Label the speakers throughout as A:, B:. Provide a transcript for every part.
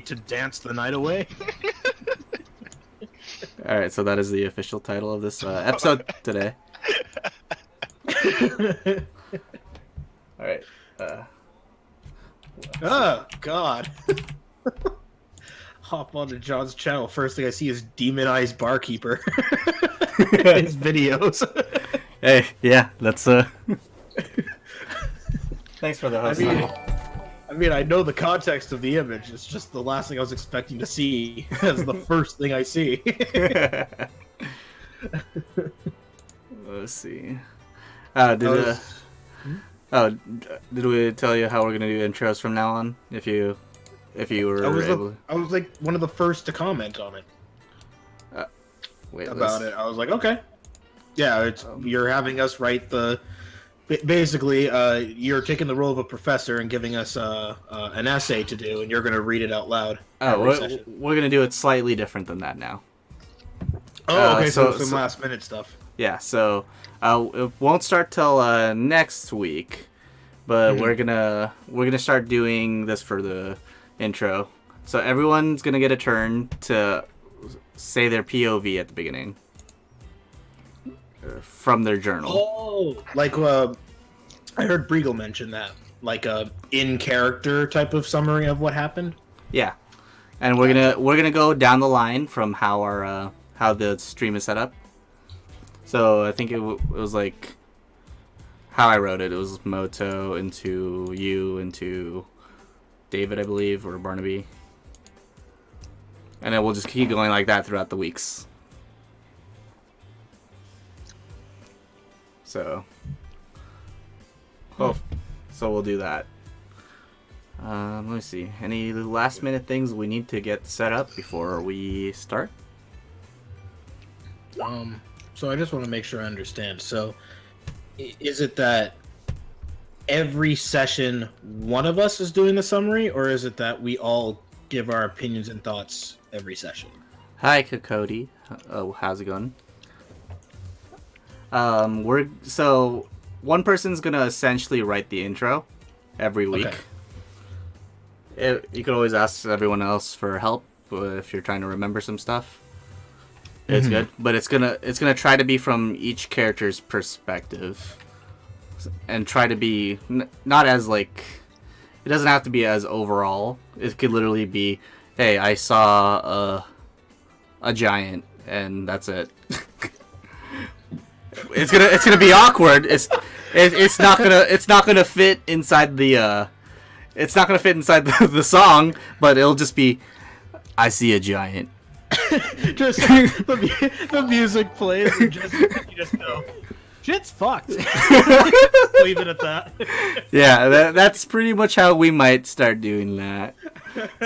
A: to dance the night away.
B: All right, so that is the official title of this episode today. All right.
A: Oh God. Hop onto John's channel. First thing I see is demonized barkeeper. His videos.
B: Hey, yeah, that's Thanks for the host.
A: I mean, I know the context of the image. It's just the last thing I was expecting to see. That's the first thing I see.
B: Let's see. Did we tell you how we're gonna do intros from now on? If you were able.
A: I was like one of the first to comment on it. About it. I was like, okay, yeah, you're having us write the. Basically, you're taking the role of a professor and giving us an essay to do, and you're going to read it out loud.
B: We're going to do it slightly different than that now.
A: Oh, okay, so some last minute stuff.
B: Yeah, so it won't start till next week, but we're gonna start doing this for the intro. So everyone's gonna get a turn to say their POV at the beginning. From their journal.
A: Oh, like I heard Briegel mention that, like a in character type of summary of what happened.
B: Yeah, and we're gonna go down the line from how our how the stream is set up. So I think it was like how I wrote it. It was Moto into you into David, I believe, or Barnaby, and then we'll just keep going like that throughout the weeks. So we'll do that. Let me see. Any last minute things we need to get set up before we start?
A: So I just want to make sure I understand. So is it that every session one of us is doing the summary, or is it that we all give our opinions and thoughts every session?
B: Hi, Cody. Oh, how's it going? So one person's gonna essentially write the intro every week. Okay. You could always ask everyone else for help if you're trying to remember some stuff. It's good, but it's gonna try to be from each character's perspective, and try to be not as like. It doesn't have to be as overall. It could literally be, hey, I saw a giant, and that's it. It's gonna be awkward. It's not gonna fit inside the the song, but it'll just be, I see a giant.
A: Just the music plays and you just go, shit's fucked. Leave it at that.
B: Yeah, that's pretty much how we might start doing that.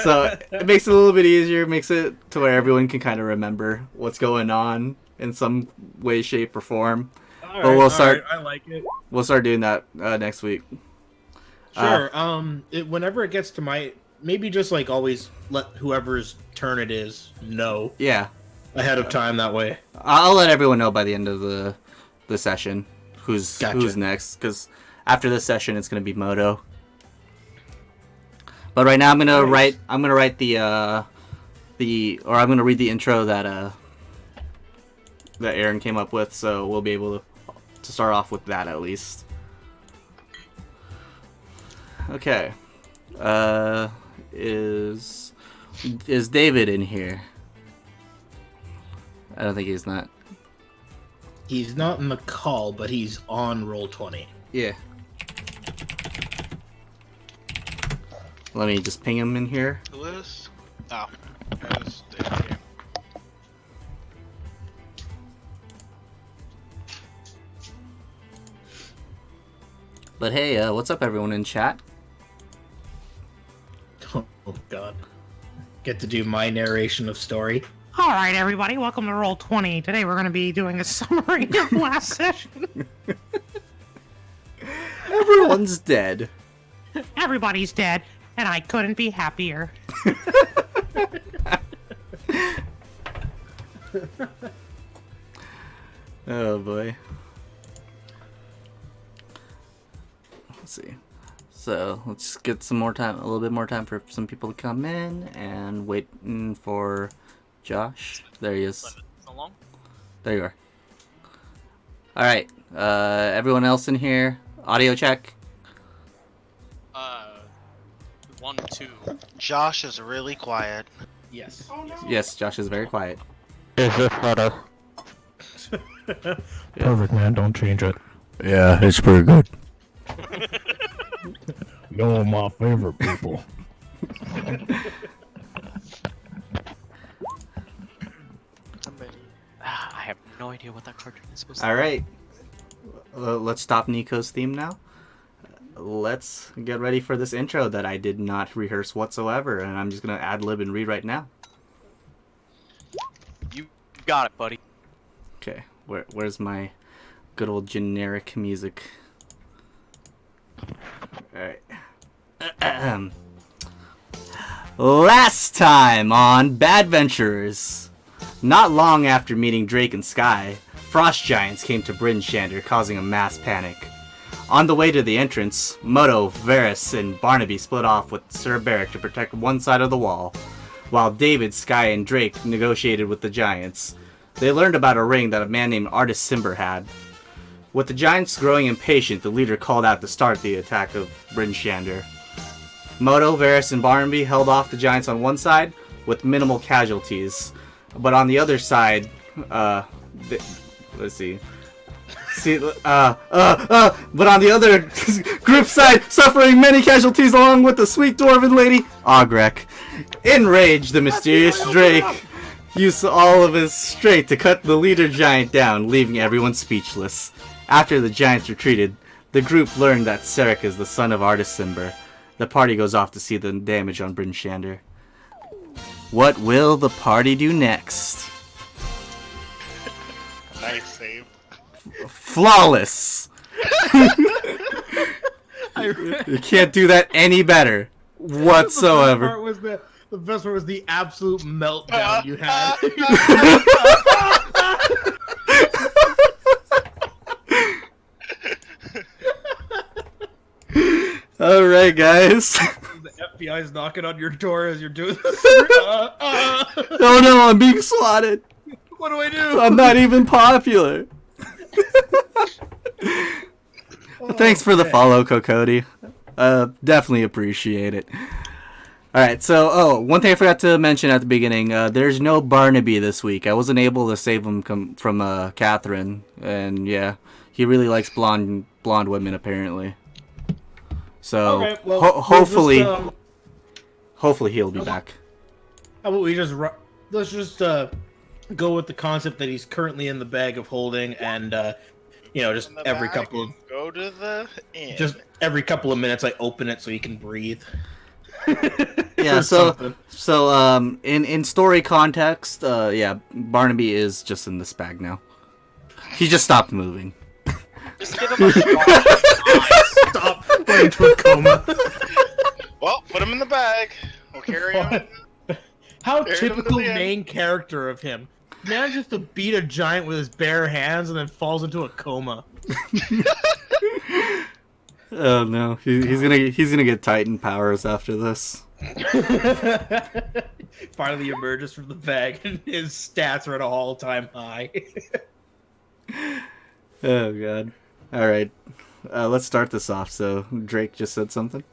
B: So it makes it a little bit easier. Makes it to where everyone can kind of remember what's going on in some way, shape, or form.
A: But we'll start. I like it.
B: We'll start doing that next week.
A: Sure. Whenever it gets to maybe just like always let whoever's turn it is know.
B: Yeah.
A: Ahead of time that way.
B: I'll let everyone know by the end of the session who's next, because after this session it's gonna be Moto. But right now I'm gonna write I'm gonna read the intro that Aaron came up with, so we'll be able to start off with that at least. Okay. Is David in here? I don't think he's not.
A: He's not in the call, but he's on Roll20.
B: Yeah. Let me just ping him in here.
C: The list? Oh. There's David here.
B: But hey, what's up everyone in chat?
A: Oh god. Get to do my narration of story.
D: Alright everybody, welcome to Roll20. Today we're going to be doing a summary of last session.
B: Everyone's dead.
D: Everybody's dead, and I couldn't be happier.
B: Oh boy. Let's see. So let's get some more time, a little bit more time for some people to come in, and waiting for Josh. There he is.
C: So long?
B: There you are. All right. Everyone else in here, audio check.
C: 1, 2. Josh is really quiet.
A: Yes.
B: Yes, Josh is very quiet.
E: Is this better? Perfect, man. Don't change it.
F: Yeah, it's pretty good.
E: You're my favorite people.
G: Somebody. I have no idea what that cartoon is supposed to
B: All right. Let's stop Nico's theme now. Let's get ready for this intro that I did not rehearse whatsoever, and I'm just gonna ad lib and read right now.
G: You got it, buddy.
B: Okay, where's my good old generic music? Alright. Last time on Badventurers. Not long after meeting Drake and Sky, frost giants came to Bryn Shander, causing a mass panic. On the way to the entrance, Moto, Varys, and Barnaby split off with Sir Beric to protect one side of the wall, while David, Sky, and Drake negotiated with the giants. They learned about a ring that a man named Artist Simber had. With the giants growing impatient, the leader called out to start the attack of Bryn Shander. Moto, Varys, and Barnaby held off the giants on one side with minimal casualties, but on the other side, let's see. But on the other group side, suffering many casualties along with the sweet dwarven lady, Ogrek. Enraged, the mysterious Drake used all of his strength to cut the leader giant down, leaving everyone speechless. After the giants retreated, the group learned that Sarek is the son of Artist Simber. The party goes off to see the damage on Bryn Shander. What will the party do next?
C: Nice save.
B: Flawless! You can't do that any better whatsoever.
A: The best part was the absolute meltdown you had.
B: Alright, guys.
A: The FBI's knocking on your door as you're doing this.
B: Oh no, I'm being swatted.
A: What do I do?
B: I'm not even popular. Thanks for the follow, Kokodi. Definitely appreciate it. Alright, so, one thing I forgot to mention at the beginning. There's no Barnaby this week. I wasn't able to save him from Catherine. And yeah, he really likes blonde women, apparently. So,
A: Okay, well,
B: hopefully,
A: let's
B: hopefully he'll be back.
A: how about we just let's just go with the concept that he's currently in the bag of holding, and just
C: In the
A: every
C: bag
A: couple of
C: and go to the inn.
A: just every couple of minutes I open it so he can breathe.
B: Yeah,
A: Or
B: so
A: something.
B: in story context, Barnaby is just in this bag now. He just stopped moving.
G: Just give him a shot.
A: Stop going into a coma.
C: Well, put him in the bag. We'll carry him.
A: How
C: Carry him to
A: typical
C: the end.
A: main character of him. Manages to beat a giant with his bare hands and then falls into a coma.
B: Oh no, he's gonna get Titan powers after this.
A: Finally emerges from the bag and his stats are at an all-time high.
B: Oh god. All right, let's start this off. So Drake just said something.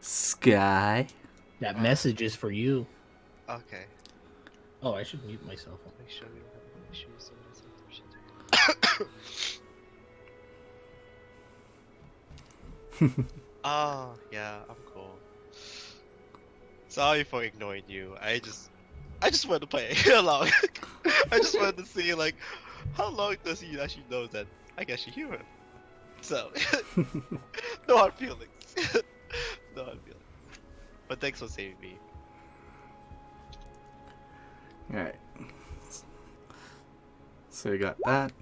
A: Sky, that message is for you.
G: Okay.
A: Oh, I should mute myself.
G: Make sure we don't have any issues in this encryption. Oh, yeah, I'm cool. Sorry for ignoring you. I just wanted to play along. I just wanted to see, like, how long does he actually know that I can actually hear him? So, no hard feelings. No hard feelings. But thanks for saving me.
B: All right. So we got that.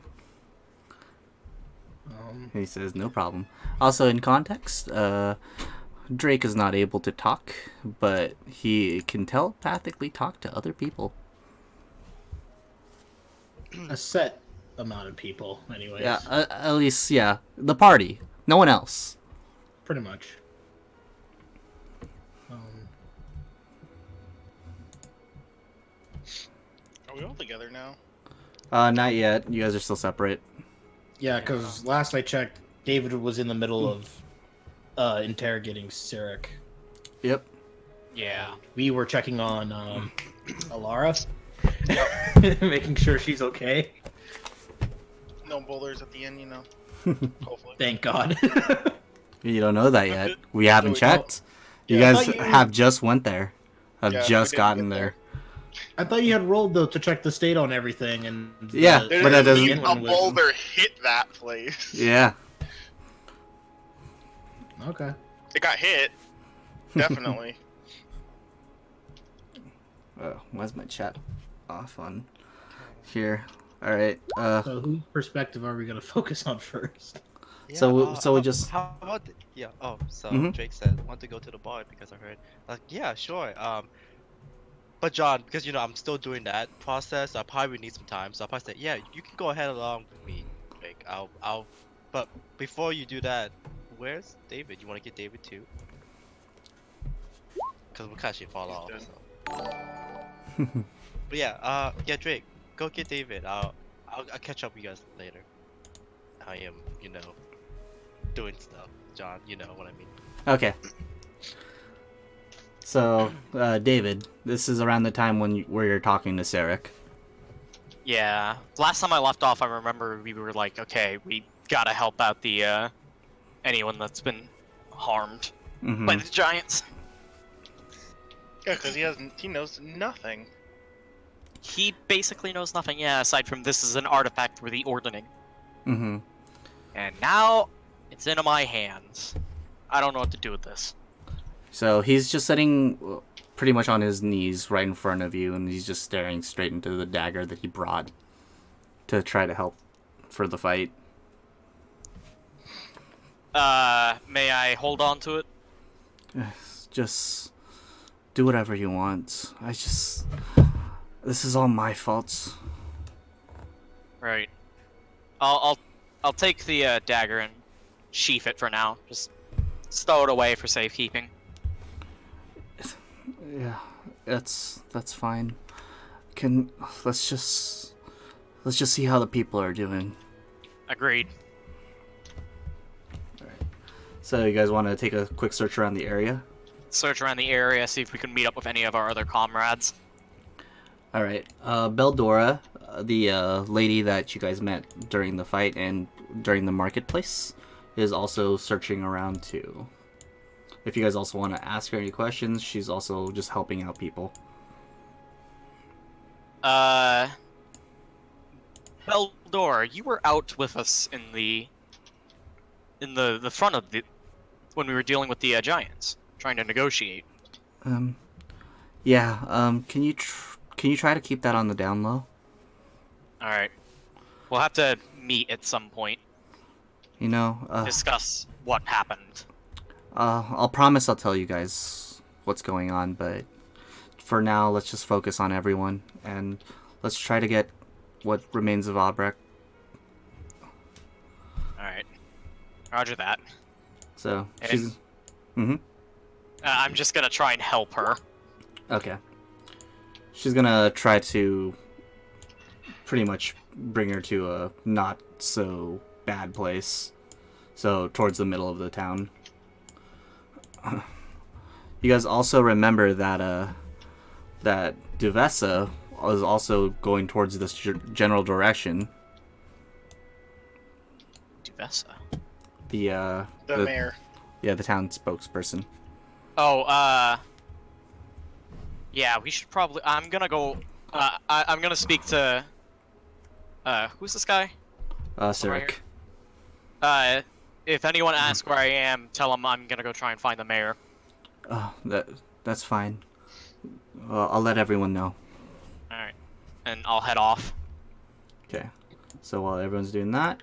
B: He says no problem. Also, in context, Drake is not able to talk, but he can telepathically talk to other people.
A: A set amount of people, anyways.
B: Yeah, at least, yeah. The party. No one else.
A: Pretty much.
G: Are we all together now?
B: Not yet. You guys are still separate.
A: Yeah, because last I checked, David was in the middle of interrogating Sarek.
B: Yep.
C: Yeah.
A: We were checking on Alara, making sure she's okay.
G: No boulders at the end, you know. Hopefully.
A: Thank God.
B: You don't know that yet. We haven't
A: we
B: checked. You
G: Yeah, I
B: guys
G: thought you-
B: have just went there. Have
G: Yeah, we
B: just
G: didn't
B: gotten
G: get
B: there.
A: I thought you had rolled though to check the state on everything, and
B: Yeah,
A: the-
B: but that
A: the
B: doesn't-
A: end
G: A
A: one was-
G: boulder hit that place.
B: Yeah.
A: Okay.
G: It got hit. Definitely.
B: Oh, why's my chat off on here? All right.
A: So whose perspective are we gonna focus on first?
F: Yeah,
B: So we just-
F: How about yeah? Oh, so
B: Mhm.
F: Drake said want to go to the bar because I heard like yeah, sure. But John, because I'm still doing that process, I probably would need some time. So I probably said yeah, you can go ahead along with me, Drake. I'll. But before you do that, where's David? You want to get David too? Cause we'll actually fall off. So. But yeah, yeah, Drake, go get David. I'll catch up with you guys later. I am, doing stuff. John, you know what I mean.
B: Okay. So, David, this is around the time where you're talking to Sarek.
C: Yeah. Last time I left off, I remember we were like, okay, we gotta help out the anyone that's been harmed
B: Mm-hmm.
C: by the giants.
G: Yeah, because he knows nothing.
C: He basically knows nothing, yeah, aside from this is an artifact for the ordning.
B: Mm-hmm.
C: And now it's in my hands. I don't know what to do with this.
B: So he's just sitting pretty much on his knees right in front of you, and he's just staring straight into the dagger that he brought to try to help for the fight.
C: May I hold on to it?
B: Just do whatever you want. This is all my fault.
C: Right. I'll take the dagger and sheath it for now. Just stow it away for safekeeping.
B: Yeah, that's fine. Let's just see how the people are doing.
C: Agreed.
B: So you guys want to take a quick search around the area?
C: Search around the area, see if we can meet up with any of our other comrades.
B: All right. Beldora, the lady that you guys met during the fight and during the marketplace, is also searching around too. If you guys also want to ask her any questions, she's also just helping out people.
C: Beldor, you were out with us in the front of when we were dealing with the giants, trying to negotiate.
B: Yeah. Can you try to keep that on the down low?
C: All right. We'll have to meet at some point, discuss what happened.
B: I'll promise I'll tell you guys what's going on, but for now, let's just focus on everyone, and let's try to get what remains of Albrecht.
C: All right. Roger that.
B: So,
C: And-
B: she's... Mm-hmm.
C: I'm just gonna try and help her.
B: Okay. She's gonna try to pretty much bring her to a not so bad place. So, towards the middle of the town. You guys also remember that that Duvessa was also going towards this general direction.
C: Duvessa.
B: The
G: Mayor.
B: Yeah, the town spokesperson.
C: Oh, yeah, we should probably. I'm gonna go. I'm gonna speak to. Who's this guy?
B: Sarek.
C: If anyone asks where I am, tell them I'm gonna go try and find the mayor.
B: That's fine. I'll let everyone know.
C: All right, and I'll head off.
B: Okay. So while everyone's doing that,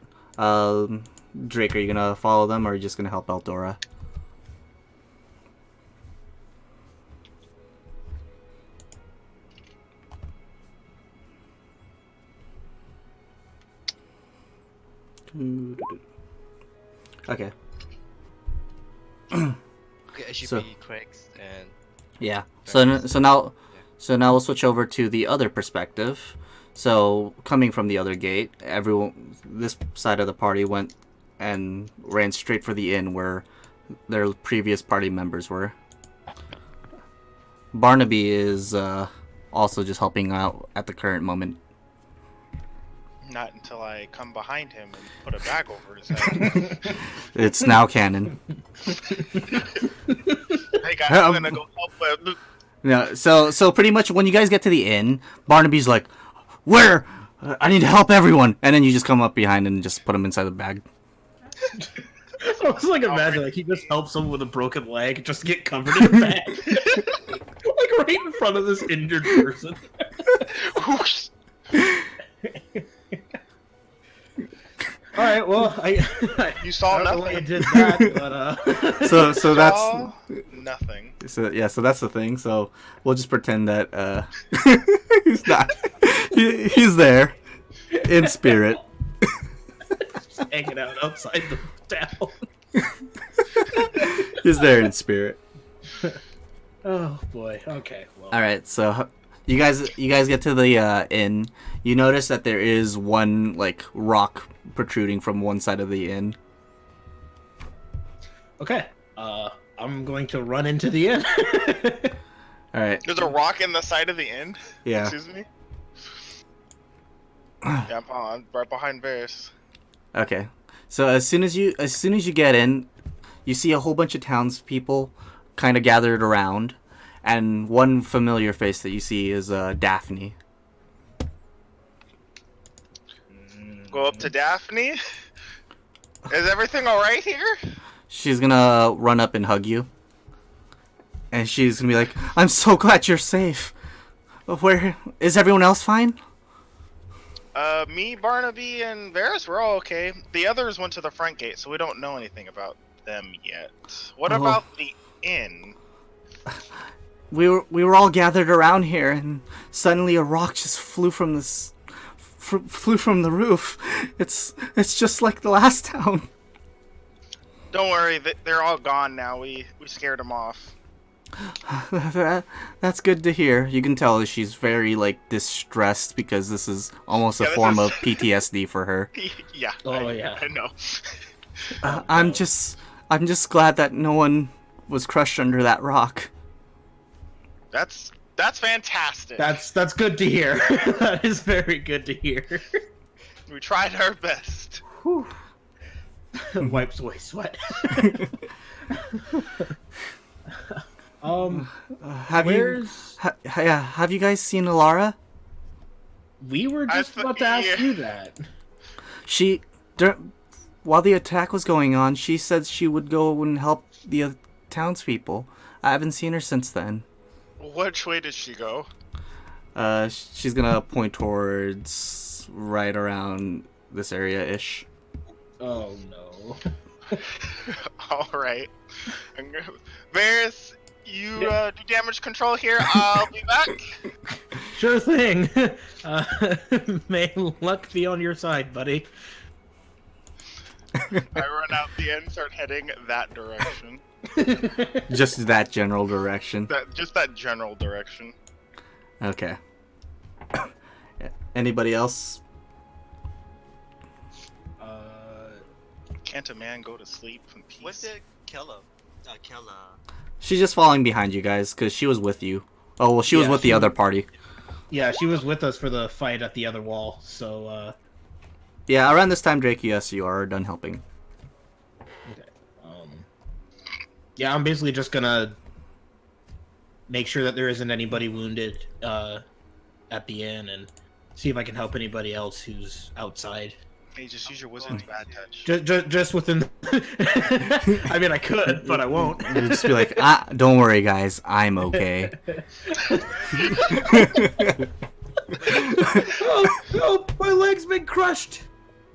B: Drake, are you gonna follow them, or are you just gonna help Eldora? Okay.
F: Okay, it should
B: So-
F: be Craig's and
B: Yeah. So now we'll switch over to the other perspective. So coming from the other gate, everyone this side of the party went and ran straight for the inn where their previous party members were. Barnaby is also just helping out at the current moment.
H: Not until I come behind him and put a bag over his head.
B: It's now canon.
H: Hey guys, I'm gonna go help Luke.
B: Yeah, so pretty much when you guys get to the inn, Barnaby's like, "Where? I need to help everyone," and then you just come up behind and just put him inside the bag.
A: I was like, imagine like he just helps someone with a broken leg just to get covered in a bag, like right in front of this injured person.
H: Whoosh.
A: All right, well,
H: You saw
A: I don't know why I
H: nothing.
A: did that, but
B: So that's
H: Saw nothing.
B: so that's the thing. So we'll just pretend that he's not. He's there in spirit.
A: just hanging out outside the town.
B: He's there in spirit.
A: Oh boy. Okay. Well.
B: All right, so you guys get to the inn. You notice that there is one like rock protruding from one side of the inn.
A: Okay. I'm going to run into the inn.
B: All right.
H: There's a rock in the side of the inn.
B: Yeah.
H: Excuse me. Yeah, I'm right behind Varys.
B: Okay. So as soon as you get in, you see a whole bunch of townspeople kind of gathered around, and one familiar face that you see is Daphne.
H: Go up to Daphne. Is everything all right here?
B: She's gonna run up and hug you, and she's gonna be like, "I'm so glad you're safe. Where is everyone else fine?"
H: Me, Barnaby, and Varys, we're all okay. The others went to the front gate, so we don't know anything about them yet. What
B: Oh.
H: about the inn?
B: We were all gathered around here, and suddenly a rock just flew from flew from the roof. It's just like the last town.
H: Don't worry, they're all gone now. We scared them off.
B: That's good to hear. You can tell that she's very like distressed because this is almost a
H: Yeah, this
B: form
H: is-
B: of PTSD for her.
H: Yeah.
A: Oh, yeah.
H: I know.
B: I'm just glad that no one was crushed under that rock.
H: That's fantastic.
A: That's good to hear. That is very good to hear.
H: We tried our best.
A: Wipes away sweat.
B: Have
A: Where's
B: have you guys seen Alara?
A: we were
H: I
A: just
H: thought-
A: about to ask
H: yeah.
A: you that.
B: While the attack was going on, she said she would go and help the townspeople. I haven't seen her since then.
H: Which way did she go?
B: She's gonna point towards right around this area-ish.
A: Oh no.
H: All right. Varys, you do damage control here. I'll be back.
A: Sure thing. May luck be on your side, buddy.
H: I run out the end, start heading that direction.
B: Just that general direction.
H: Just that general direction.
B: Okay. Anybody else?
H: Can't a man go to sleep in peace?
F: what's the Kella? Kella.
B: She's just falling behind you guys because she was with you. Oh well, she was
A: Yeah,
B: with the
A: she-
B: other party.
A: Yeah, she was with us for the fight at the other wall, so
B: Yeah, around this time, Drake, yes, you are done helping.
A: yeah, I'm basically just gonna make sure that there isn't anybody wounded at the inn and see if I can help anybody else who's outside.
H: Hey, just use your wizard's bad touch.
A: Just within. I mean, I could, but I won't.
B: You just be like, don't worry, guys, I'm okay.
A: Oh, my leg's been crushed.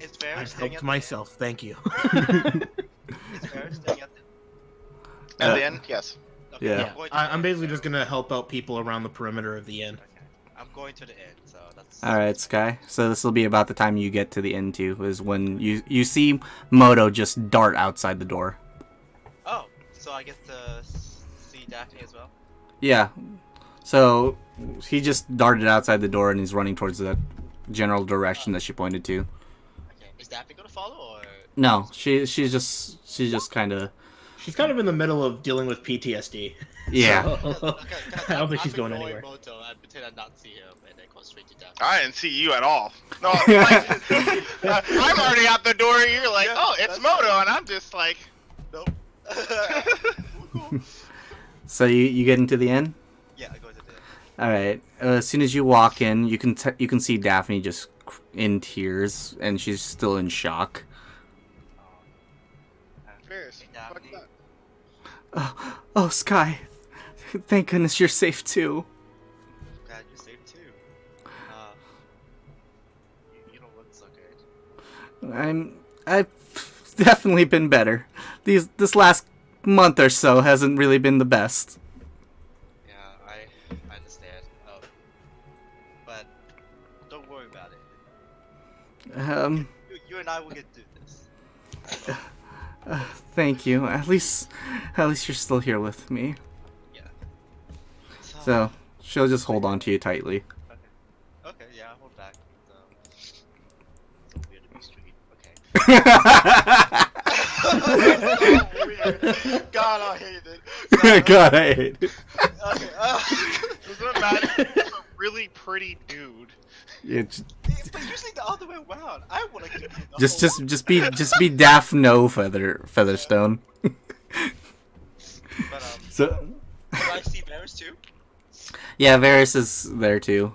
F: Is Varys
A: I've
F: staying
A: helped
F: at
A: myself. Thank you.
F: Is Varys staying at the...
H: At the end, yes.
F: Okay,
B: Yeah.
F: I'm going to
A: I'm
F: go
A: basically
F: with
A: just gonna help out people around the perimeter of the inn.
F: Okay. I'm going to the end, so that's.
B: All right, Sky. So this will be about the time you get to the end too, is when you see Moto just dart outside the door.
F: Oh, so I get to see Daphne as well.
B: Yeah. So he just darted outside the door and he's running towards the general direction that she pointed to.
F: Okay, is Daphne gonna follow or?
B: No, she's just kind of.
A: She's kind of in the middle of dealing with PTSD.
B: Yeah.
A: So, I don't think she's going
F: ignoring
A: anywhere.
F: Moto and pretend I not see him, and then go straight to Daphne.
H: I didn't see you at all. No, like, I'm already out the door. You're like,
F: Yeah,
H: oh, it's
F: that's
H: Moto,
F: right.
H: and I'm just like,
F: Nope. Cool.
B: So you get into the inn.
F: Yeah, I go to the end.
B: All right. As soon as you walk in, you can see Daphne just in tears, and she's still in shock.
H: Fierce.
F: Hey, Daphne.
B: Oh, Sky. Thank goodness you're safe too.
F: Glad you're safe too. You don't look so good.
B: I've definitely been better. This last month or so hasn't really been the best.
F: Yeah, I understand. But don't worry about it. You and I will get through this.
B: Thank you. At least you're still here with me.
F: Yeah.
B: So she'll just hold on to you tightly.
F: Okay, yeah, I'll hold back. So weird to be street. Okay. So weird. God, I hate it.
B: God, I hate it.
F: Okay.
H: Doesn't matter. He's a really pretty dude.
F: But usually the other way around. I want to keep the
B: Just be Daphno Featherstone.
F: But
B: So
F: do I see Varys too?
B: yeah, Varys is there too.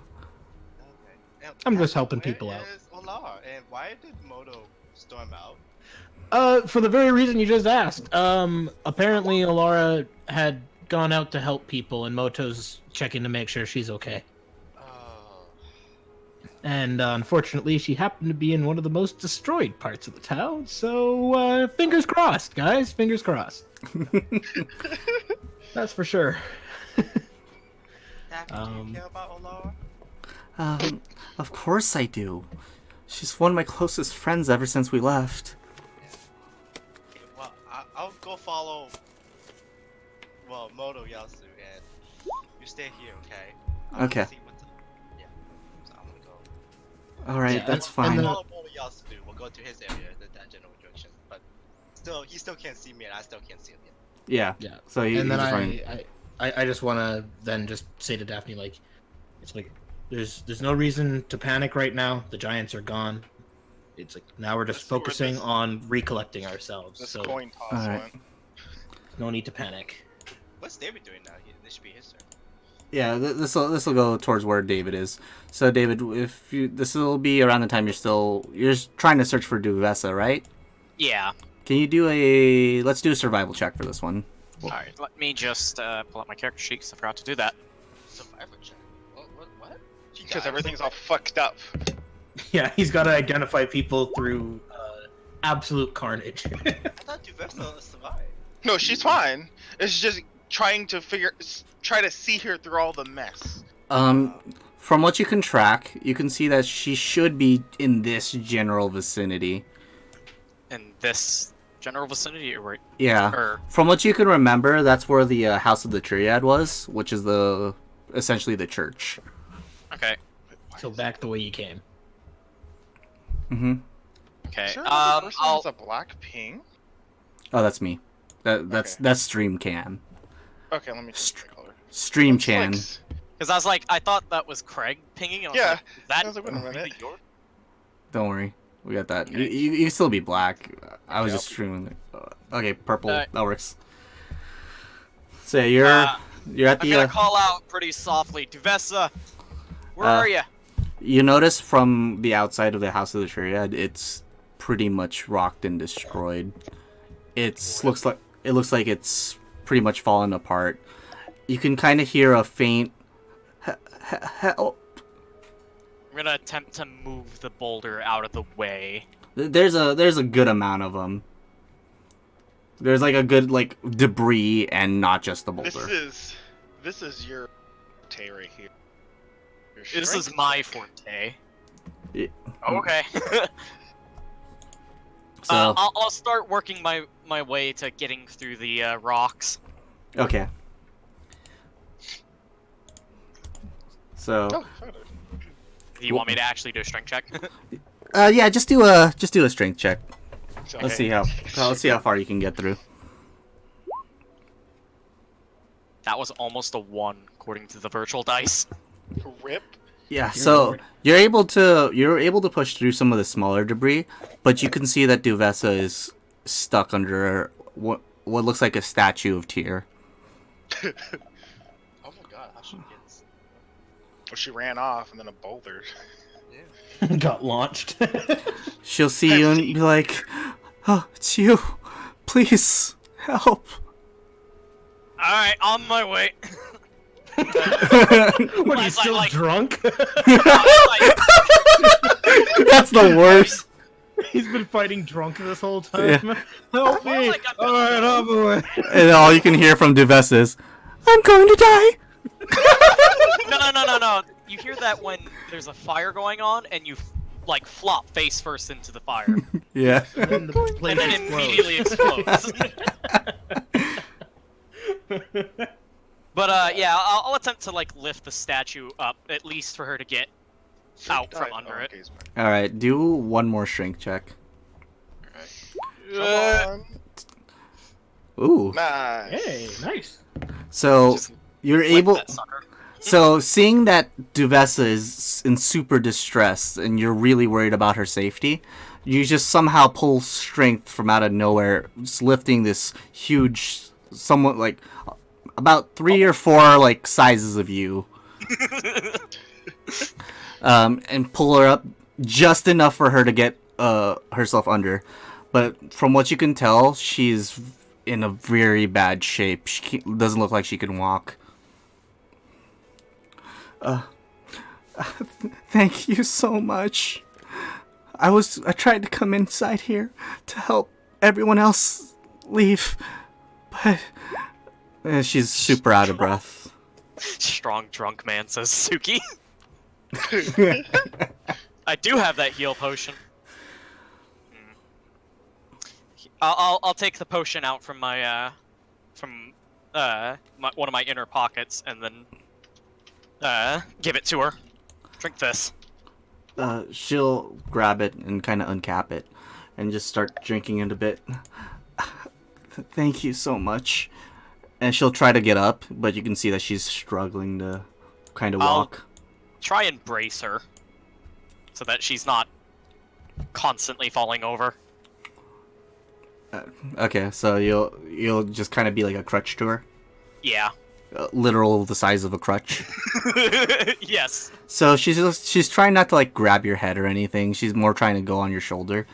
F: Okay. And
A: I'm just helping
F: where
A: people out.
F: is Olar? And why did Moto storm out?
A: For the very reason you just asked. Apparently Alara had gone out to help people, and Moto's checking to make sure she's okay.
F: Oh.
A: And unfortunately, she happened to be in one of the most destroyed parts of the town. So fingers crossed, guys. Fingers crossed. That's for sure.
F: Daphne, do you care about Olar?
B: Of course I do. She's one of my closest friends ever since we left.
F: Okay, well, I'll go follow. Well, Moto Yasu, and you stay here, okay? I'm
B: Okay.
F: gonna see what's up. Yeah. So I'm gonna go.
B: All right,
A: Yeah,
B: that's
A: and
B: fine.
A: then-
F: Follow Moto Yasu. We'll go to his area, that general direction. But still, he still can't see me, and I still can't see him yet.
B: Yeah.
A: Yeah.
B: So he's
A: And then
B: just running.
A: I just want to then just say to Daphne, like, it's like there's no reason to panic right now. The giants are gone. It's like now we're just
H: Let's see where
A: focusing
H: this-
A: on recollecting ourselves.
H: This
A: So
H: coin toss
B: Alright.
H: went.
A: no need to panic.
F: What's David doing now? This should be his turn.
B: Yeah, this will go towards where David is. So David, if you this will be around the time you're just trying to search for Duvessa, right?
C: Yeah.
B: Can you do let's do a survival check for this one.
C: Alright, let me just pull up my character sheet 'cause I forgot to do that.
F: Survivor check. What? She
H: Because
F: died or
H: everything's all
F: something?
H: fucked up.
A: Yeah, he's got to identify people through absolute carnage.
F: I thought Duvessa survived.
H: No, she's fine. It's just trying to try to see her through all the mess.
B: From what you can track, you can see that she should be in this general vicinity.
C: In this general vicinity, or where?
B: Yeah.
C: Or
B: From what you can remember, that's where the House of the Triad was, which is essentially the church.
C: okay,
A: So back the way you came.
B: Mm-hmm.
C: okay.
H: Is there another person
C: I'll
H: with a black ping?
B: Oh, that's me. That's Stream Chan.
H: Okay, let me change the color.
B: Stream
H: Looks like
B: Chan.
C: because I was like, I thought that was Craig pinging. And I was
H: Yeah,
C: like, is that
H: I was like, wait a minute.
C: really your?
B: Don't worry, we got that.
C: Okay.
B: You can still be black. I was
H: Okay,
B: just streaming. Okay, purple.
C: Alright.
B: That works. So yeah, you're at
C: I'm
B: the.
C: gonna call out pretty softly, Duvessa. Where are you?
B: You notice from the outside of the House of the Triad, it's pretty much rocked and destroyed. It looks like it's pretty much fallen apart. You can kind of hear a faint help.
C: I'm gonna attempt to move the boulder out of the way.
B: There's a good amount of them. There's like a good like debris and not just the boulder.
H: This is your tay right here. Your
C: This
H: strength
C: is my
H: check.
C: forte.
B: Yeah.
C: Okay.
B: So
C: I'll start working my way to getting through the rocks.
B: okay. So
H: Oh, found it.
C: Do you want me to actually do a strength check?
B: yeah, just do a strength check.
H: So,
B: Let's see how far you can get through.
C: That was almost a 1 according to the virtual dice.
H: Rip.
B: Yeah, so you're able to push through some of the smaller debris, but you can see that Duvessa is stuck under what looks like a statue of Tyr.
H: Oh my god, how she gets. Well, she ran off and then a boulder.
A: Got launched.
B: She'll see you and be like, "Oh, it's you. Please help."
C: Alright, on my way.
A: What, he's still
C: like-
A: drunk?
B: That's the worst.
A: He's been fighting drunk this whole time.
B: Yeah.
A: Help
C: More
A: me!
C: like I've been-
A: Alright, I'm away.
B: And all you can hear from Duvessa is, "I'm going to die."
C: No. You hear that when there's a fire going on and you like flop face first into the fire.
B: Yeah.
A: And then the place
C: And then
A: explodes.
C: immediately explodes. But yeah, I'll attempt to like lift the statue up, at least for her to get out from under it.
H: Okay, he's back.
B: All right, do one more strength check.
H: Come on.
B: Ooh.
H: Nice.
A: Hey, nice.
B: So
C: Just
B: you're
C: Flip
B: able.
C: that sucker.
B: So seeing that Duvessa is in super distress and you're really worried about her safety, you just somehow pull strength from out of nowhere, just lifting this huge, somewhat like about 3 or 4 like sizes of you, and pull her up just enough for her to get herself under. But from what you can tell, she's in a very bad shape. Doesn't look like she can walk. Thank you so much. I tried to come inside here to help everyone else leave, but she's super out of breath.
C: Strong drunk man, says Suki. I do have that heal potion. I'll take the potion out from my one of my inner pockets and then give it to her. Drink this.
B: She'll grab it and kind of uncap it and just start drinking it a bit. Thank you so much. And she'll try to get up, but you can see that she's struggling to kind of walk.
C: Try and brace her so that she's not constantly falling over.
B: Okay, so you'll just kind of be like a crutch to her,
C: Yeah.
B: literal the size of a crutch.
C: Yes.
B: So she's trying not to like grab your head or anything. She's more trying to go on your shoulder,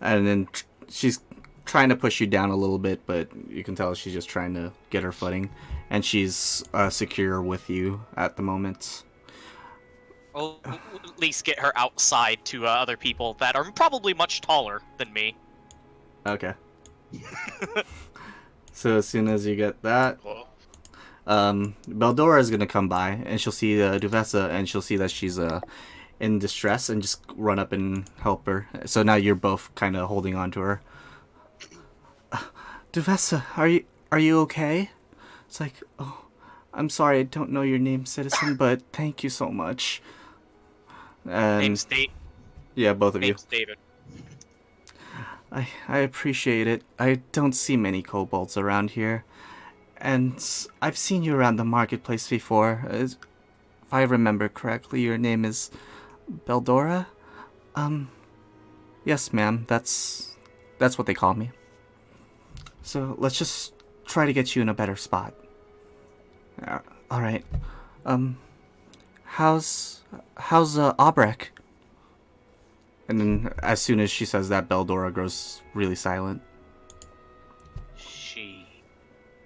B: and then she's trying to push you down a little bit, but you can tell she's just trying to get her footing, and she's secure with you at the moment.
C: I'll at least get her outside to other people that are probably much taller than me.
B: Okay. So as soon as you get that,
H: Well,
B: Beldora is gonna come by, and she'll see Duvessa, and she'll see that she's in distress, and just run up and help her. So now you're both kind of holding on to her. Duvessa, are you okay? It's like, oh, I'm sorry, I don't know your name, citizen, but thank you so much. And
C: Name's
B: yeah, both of you.
C: David.
B: I appreciate it. I don't see many kobolds around here. And I've seen you around the marketplace before. If I remember correctly, your name is Beldora? Yes, ma'am. That's what they call me. So let's just try to get you in a better spot. All right. How's Aubrek? And then, as soon as she says that, Beldora grows really silent.
C: She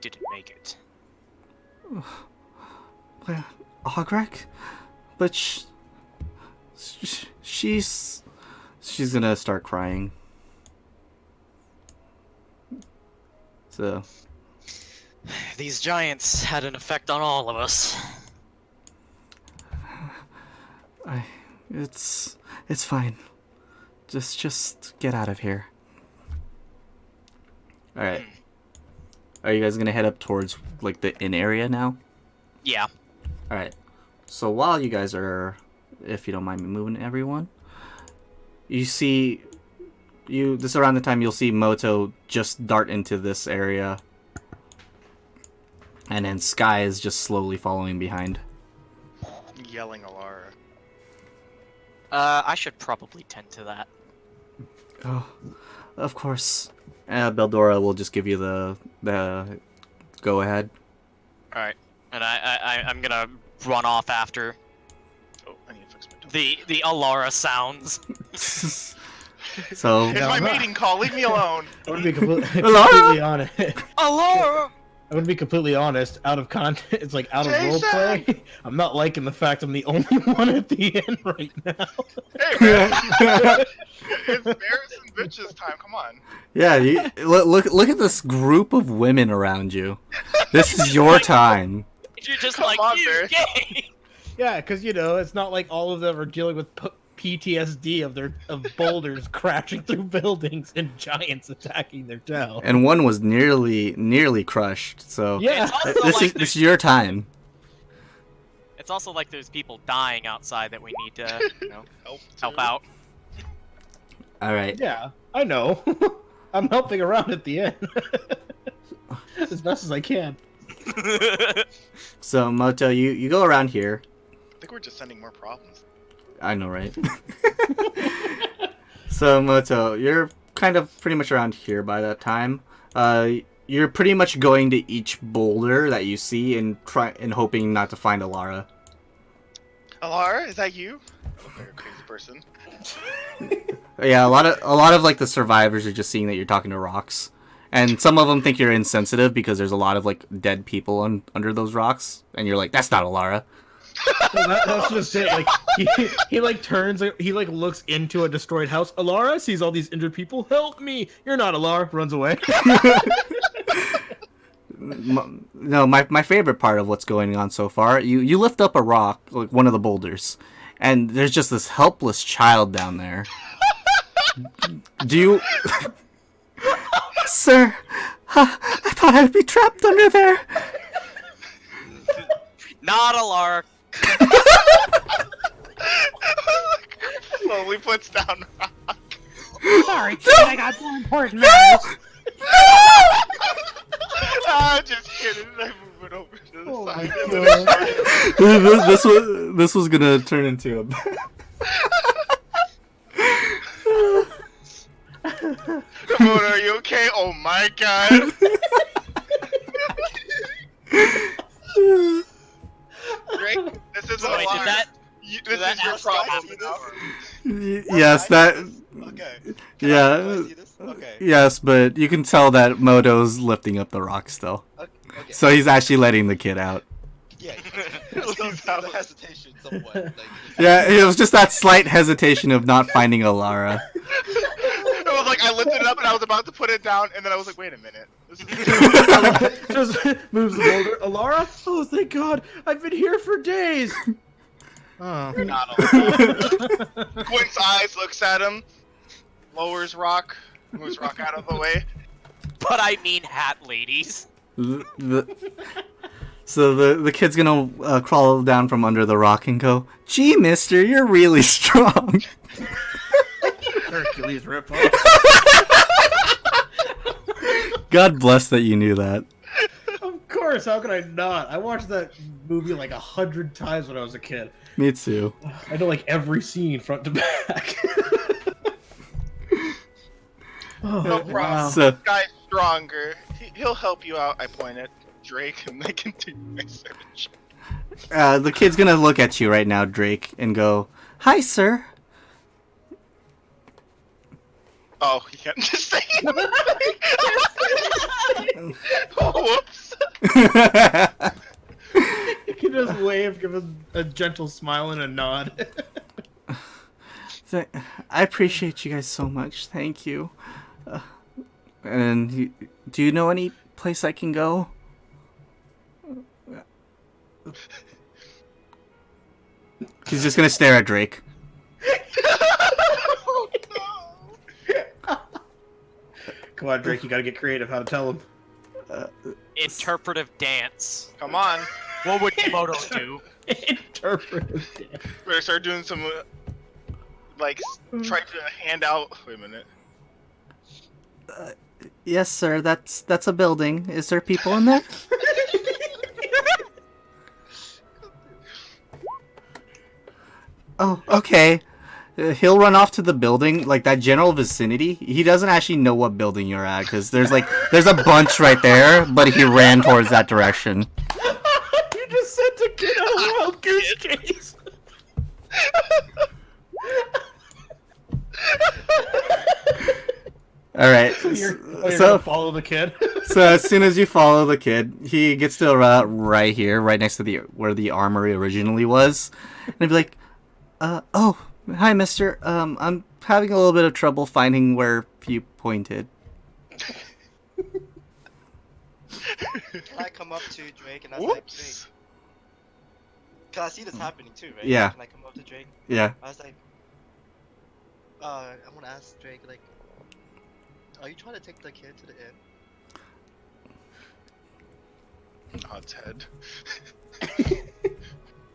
C: didn't make it.
B: Aubrek? But she's gonna start crying. So,
C: These giants had an effect on all of us.
B: It's fine. Just get out of here. All right. Are you guys gonna head up towards like the inn area now?
C: Yeah.
B: All right. So while you guys are, if you don't mind me moving everyone, you see, this is around the time you'll see Moto just dart into this area, and then Sky is just slowly following behind.
H: Yelling Alara.
C: I should probably tend to that.
B: Oh, of course. Beldora will just give you the go ahead.
C: All right, and I'm gonna run off after
H: Oh, I need to fix my door.
C: the Alara sounds.
B: So
H: It's my meeting call. Leave me alone.
A: I would be completely honest.
C: Alara.
A: I would be completely honest. Out of content, it's like out of
H: Jason!
A: roleplay. I'm not liking the fact I'm the only one at the end right now.
H: Hey man, it's bears and bitches time. Come on.
B: yeah, look at this group of women around you. This is your time.
C: You're just
H: Come
C: like
H: on,
C: you
H: Barry.
C: gay.
A: Yeah, because it's not like all of them are dealing with PTSD of boulders crashing through buildings and giants attacking their town.
B: And one was nearly crushed. So
A: Yeah.
C: It's also
B: this
C: like
B: is your time.
C: It's also like there's people dying outside that we need to, help
H: too.
C: out.
B: All right.
A: Yeah, I know. I'm helping around at the end as best as I can.
B: So Moto, you go around here.
H: I think we're just sending more problems.
B: I know, right? So Moto, you're kind of pretty much around here by that time. You're pretty much going to each boulder that you see and hoping not to find Alara.
H: Alara, is that you? Look like a crazy person.
B: Yeah, a lot of like the survivors are just seeing that you're talking to rocks, and some of them think you're insensitive because there's a lot of like dead people under those rocks, and you're like, that's not Alara.
A: Well, that's just it. Like he like turns, he like looks into a destroyed house. Alara sees all these injured people. Help me! You're not Alara. Runs away.
B: No, my favorite part of what's going on so far, you lift up a rock, like one of the boulders, and there's just this helpless child down there. Do you... Sir, I thought I'd be trapped under there.
C: Not Alara.
H: Slowly puts down rock.
D: Sorry, kid, I got more important matters.
H: Ah, just kidding. I move it over to the
A: Oh my
H: side.
B: this was gonna turn into a...
H: Ramona, are you okay? Oh my god. Drake, this is
C: Wait, did that?
H: This
C: that
H: is your
C: actually
H: problem.
B: Yes, that...
G: Okay.
B: Yeah.
G: Do I see this? Okay.
B: Yes, but you can tell that Moto's lifting up the rock still.
G: Okay.
B: So he's actually letting the kid out.
G: Yeah. Still see the hesitation somewhat. Like,
B: Yeah, it was just that slight hesitation of not finding Alara.
H: It was like I lifted it up and I was about to put it down, and then I was like, wait a minute. This is
A: Just moves the boulder. Alara? Oh, thank God! I've been here for days. Oh.
H: not a Quinn's eyes looks at him, lowers rock, moves rock out of the way.
C: But I mean hat ladies.
B: So the kid's gonna crawl down from under the rock and go, "Gee, mister, you're really strong."
A: Hercules ripoff.
B: God bless that you knew that.
A: Of course, how could I not? I watched that movie like 100 times when I was a kid.
B: Me too.
A: I know like every scene front to back. Oh,
H: No problem.
A: wow.
B: So
H: This guy's stronger. He'll help you out. I point at Drake and they continue my search.
B: the kid's gonna look at you right now, Drake, and go, "Hi, sir."
H: Oh, he can't just say it. Whoops.
A: You can just wave, give a gentle smile and a nod.
B: I appreciate you guys so much. Thank you. Do you know any place I can go? She's just gonna stare at Drake.
H: Oh, no.
A: Come on, Drake, you gotta get creative. How to tell him?
C: Interpretive dance.
H: Come on.
C: What would Moto do?
A: Interpretive.
H: Better start doing some, try to hand out. Wait a minute.
B: Yes, sir. That's a building. Is there people in there? Oh, okay. He'll run off to the building, like that general vicinity. He doesn't actually know what building you're at, because there's a bunch right there, but he ran towards that direction.
A: You just sent a kid on a wild goose chase.
B: Alright,
A: You're gonna
B: so
A: follow the kid.
B: so as soon as you follow the kid, he gets to right here, right next to where the armory originally was, and he'd be like, oh, hi, mister. I'm having a little bit of trouble finding where you pointed.
F: Can I come up to Drake and I was like, Drake?
H: Whoops.
F: Cause I see this happening too, right?
B: Yeah.
F: Can I come up to Drake?
B: Yeah.
F: I was like, I want to ask Drake, like, are you trying to take the kid to the inn?
H: Oh, Ted.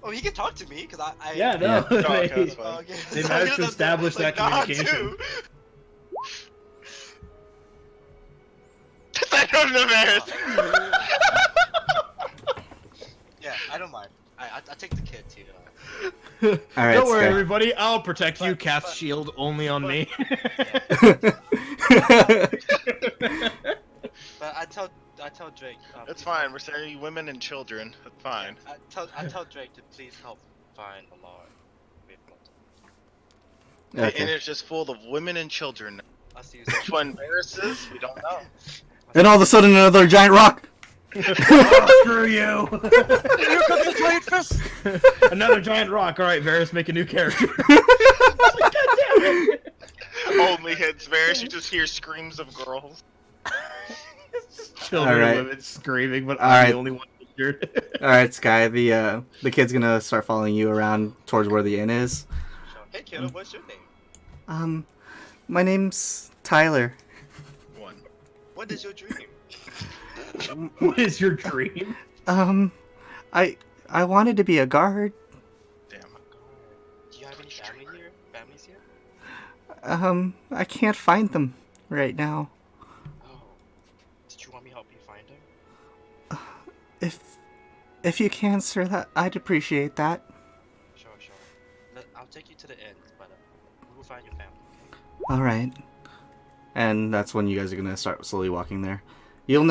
F: Oh, he can talk to me, cause I
A: Yeah, no.
B: Yeah.
H: Oh, okay,
A: They,
H: that's fine.
F: okay.
A: they
F: So
A: managed to
F: that's-
A: establish
F: like,
A: that
F: nah,
A: communication.
F: too.
H: I don't know, man.
F: Yeah, I don't mind. I take the kid too.
B: All right.
A: Don't worry,
B: Sky.
A: everybody. I'll protect you.
F: But-
A: Cast
F: but-
A: shield only on me.
F: But I tell Drake.
H: That's
F: please
H: fine.
F: help-
H: We're saying women and children. That's fine.
F: I tell Drake to please help find a law.
B: Okay.
H: And it's just full of women and children.
F: I'll see you
H: Which
F: soon.
H: one embarrasses? We don't know.
B: And all of a sudden, another giant rock.
A: Oh, screw you.
C: Here comes the giant fist!
A: Another giant rock. All right, Varys, make a new character.
H: Only hits Varys. You just hear screams of girls.
A: Children
B: All right.
A: and women screaming, but
B: All
A: I'm
B: right.
A: the only one injured.
B: All right, Sky. The kid's gonna start following you around towards where the inn is.
F: Hey kiddo, what's your name?
B: My name's Tyler.
H: One.
F: What is your dream?
A: What is your dream?
B: I wanted to be a guard.
H: Damn.
F: Do you have any families here?
B: I can't find them right now.
F: Oh. Did you want me to help you find them?
B: If you can, sir, that I'd appreciate that.
F: Sure. I'll take you to the end, but we will find your family, okay?
B: All right. And that's when you guys are gonna start slowly walking there. You'll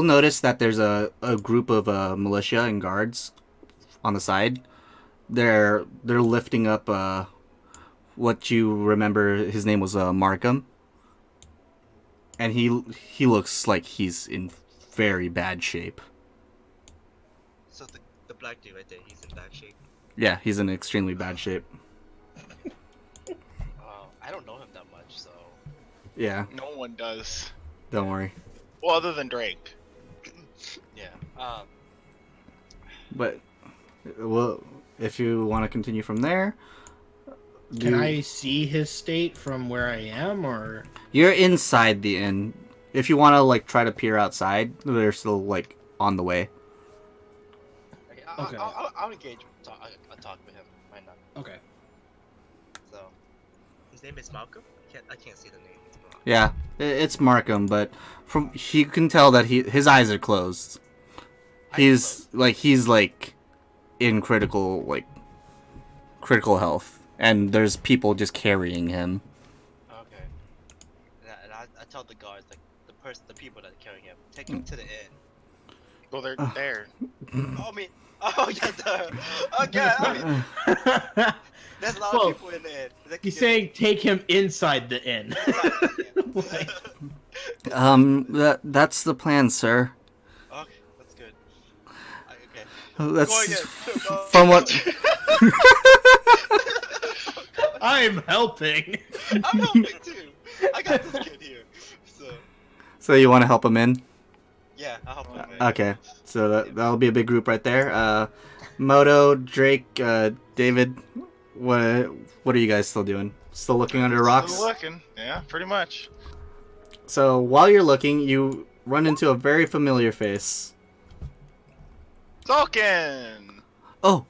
B: notice that there's a group of militia and guards on the side. They're lifting up what you remember his name was Markham. And he looks like he's in very bad shape.
F: So the black dude right there, he's in bad shape.
B: Yeah, he's in extremely bad shape.
F: I don't know him that much, so
B: Yeah,
H: No one does.
B: don't worry.
H: Well, other than Drake.
F: yeah.
B: But well, if you want to continue from there,
A: Can I see his state from where I am, or
B: You're inside the inn. If you want to like try to peer outside, they're still like on the way.
F: Okay,
A: Okay.
F: I'll engage. I'll talk with him. Why not?
A: okay?
F: So, his name is Malcolm. I can't see the name.
B: Yeah, it's Markham, but from you can tell that his eyes are closed. He's in critical health, and there's people just carrying him.
F: Okay. And I tell the guards, like the people that are carrying him, take him to the inn.
H: Well, they're there.
F: Oh, I mean, oh yeah, okay. I mean, there's a lot
A: Well,
F: of people in the inn. Like,
A: He's saying take him inside the inn. Like,
B: That's the plan, sir.
F: Okay, that's good. Okay.
B: That's
F: Go again.
B: from what.
A: I'm helping.
F: I'm helping too. I got this kid here. So
B: So you want to help him in?
F: yeah, I'll help him.
B: Okay, so that'll be a big group right there. Moto, Drake, David, what are you guys still doing? Still looking under rocks?
H: Still looking. Yeah, pretty much.
B: So while you're looking, you run into a very familiar face.
H: Sulkin!
B: Oh,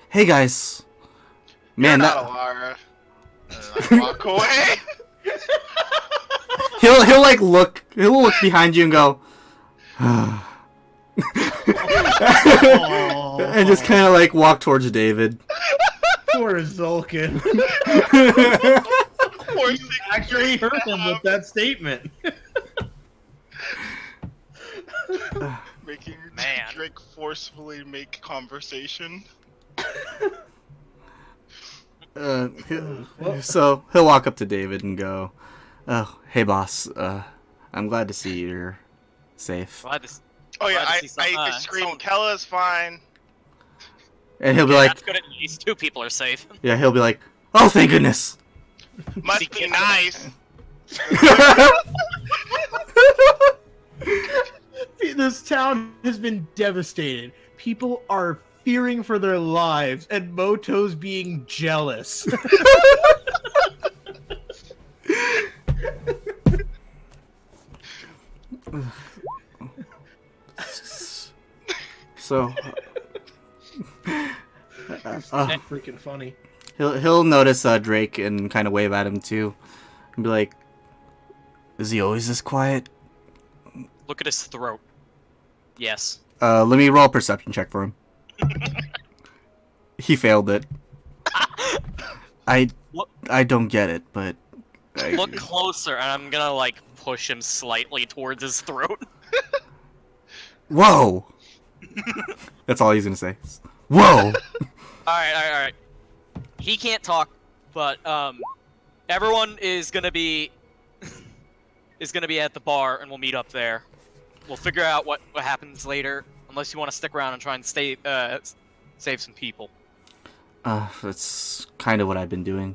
B: hey guys.
H: You're
B: Man,
H: not
B: that
H: Alara. And I walk away.
B: he'll look behind you and go, and just kind of like walk towards David.
A: Poor Zulkin.
H: Poor
A: You actually hurt him with that statement.
H: Making
C: Man.
H: Drake forcefully make conversation.
B: So he'll walk up to David and go, "Oh, hey boss. I'm glad to see you're safe."
C: Glad to,
H: Oh yeah,
C: glad to see
H: I scream, Kella's fine.
B: And he'll be like,
C: that's good. At least 2 people are safe.
B: "Yeah." He'll be like, "Oh, thank goodness."
H: Must be nice.
A: This town has been devastated. People are fearing for their lives, and Moto's being jealous.
B: So
A: Freaking funny.
B: he'll notice Drake and kind of wave at him too, and be like, "Is he always this quiet?"
C: Look at his throat. Yes.
B: Let me roll a perception check for him. He failed it. I don't get it, but
C: Look closer, and I'm gonna like push him slightly towards his throat.
B: Whoa! That's all he's gonna say. Whoa!
C: Alright. He can't talk, but everyone is gonna be at the bar, and we'll meet up there. We'll figure out what happens later, unless you want to stick around and try and save some people.
B: That's kind of what I've been doing.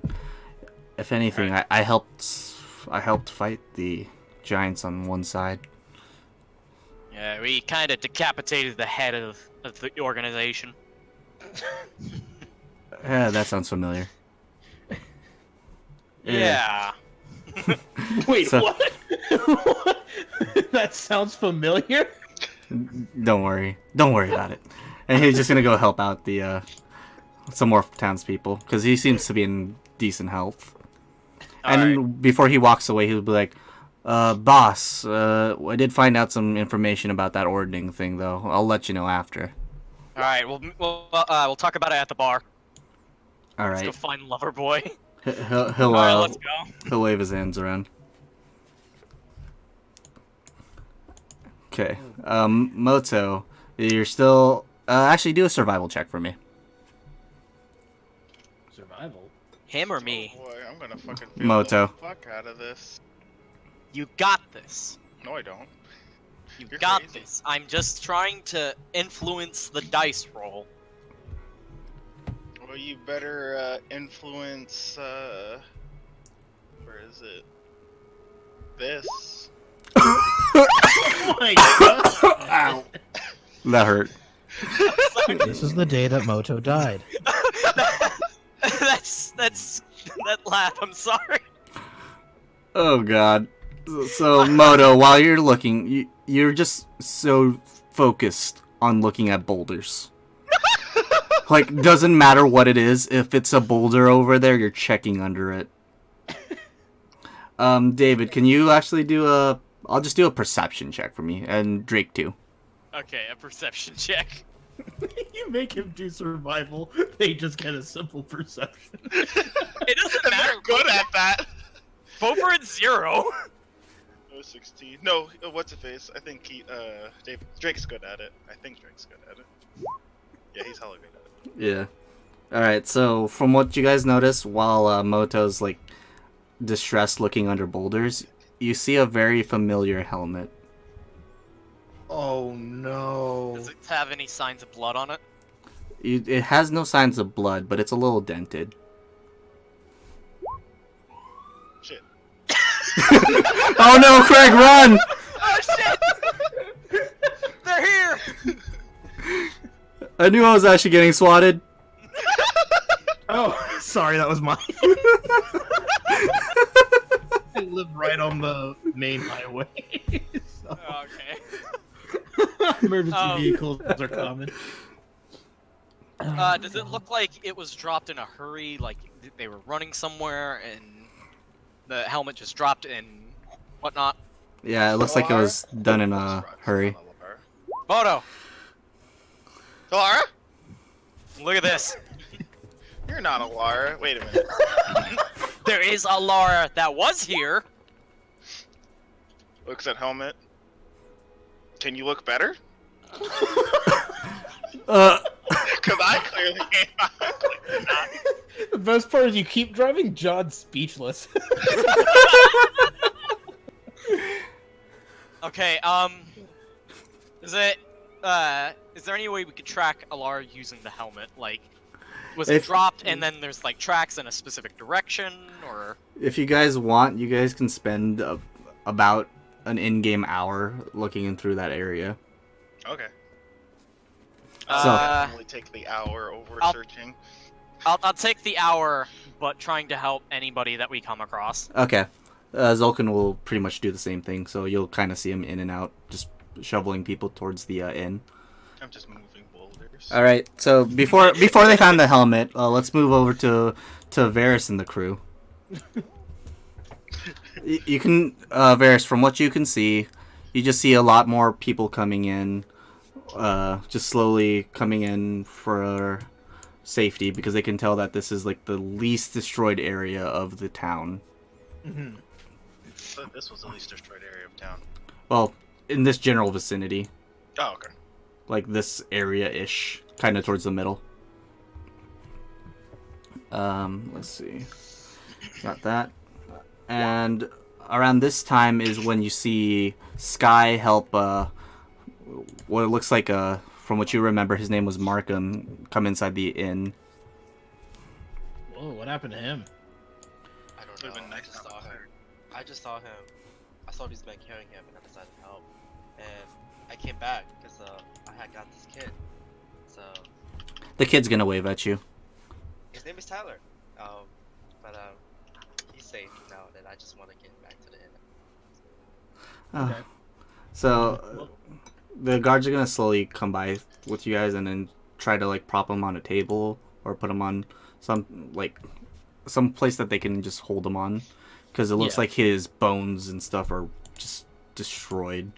B: If anything,
C: Right.
B: I helped fight the giants on one side.
C: Yeah, we kind of decapitated the head of the organization.
B: Yeah, that sounds familiar.
C: Yeah.
A: Wait,
B: So-
A: what? That sounds familiar.
B: Don't worry about it. And he's just gonna go help out the some more townspeople because he seems to be in decent health. And then before he walks away, he'll be like, "Boss, I did find out some information about that ordning thing, though. I'll let you know after."
C: All right, we'll talk about it at the bar.
B: All
C: Let's go
B: right.
C: find Loverboy.
B: He'll
C: All right, let's go.
B: he'll wave his hands around. Okay. Moto, you're still actually do a survival check for me.
A: Survival.
C: Him or me?
H: Oh boy, I'm gonna fucking feel
B: Moto.
H: the fuck out of this.
C: You got this.
H: No, I don't.
C: You
H: You're
C: got
H: crazy.
C: this. I'm just trying to influence the dice roll.
H: Well, you better influence. Where is it? This.
A: Oh my god!
B: Ow. That hurt.
I: This is the day that Moto died.
C: that laugh. I'm sorry.
B: Oh god. So Moto, while you're looking, you're just so focused on looking at boulders. Like, doesn't matter what it is. If it's a boulder over there, you're checking under it. David, can you actually do a... I'll just do a perception check for me, and Drake too.
C: Okay, a perception check.
A: You make him do survival, they just get a simple perception.
C: It doesn't
H: And
C: matter.
H: they're good at that.
C: Vote for it 0.
H: No 16. No, what's a face? I think Drake's good at it. I think Drake's good at it. Yeah, he's hella good at it.
B: Yeah. Alright, so from what you guys notice, while Moto's, like, distressed looking under boulders, you see a very familiar helmet.
A: Oh no.
C: Does it have any signs of blood on it?
B: It has no signs of blood, but it's a little dented.
H: Shit.
B: Oh no, Craig, run!
C: Oh shit! They're here!
B: I knew I was actually getting swatted.
A: Oh, Sorry, that was mine. I live right on the main highway. So
C: Okay.
A: emergency vehicles are common.
C: Does it look like it was dropped in a hurry, like they were running somewhere and the helmet just dropped and whatnot?
B: Yeah, it looks like it was done in a hurry.
C: Moto,
H: Laura?
C: look at this.
H: You're not a Laura. Wait a minute.
C: There is a Lara that was here.
H: Looks at helmet. Can you look better? Because I clearly not.
A: The best part is you keep driving John speechless.
C: Okay, is there any way we could track Alara using the helmet? Like, was it dropped and then there's like tracks in a specific direction, or?
B: If you guys want, you guys can spend about an in-game hour looking in through that area.
H: Okay.
B: So-
H: I'll definitely take the hour over searching.
C: I'll take the hour, but trying to help anybody that we come across.
B: Okay. Zulkin will pretty much do the same thing, so you'll kind of see him in and out, just shoveling people towards the inn.
H: I'm just moving boulders.
B: All right. So before they found the helmet, let's move over to Varys and the crew. You can Varys, from what you can see, you just see a lot more people coming in, just slowly coming in for safety because they can tell that this is like the least destroyed area of the town.
A: Mm-hmm.
H: So this was the least destroyed area of town.
B: Well, in this general vicinity.
H: Oh, okay.
B: Like this area-ish, kind of towards the middle. Let's see. Got that. And around this time is when you see Sky help, what it looks like, from what you remember, his name was Markham, come inside the inn.
A: Whoa, what happened to him?
F: I don't
H: Would've
F: know.
H: been nice to know him.
F: I just saw him. I saw these men carrying him, and I decided to help. And I came back because I had got this kid. So
B: The kid's gonna wave at you.
F: his name is Tyler. But he's safe now, and I just want to get him back to the inn.
A: Okay.
B: So the guards are gonna slowly come by with you guys and then try to like prop him on a table or put him on some place that they can just hold him on, because it looks like his bones and stuff are just destroyed.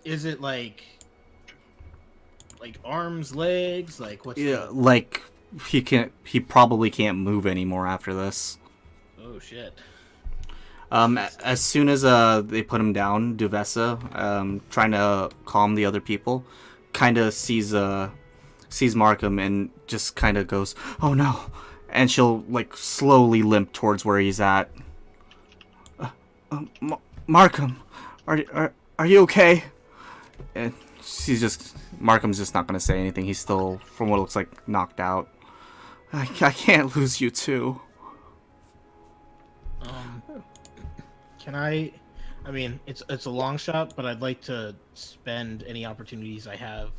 A: Is it like arms, legs? Like what's
B: Yeah, like he probably can't move anymore after this.
A: Oh shit.
B: As soon as they put him down, Duvessa, trying to calm the other people, kind of sees Markham and just kind of goes, "Oh no," and she'll like slowly limp towards where he's at. Markham, are you okay? And Markham's just not gonna say anything. He's still, from what it looks like, knocked out. I can't lose you too.
A: Can I mean, it's a long shot, but I'd like to spend any opportunities I have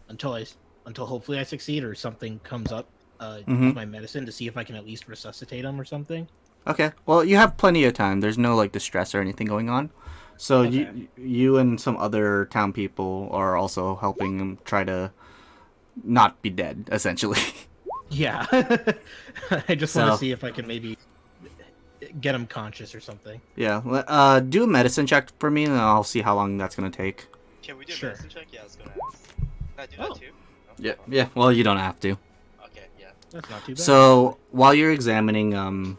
A: until hopefully I succeed or something comes up with my medicine to see if I can at least resuscitate him or something.
B: Okay. Well, you have plenty of time. There's no like distress or anything going on. So
A: Okay.
B: you and some other town people are also helping him try to not be dead, essentially.
A: Yeah. I just want
B: So-
A: to see if I can maybe get him conscious or something.
B: Yeah. Do a medicine check for me, and I'll see how long that's gonna take.
F: Can we do
A: Sure.
F: a medicine check? Yeah, I was gonna ask. Can I do that too? No?
B: Yeah. Well, you don't have to.
F: Okay, yeah.
A: That's not too bad.
B: So while you're examining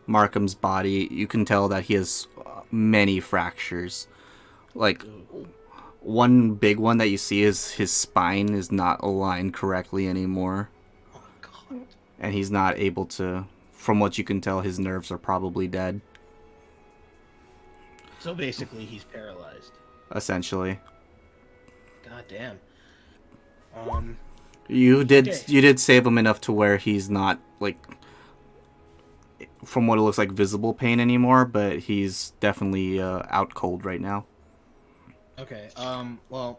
B: Markham's body, you can tell that he has many fractures. Like one big one that you see is his spine is not aligned correctly anymore,
A: Oh god.
B: and he's not able to. From what you can tell, his nerves are probably dead.
A: So basically he's paralyzed.
B: Essentially,
A: God damn.
B: you did
A: Okay.
B: save him enough to where he's not like, from what it looks like, visible pain anymore, but he's definitely out cold right now.
A: Okay. Well,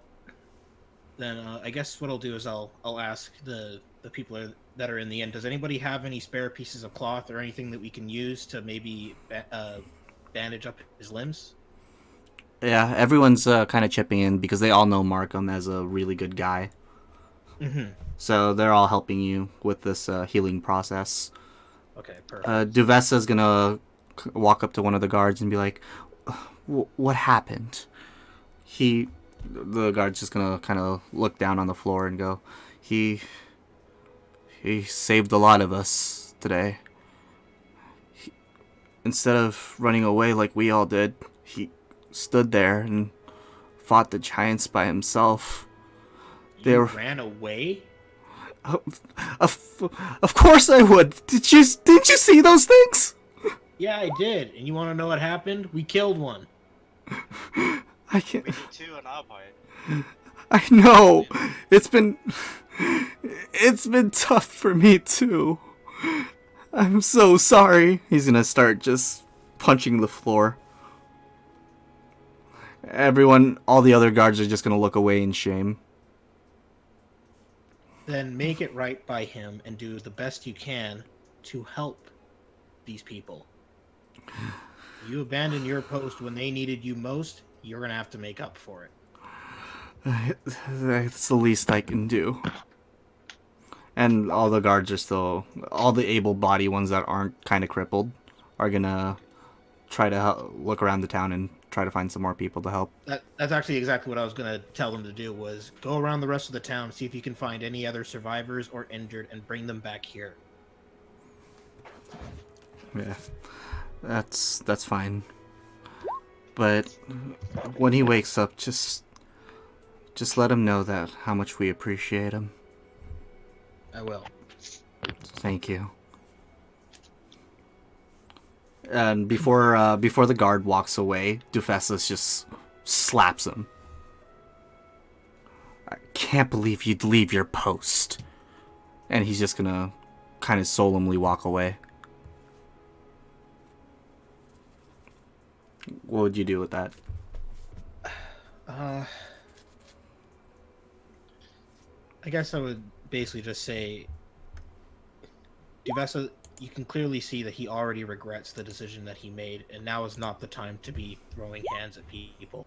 A: then I guess what I'll do is I'll ask the the people that are in the inn. Does anybody have any spare pieces of cloth or anything that we can use to maybe bandage up his limbs?
B: Yeah, everyone's kind of chipping in because they all know Markham as a really good guy.
A: Mm-hmm.
B: So they're all helping you with this healing process.
A: Okay, perfect.
B: Duvessa's gonna walk up to one of the guards and be like, "What happened?" The guard's just gonna kind of look down on the floor and go, He saved a lot of us today. Instead of running away like we all did, he stood there and fought the giants by himself.
A: You ran away?
B: Of course I would. Didn't you see those things?
A: Yeah, I did. And you want to know what happened? We killed one.
B: I can't.
F: We need two on our part.
B: I know. It's been tough for me too. I'm so sorry. He's gonna start just punching the floor. All the other guards are just gonna look away in shame.
A: Then make it right by him and do the best you can to help these people. You abandoned your post when they needed you most, you're going to have to make up for it.
B: That's the least I can do. And all the guards are still... all the able-bodied ones that aren't kind of crippled are going to try to look around the town and try to find some more people to help.
A: That's actually exactly what I was going to tell them to do, was go around the rest of the town, see if you can find any other survivors or injured, and bring them back here.
B: Yeah, that's fine. But when he wakes up, just let him know that how much we appreciate him.
A: I will.
B: Thank you. And before the guard walks away, Dufessus just slaps him. I can't believe you'd leave your post. And he's just gonna kind of solemnly walk away. What would you do with that?
A: I guess I would basically just say, Duvessa, you can clearly see that he already regrets the decision that he made, and now is not the time to be throwing hands at people.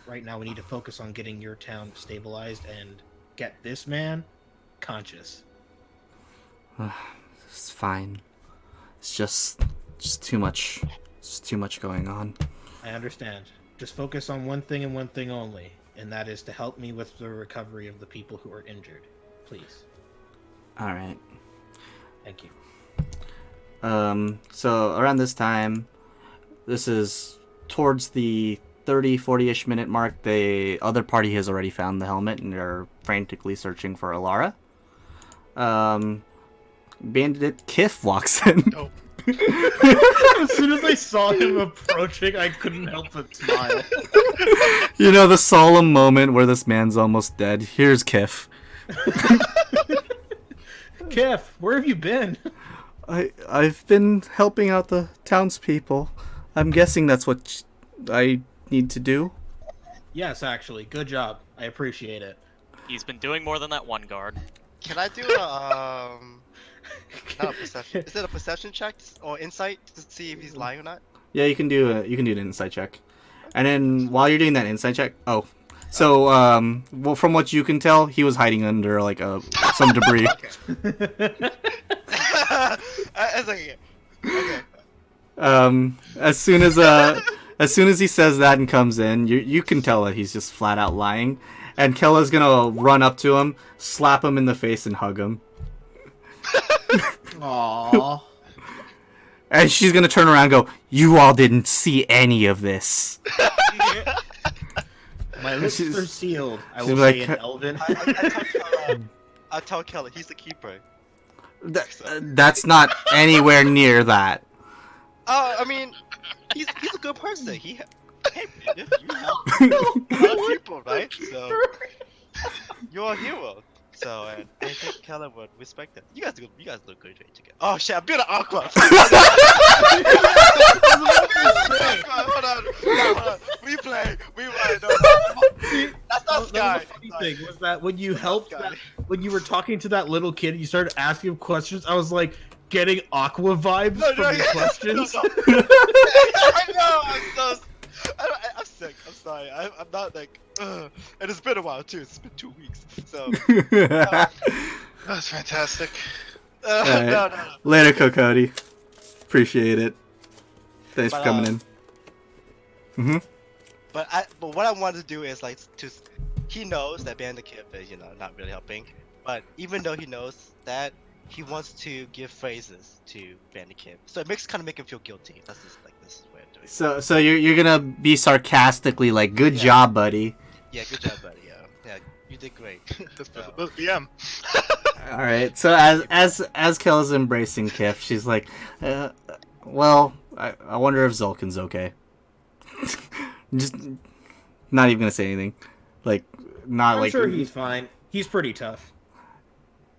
A: Right now we need to focus on getting your town stabilized and get this man conscious.
B: It's fine. It's just too much. It's too much going on.
A: I understand. Just focus on one thing and one thing only, and that is to help me with the recovery of the people who are injured. Please.
B: Alright.
A: Thank you.
B: So around this time, this is towards the 30-40-ish minute mark, the other party has already found the helmet and they're frantically searching for Alara. Bandit Kiff walks in.
A: Oh. As soon as I saw him approaching, I couldn't help but smile.
B: You know, the solemn moment where this man's almost dead. Here's Kiff.
A: Kiff, where have you been?
B: I've been helping out the townspeople. I'm guessing that's what I need to do.
A: Yes, actually. Good job. I appreciate it.
C: He's been doing more than that one guard.
F: Can I do a not a perception? Is it a perception check or insight to see if he's lying or not?
B: Yeah, you can do an insight check. And then while you're doing that insight check, well, from what you can tell, he was hiding under like some debris.
F: It's like, okay.
B: As soon as he says that and comes in, you can tell that he's just flat out lying. And Kella's gonna run up to him, slap him in the face, and hug him.
A: Aww.
B: And she's gonna turn around and go, "You all didn't see any of this."
A: My lips are sealed. I will
B: like,
A: say in Elven.
F: I tell Kella, he's the keeper.
B: That's not anywhere near that.
F: I mean, he's a good person. Hey, you help a lot of people, right? So you're a hero. So and I think Kellen would respect that. You guys look good together. Oh shit, I'm being an aqua. Hold on. Replay. That's not Sky.
A: The funny thing was that when you helped when you were talking to that little kid, you started asking him questions. I was like getting Aqua vibes from your questions.
F: I know. I'm sick. I'm sorry. I'm not like. And it's been a while too. It's been 2 weeks. So.
H: That's fantastic.
B: Alright.
F: No.
B: Later, Kokodi. Appreciate it. Thanks for coming in.
F: But what I want to do is like he knows that Bandikip is not really helping, but even though he knows that, he wants to give phrases to Bandikip, so it kind of make him feel guilty. That's just like this way of doing it.
B: So you're gonna be sarcastically like, "Good job, buddy."
F: Yeah, good job, buddy. Yeah, you did great.
H: Let's BM.
B: All right. So as Kel is embracing Kif, she's like, "Well, I wonder if Zulkin's okay." Just not even gonna say anything. Like, not
A: I'm
B: like.
A: sure he's fine. He's pretty tough.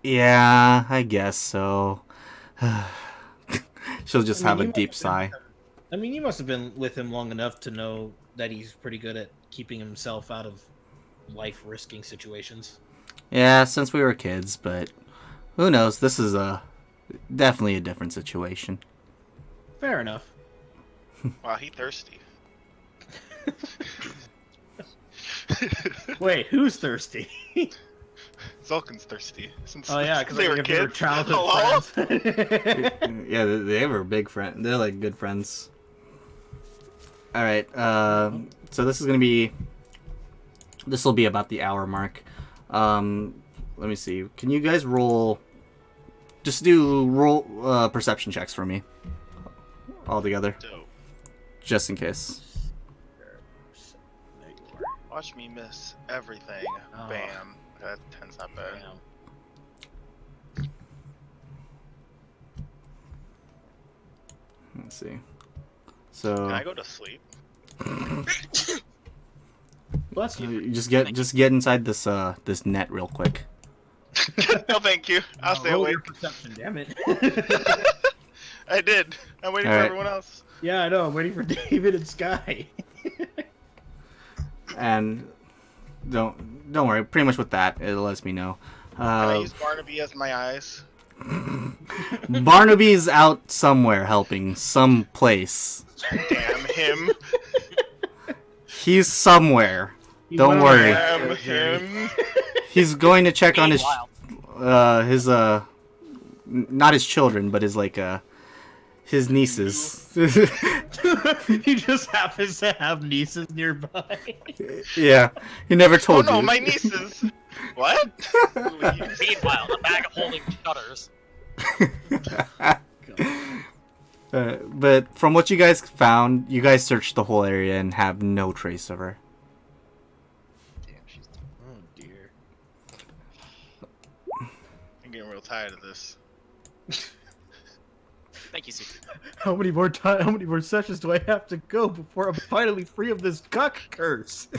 B: Yeah, I guess so. She'll just have a deep sigh.
A: I mean, you must have been with him long enough to know that he's pretty good at keeping himself out of life-risking situations.
B: Yeah, since we were kids, but who knows? This is definitely a different situation.
A: Fair enough.
H: Wow, he thirsty.
A: Wait, who's thirsty?
H: Zulkin's thirsty. Since
A: Oh yeah, because
H: they were
A: were
H: kids.
A: childhood
H: Hello?
A: friends.
B: Yeah, they were big friends. They're like good friends. All right. So this will be about the hour mark. Let me see. Can you guys roll? Just roll perception checks for me. All together.
H: Dope.
B: Just in case.
H: Watch me miss everything.
A: Oh.
H: Bam. That 10's not bad.
A: Damn.
B: Let's see. So
H: Can I go to sleep?
A: Bless you.
B: you just get inside this net real quick.
H: No, thank you. I'll stay
A: Roll
H: awake.
A: your perception, damn it.
H: I did. I'm waiting for
B: Alright.
H: everyone else.
A: Yeah, I know. I'm waiting for David and Sky.
B: And don't worry. Pretty much with that, it lets me know.
H: Can I use Barnaby as my eyes?
B: Barnaby's out somewhere helping someplace.
H: Damn him.
B: He's somewhere.
A: He
B: Don't
A: went on a
B: worry.
H: Damn
A: journey.
H: him.
B: He's going to check on his
C: Meanwhile.
B: not his children, but his nieces.
A: He just happens to have nieces nearby.
B: Yeah, he never
H: Oh
B: told
H: no,
B: you.
H: my nieces. What?
C: Meanwhile, the bag of holding shutters.
B: But from what you guys found, you guys searched the whole area and have no trace of her.
F: Damn, she's.
A: Oh dear.
H: I'm getting real tired of this.
C: Thank you, Steve.
A: How many more sessions do I have to go before I'm finally free of this cuck curse?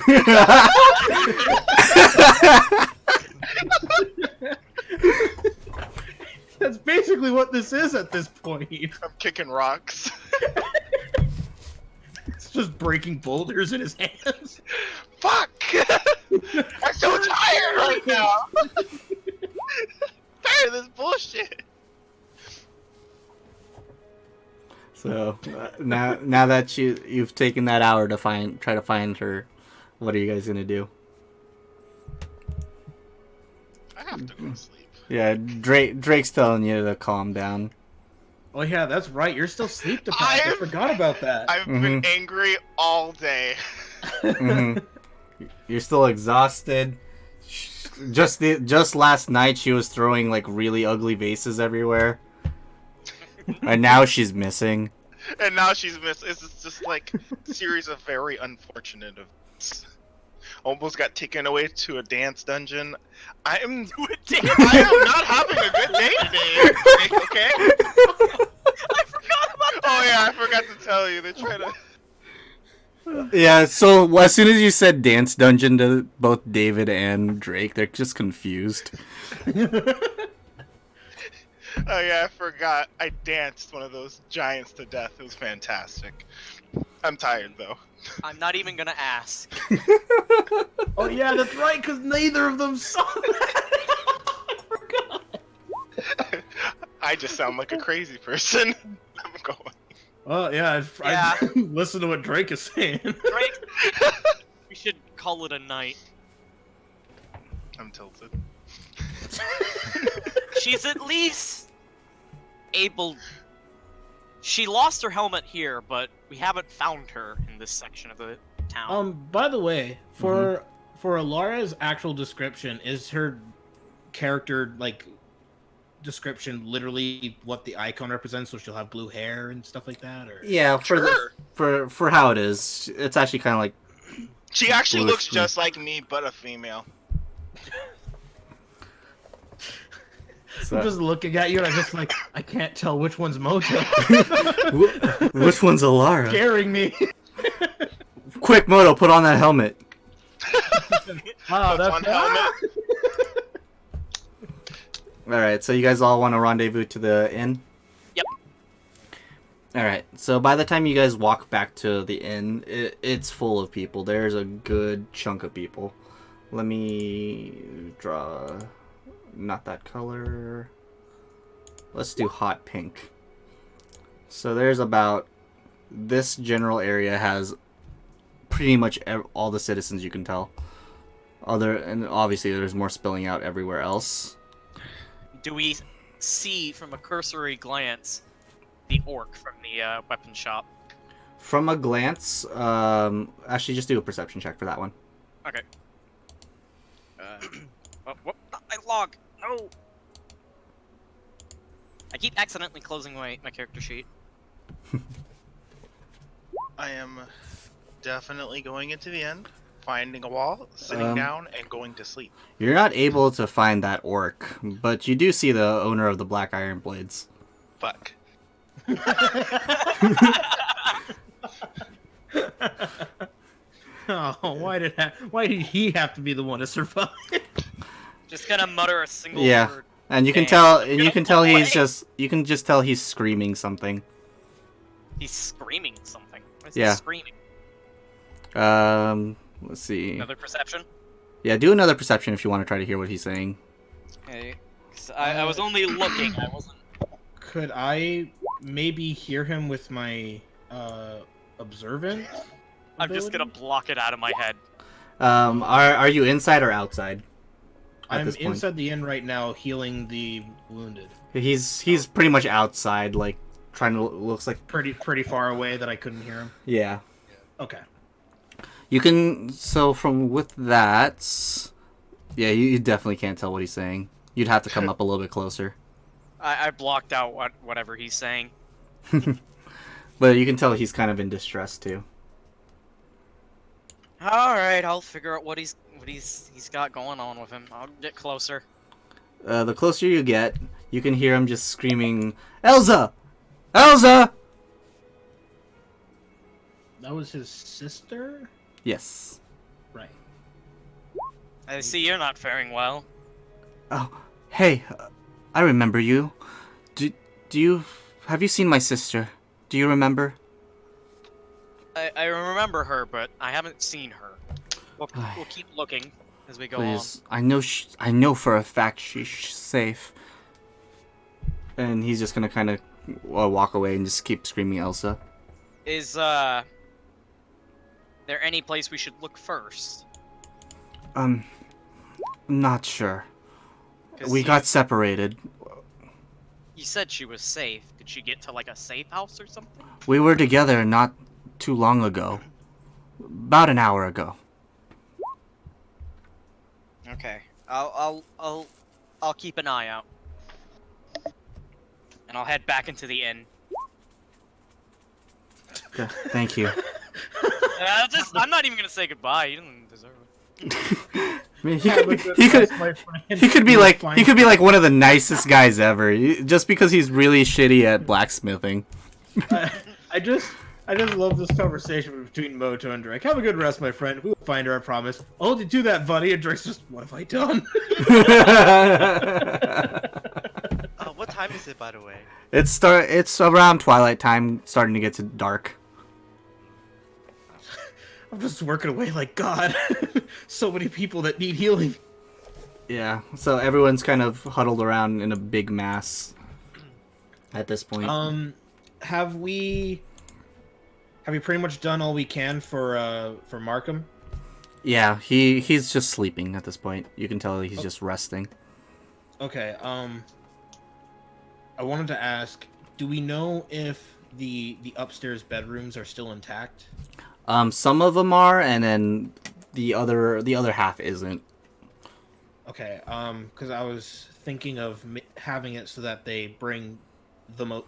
A: That's basically what this is at this point.
H: I'm kicking rocks.
A: It's just breaking boulders in his hands.
H: Fuck! I'm so tired right now. Tired of this bullshit.
B: So now that you've taken that hour to try to find her, what are you guys gonna do?
H: I have to go to sleep.
B: Yeah, Drake's telling you to calm down.
A: Oh yeah, that's right. You're still sleep deprived. I forgot about that.
H: I've been angry all day.
B: hmm You're still exhausted. Just last night she was throwing like really ugly vases everywhere. And now she's missing.
H: And now she's missed. It's just like a series of very unfortunate events. Almost got taken away to a dance dungeon. I am not having a good day today. Okay?
C: I forgot about that.
H: Oh yeah, I forgot to tell you. They're trying to.
B: Yeah, so as soon as you said dance dungeon to both David and Drake, they're just confused.
H: Oh yeah, I forgot. I danced one of those giants to death. It was fantastic. I'm tired though.
C: I'm not even gonna ask.
A: Oh yeah, that's right, because neither of them saw that. I forgot.
H: I just sound like a crazy person. I'm going.
A: Oh yeah,
C: Yeah.
A: listen to what Drake is saying.
C: Drake, we should call it a night.
H: I'm tilted.
C: She's at least able. She lost her helmet here, but we haven't found her in this section of the town.
A: By the way, for Alara's actual description, is her character like description literally what the icon represents? So she'll have blue hair and stuff like that, or
B: Yeah,
H: Sure.
B: for how it is, it's actually kind of like
H: She actually
B: Bluish
H: looks
B: blue.
H: just like me, but a female.
A: I'm just looking at you and I'm just like, I can't tell which one's Moto.
B: Which one's Alara?
A: Scaring me.
B: Quick, Moto, put on that helmet.
A: Wow,
H: Puts on helmet.
B: Alright, so you guys all want to rendezvous to the inn?
C: Yep.
B: Alright, so by the time you guys walk back to the inn, it's full of people. There's a good chunk of people. Let me draw... not that color. Let's do hot pink. So there's about... this general area has pretty much all the citizens you can tell. And obviously there's more spilling out everywhere else.
C: Do we see from a cursory glance the orc from the weapon shop?
B: From a glance, actually just do a perception check for that one.
C: Okay. Oh, whoop, not my log! No! I keep accidentally closing my character sheet.
H: I am definitely going into the end, finding a wall, sitting
B: Um,
H: down, and going to sleep.
B: You're not able to find that orc, but you do see the owner of the Black Iron Blades.
H: Fuck.
A: Oh, why did he have to be the one to survive?
C: Just gonna mutter a single
B: Yeah.
C: word.
B: And you can
C: Dang.
B: tell, and you
C: Get
B: can tell
C: away.
B: you can just tell he's screaming something.
C: He's screaming something. What is
B: Yeah.
C: he screaming?
B: Let's see.
C: Another perception?
B: Yeah, do another perception if you want to try to hear what he's saying.
C: Okay. 'Cause I was only looking, I wasn't...
A: Could I maybe hear him with my observant?
C: I'm just gonna block it out of my head.
B: Are you inside or outside? At
A: I'm
B: this point?
A: inside the inn right now, healing the wounded.
B: He's pretty much outside, like trying to looks like
A: Pretty far away that I couldn't hear him.
B: yeah.
A: Okay.
B: You can from with that, yeah, you definitely can't tell what he's saying. You'd have to come up a little bit closer,
C: I blocked out whatever he's saying.
B: but you can tell he's kind of in distress too.
C: Alright, I'll figure out what he's got going on with him. I'll get closer.
B: The closer you get, you can hear him just screaming, "Elsa! Elsa!"
A: That was his sister?
B: Yes.
A: Right.
C: I see you're not faring well.
B: Oh, hey, I remember you. Have you seen my sister? Do you remember?
C: I remember her, but I haven't seen her. We'll keep looking as we go
B: Please, I know for a fact she's safe. And he's just gonna kind of walk away and just keep screaming Elsa.
C: on. Is there any place we should look first?
B: I'm not sure.
C: 'Cause
B: We got separated.
C: You said she was safe. Did she get to like a safe house or something?
B: We were together not too long ago. About an hour ago.
C: Okay. I'll keep an eye out. And I'll head back into the inn.
B: Okay, thank you.
C: I'm not even gonna say goodbye. You don't deserve it.
B: I mean, he could be like one of the nicest guys ever. Just because he's really shitty at blacksmithing.
A: I just I just love this conversation between Moto and Drake. Have a good rest, my friend. We will find her, I promise. I'll hold you to that, buddy. And Drake's just, what have I done?
F: What time is it, by the way?
B: It's around twilight time, starting to get to dark.
A: I'm just working away like God. So many people that need healing.
B: Yeah, so everyone's kind of huddled around in a big mass at this point.
A: Have we pretty much done all we can for Markham?
B: Yeah, he's just sleeping at this point. You can tell he's just resting.
A: Okay, I wanted to ask, do we know if the upstairs bedrooms are still intact?
B: Some of them are, and then the other half isn't.
A: Okay, because I was thinking of having it so that they bring the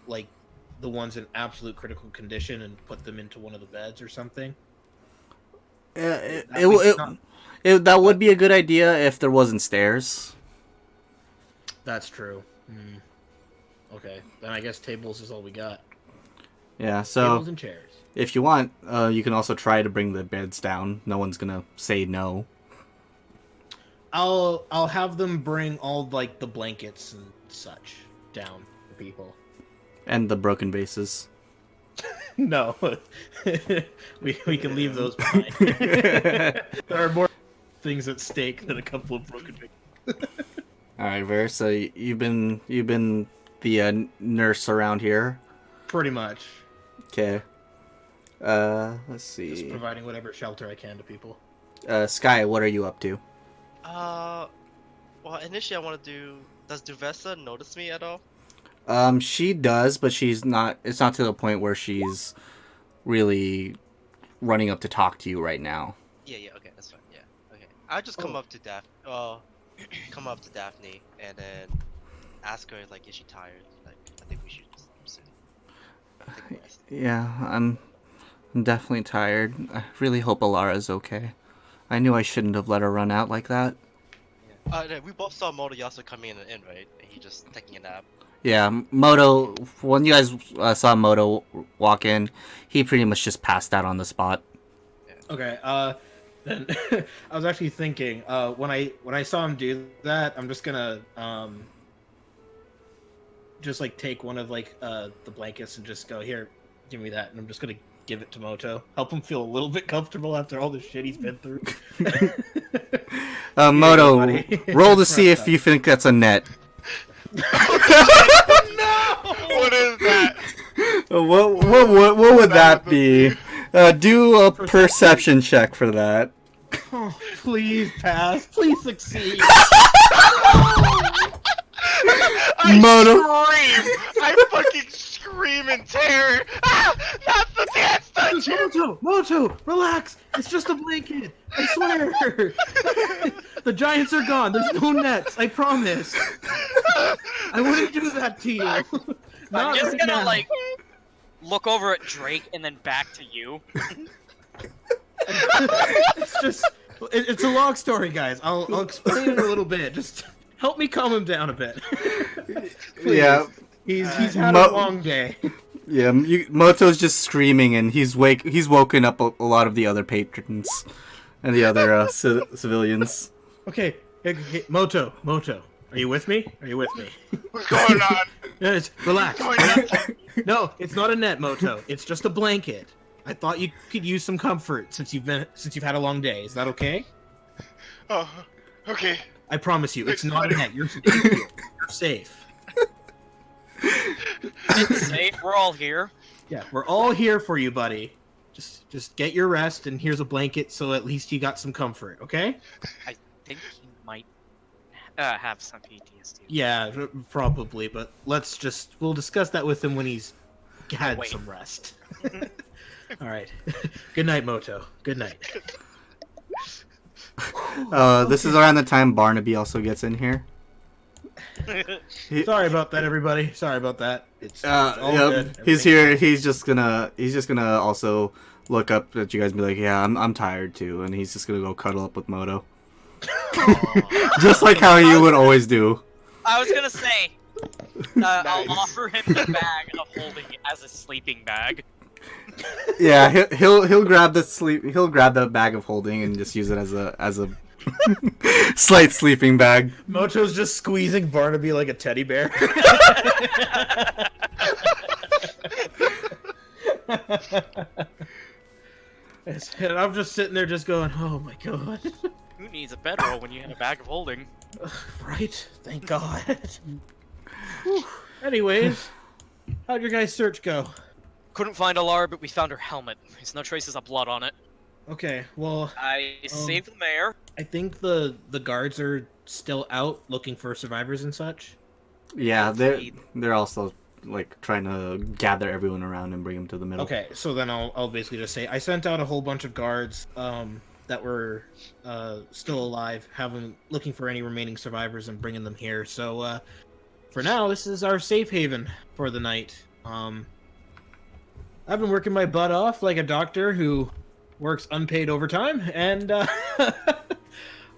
A: ones in absolute critical condition and put them into one of the beds or something.
B: That would be a good idea if there wasn't stairs.
A: That's true. Okay, then I guess tables is all we got.
B: Yeah, so
A: Tables and chairs.
B: if you want, you can also try to bring the beds down. No one's gonna say no.
A: I'll have them bring all like the blankets and such down for people.
B: And the broken vases.
A: No, we can leave those behind. There are more things at stake than a couple of broken vases.
B: All right, Ver. So you've been the nurse around here.
A: Pretty much.
B: Okay. Let's see.
A: Just providing whatever shelter I can to people.
B: Sky, what are you up to?
F: Well, initially I want to do. Does Duvessa notice me at all?
B: She does, but she's not. It's not to the point where she's really running up to talk to you right now.
F: Yeah, okay, that's fine. Yeah, okay. I'll just come up to come up to Daphne and then ask her like, is she tired? Like, I think we should just sit. Take a rest.
B: Yeah, I'm definitely tired. I really hope Alara's okay. I knew I shouldn't have let her run out like that.
F: Yeah. We both saw Motoyasu coming in, right? And he just taking a nap.
B: Yeah, Moto, when you guys saw Moto walk in, he pretty much just passed out on the spot.
A: Okay, then I was actually thinking, when I saw him do that, I'm just gonna just like take one of like the blankets and just go, here, give me that, and I'm just gonna give it to Moto. Help him feel a little bit comfortable after all the shit he's been through.
B: Moto, roll to see if you think that's a net.
H: No! What is that?
B: What would that be? Do a perception check for that.
A: Oh, please pass. Please succeed.
H: I fucking scream in terror. Ah, not the dance dungeon.
A: Moto, relax. It's just a blanket. I swear. The giants are gone. There's no nets. I promise. I wouldn't do that to you.
C: I'm
A: Not
C: just
A: right
C: gonna
A: now.
C: like look over at Drake and then back to you.
A: It's a long story, guys. I'll explain it a little bit. Just help me calm him down a bit. Please.
B: Yeah.
A: He's had a long day.
B: Yeah, Moto's just screaming, and he's woken up a lot of the other patrons and the other civilians.
A: Okay, hey, Moto, are you with me?
H: What's going on?
A: Yes, relax.
H: What's going on?
A: No, it's not a net, Moto. It's just a blanket. I thought you could use some comfort since you've had a long day. Is that okay?
H: Oh, okay.
A: I promise you, it's not a net. You're safe. You're safe.
C: It's safe. We're all here.
A: Yeah, we're all here for you, buddy. Just get your rest, and here's a blanket, so at least you got some comfort. Okay?
C: I think he might have some PTSD.
A: Yeah, probably, but we'll discuss that with him when he's had
C: Wait.
A: some rest. All right. Good night, Moto. Good night.
B: This is around the time Barnaby also gets in here.
A: Sorry about that, everybody. Sorry about that. It's all good.
B: He's here. He's just gonna also look up at you guys and be like, yeah, I'm tired too, and he's just gonna go cuddle up with Moto. Just like how you would always do.
C: I was gonna say, I'll offer him the bag of holding it as a sleeping bag.
B: Yeah, he'll grab the sleep. He'll grab the bag of holding and just use it as a slight sleeping bag.
A: Moto's just squeezing Barnaby like a teddy bear. And I'm just sitting there just going, oh my god.
C: Who needs a bedroll when you have a bag of holding?
A: Right? Thank god. Whew. Anyways, how'd your guys' search go?
C: Couldn't find Alara, but we found her helmet. There's no traces of blood on it.
A: Okay, well,
C: I saved the mayor.
A: I think the guards are still out looking for survivors and such.
B: Yeah, they're also like trying to gather everyone around and bring them to the middle.
A: Okay, so then I'll basically just say I sent out a whole bunch of guards that were still alive, looking for any remaining survivors and bringing them here. So for now, this is our safe haven for the night. I've been working my butt off like a doctor who works unpaid overtime, and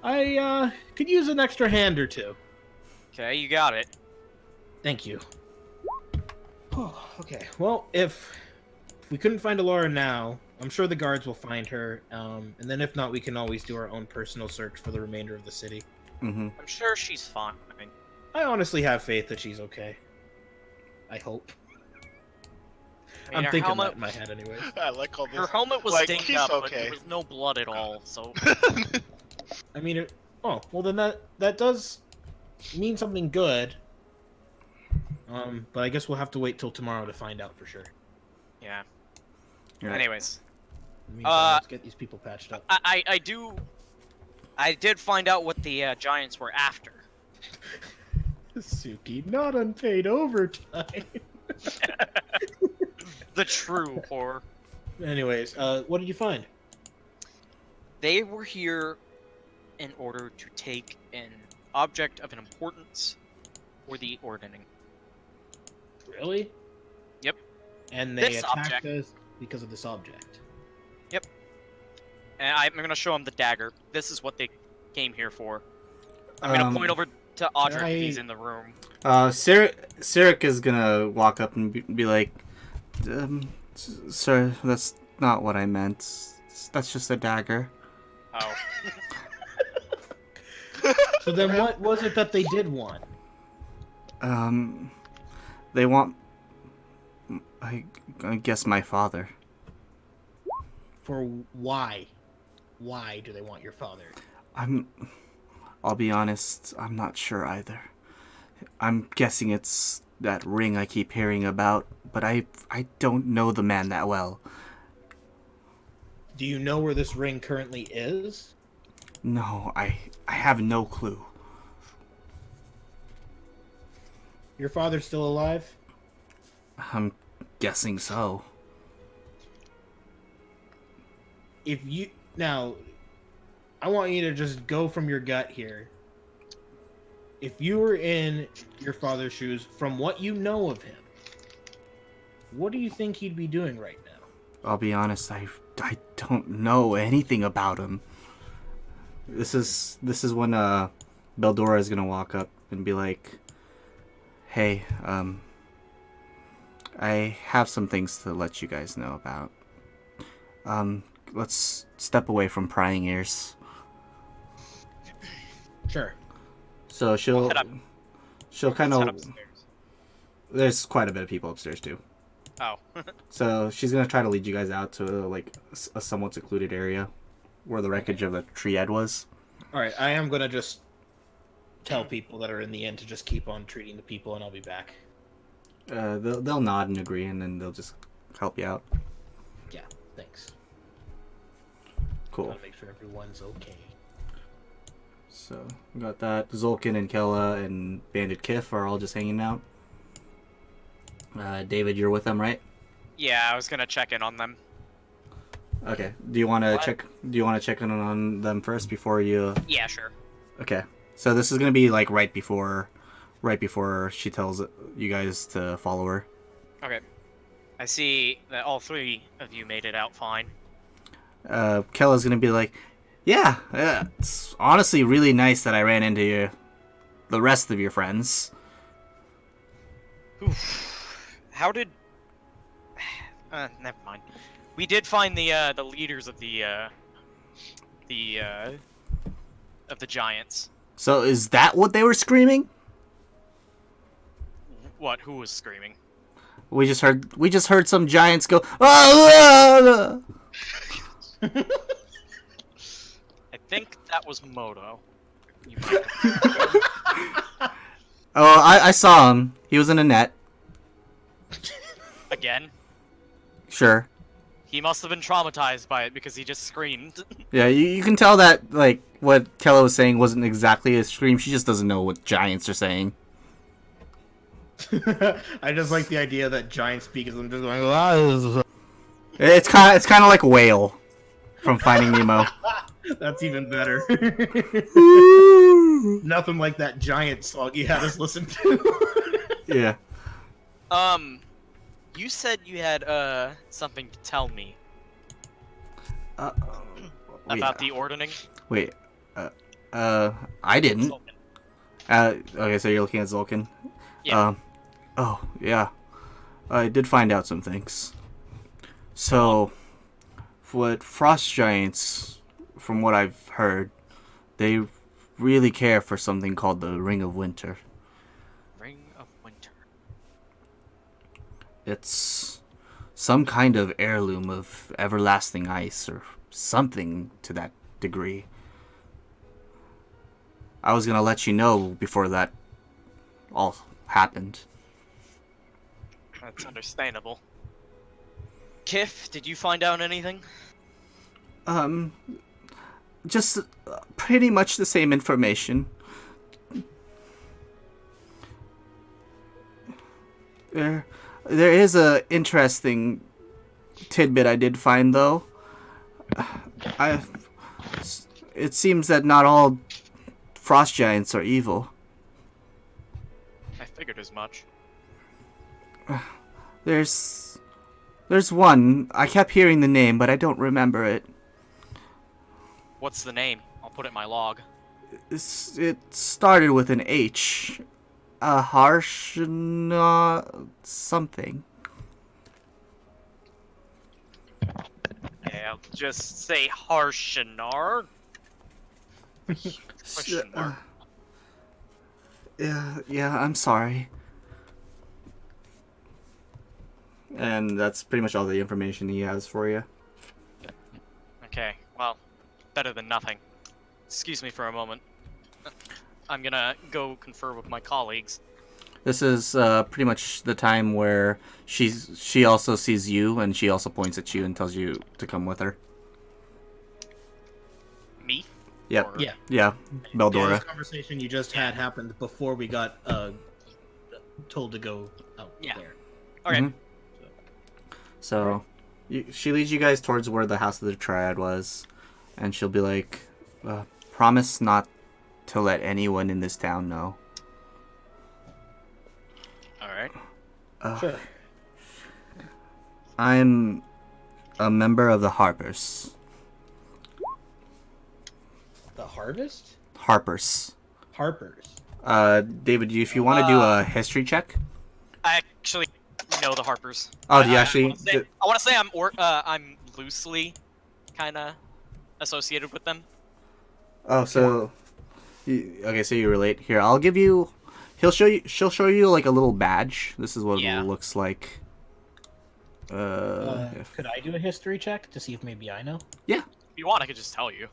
A: I could use an extra hand or two.
C: Okay, you got it.
A: Thank you. Oh, okay, well, if we couldn't find Alara now, I'm sure the guards will find her, and then if not, we can always do our own personal search for the remainder of the city.
B: Mm-hmm.
C: I'm sure she's fine.
A: I honestly have faith that she's okay. I hope.
C: I mean,
A: I'm thinking that in my head anyways.
H: I like all this.
C: Her helmet was
H: Like,
C: dinged
H: he's
C: up, but
H: okay.
C: there was no blood at all, so...
A: I mean, oh, well then that does mean something good. But I guess we'll have to wait till tomorrow to find out for sure.
C: Yeah.
B: Right.
C: Anyways.
A: Let's get these people patched up.
C: I did find out what the Giants were after.
A: Suki, not unpaid overtime.
C: The true horror.
A: Anyways, what did you find?
C: They were here in order to take an object of an importance for the ordering.
A: Really?
C: Yep.
A: And they
C: This
A: attacked
C: object.
A: us because of this object.
C: Yep. And I'm going to show them the dagger. This is what they came here for. I'm going to point over to Audric if he's in the room.
B: Sirik is gonna walk up and be like, "Sir, that's not what I meant. That's just a dagger."
C: Oh.
A: So then what was it that they did want?
B: They want, I guess, my father.
A: For why? Why do they want your father?
B: I'll be honest, I'm not sure either. I'm guessing it's that ring I keep hearing about, but I don't know the man that well.
A: Do you know where this ring currently is?
B: No, I have no clue.
A: Your father's still alive?
B: I'm guessing so.
A: Now, I want you to just go from your gut here. If you were in your father's shoes, from what you know of him, what do you think he'd be doing right now?
B: I'll be honest, I don't know anything about him. This is when Beldora is gonna walk up and be like, "Hey, I have some things to let you guys know about. Let's step away from prying ears."
A: Sure.
B: So she'll kind
C: Head
B: of.
C: upstairs.
B: There's quite a bit of people upstairs too.
C: Oh.
B: So she's gonna try to lead you guys out to like a somewhat secluded area where the wreckage of a triad was.
A: All right, I am gonna just tell people that are in the inn to just keep on treating the people, and I'll be back.
B: They'll nod and agree, and then they'll just help you out.
A: Yeah, thanks.
B: Cool.
A: Gotta make sure everyone's okay.
B: So we got that. Zolkin and Kella and Bandit Kif are all just hanging out. David, you're with them, right?
C: Yeah, I was gonna check in on them.
B: Okay. Do you want to check? Do you want to check in on them first before you?
C: Yeah, sure.
B: Okay. So this is gonna be like right before she tells you guys to follow her.
C: Okay. I see that all three of you made it out fine.
B: Kella's gonna be like, yeah, it's honestly really nice that I ran into the rest of your friends.
C: Oof. How did Never mind. We did find the leaders of the giants.
B: So is that what they were screaming?
C: What? Who was screaming?
B: We just heard some giants go. "Ah, ah, ah."
C: I think that was Moto.
B: Oh, I saw him. He was in a net.
C: Again?
B: Sure.
C: He must have been traumatized by it because he just screamed.
B: Yeah, you can tell that like what Kella was saying wasn't exactly a scream. She just doesn't know what giants are saying.
A: I just like the idea that giant speak is them just going. "Ah."
B: It's kind of like Whale from Finding Nemo.
A: That's even better. Nothing like that giant song you had us listen to.
B: Yeah.
C: You said you had something to tell me about the ordering.
B: Wait. I didn't. Okay, so you're looking at Zulkin.
C: Yeah.
B: Oh, yeah. I did find out some things. So, what frost giants, from what I've heard, they really care for something called the Ring of Winter.
C: Ring of Winter.
B: It's some kind of heirloom of everlasting ice or something to that degree. I was gonna let you know before that all happened.
C: That's understandable. Kif, did you find out anything?
B: Just pretty much the same information. There is a interesting tidbit I did find though. It seems that not all frost giants are evil.
C: I figured as much.
B: There's one. I kept hearing the name, but I don't remember it.
C: What's the name? I'll put it in my log.
B: It started with an H. Harshna something.
C: Yeah, I'll just say Harshanar. Question mark.
B: Yeah, I'm sorry. And that's pretty much all the information he has for you.
C: Okay, well, better than nothing. Excuse me for a moment. I'm gonna go confer with my colleagues.
B: This is pretty much the time where she also sees you, and she also points at you and tells you to come with her.
C: Me?
B: Yep.
C: Or-
A: Yeah.
B: Yeah,
A: Yeah,
B: Beldora.
A: this conversation you just had happened before we got told to go out there.
C: Okay.
B: Mhm. So, she leads you guys towards where the House of the Triad was, and she'll be like, promise not to let anyone in this town know.
C: Alright.
A: Sure.
B: I'm a member of the Harpers.
A: The Harvest?
B: Harpers.
A: Harpers.
B: David, if you want to do a history check.
C: I actually know the Harpers.
B: Oh, do you
C: I
B: actually?
C: want to say I'm loosely kind of associated with them.
B: Oh, so okay, so you relate. Here, I'll give you. She'll show you like a little badge. This is what
C: Yeah.
B: it looks like.
I: Could I do a history check to see if maybe I know?
C: If you want, I could just tell you.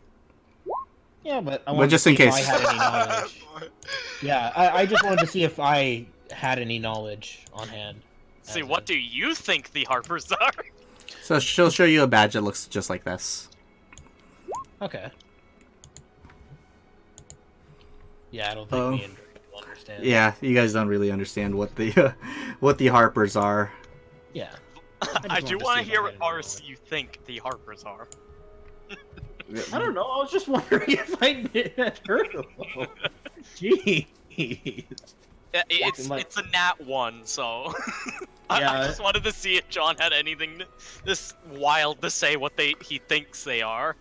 I: Yeah, but I
B: But
I: wanted
B: just
I: to
B: in
I: see if
B: case.
I: I had any knowledge. Yeah, I just wanted to see if I had any knowledge on hand.
C: See,
I: As
C: what
I: in-
C: do you think the Harpers are?
B: So she'll show you a badge that looks just like this.
I: Okay. Yeah, I don't think me and Drake will understand.
B: Yeah, you guys don't really understand what the Harpers are.
I: Yeah.
C: I
I: just
C: do
I: wanted to
C: want
I: see
C: to
I: if I
C: hear
I: had
C: what
I: any
C: ours
I: knowledge.
C: you think the Harpers are.
A: I don't know. I was just wondering if I had heard of them. Jeez.
C: It's
A: like-
C: it's a nat 1, so I
A: Yeah.
C: just wanted to see if John had anything this wild to say what he thinks they are.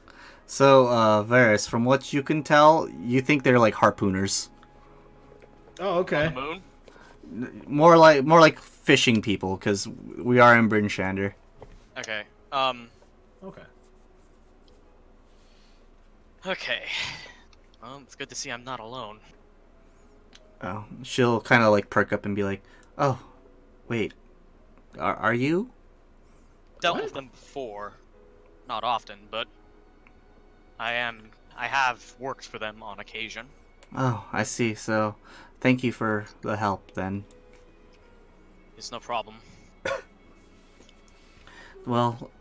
B: So, Varys, from what you can tell, you think they're like harpooners.
A: Oh, okay.
C: On the moon.
B: More like fishing people, because we are in Bryn Shander.
C: Okay.
A: Okay.
C: Okay. Well, it's good to see I'm not alone.
B: Oh, she'll kind of like perk up and be like, "Oh, wait, are you?"
C: Dealt
A: What?
C: with them before. Not often, but I have worked for them on occasion.
B: Oh, I see. So, thank you for the help then.
C: It's no problem.
B: Well,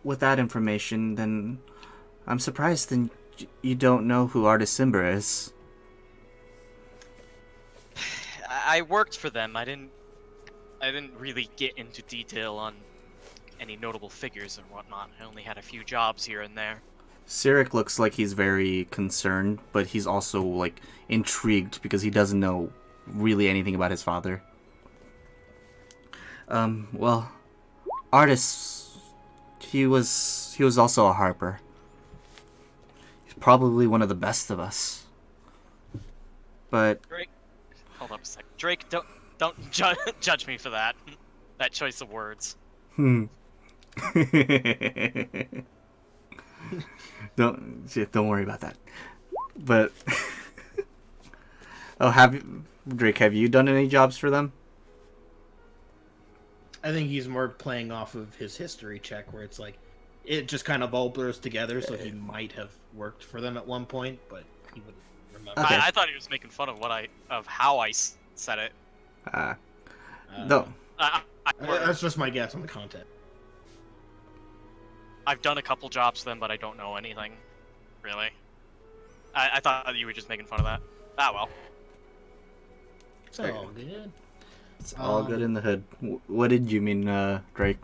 B: with that information, then I'm surprised then you don't know who Artist Simber is.
C: I worked for them. I didn't really get into detail on any notable figures and whatnot. I only had a few jobs here and there.
B: Cyric looks like he's very concerned, but he's also like intrigued because he doesn't know really anything about his father. Well, Artist, he was also a harper. He's probably one of the best of us. But
C: Drake, hold up a sec. Drake, don't judge me for that. That choice of words.
B: don't worry about that. But oh, Drake, have you done any jobs for them?
A: I think he's more playing off of his history check, where it's like it just kind of all blurs together. So he might have worked for them at one point, but he wouldn't remember.
B: Okay.
C: I thought he was making fun of how I said it.
B: No.
A: That's just my guess on the content.
C: I've done a couple jobs for them, but I don't know anything, really. I thought you were just making fun of that. Ah, well.
A: It's all good.
B: It's all good in the hood. What did you mean, Drake?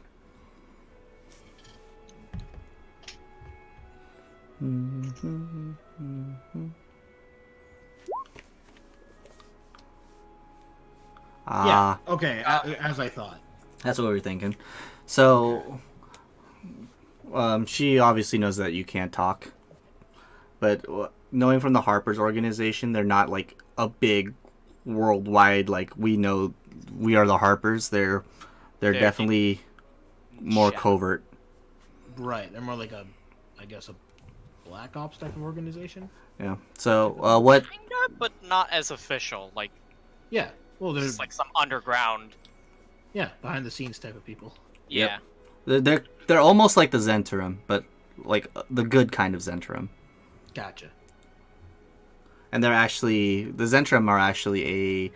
A: Yeah. Okay. As I thought.
B: That's what we were thinking. So, she obviously knows that you can't talk, but knowing from the Harper's organization, they're not like a big worldwide. Like we know, we are the Harpers. They're definitely more covert.
A: Right. They're more like a Black Ops type of organization.
B: Yeah. So, what?
C: Kinda, but not as official. Like,
A: Yeah. Well,
C: it's
A: there's
C: like some underground.
A: yeah, behind the scenes type of people.
C: Yeah.
B: They're almost like the Zentrum, but like the good kind of Zentrum.
A: Gotcha.
B: And the Zentrum are actually a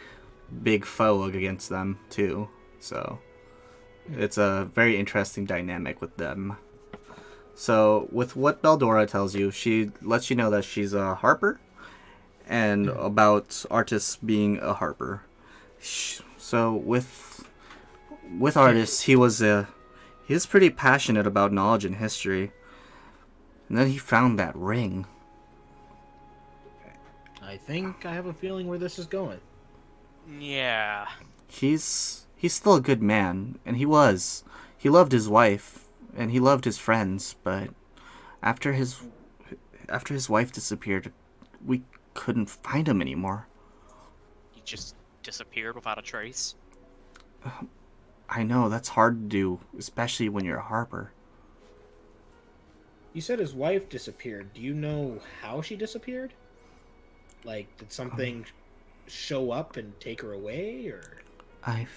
B: big foe against them too. So it's a very interesting dynamic with them. So with what Beldora tells you, she lets you know that she's a harper, and about Artis being a harper. So with Artis, he was pretty passionate about knowledge and history, and then he found that ring.
A: I think I have a feeling where this is going.
C: Yeah.
B: He's still a good man, and he loved his wife and he loved his friends, but after his wife disappeared, we couldn't find him anymore.
C: He just disappeared without a trace.
B: I know, that's hard to do, especially when you're a harper.
A: You said his wife disappeared. Do you know how she disappeared? Like, did something show up and take her away, or?
B: I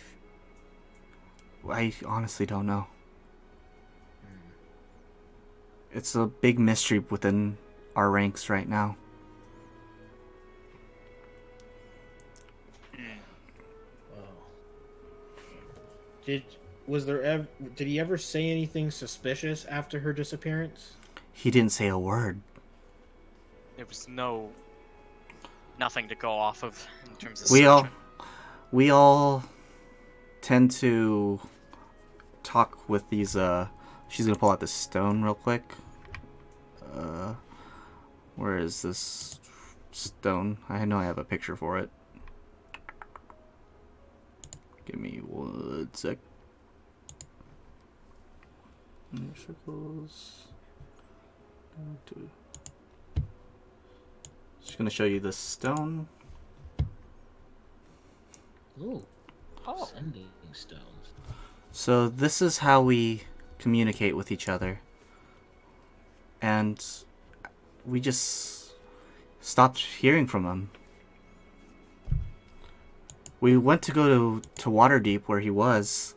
B: honestly don't know. It's a big mystery within our ranks right now.
A: Did he ever say anything suspicious after her disappearance?
B: He didn't say a word.
C: There was nothing to go off of in terms of
B: We all tend to talk with these she's gonna pull out this stone real quick. Where is this stone? I know I have a picture for it. Give me 1 sec. Circles. Just gonna show you this stone.
A: Ooh. Sending stones.
B: So this is how we communicate with each other. And we just stopped hearing from him. We went to go to Waterdeep where he was,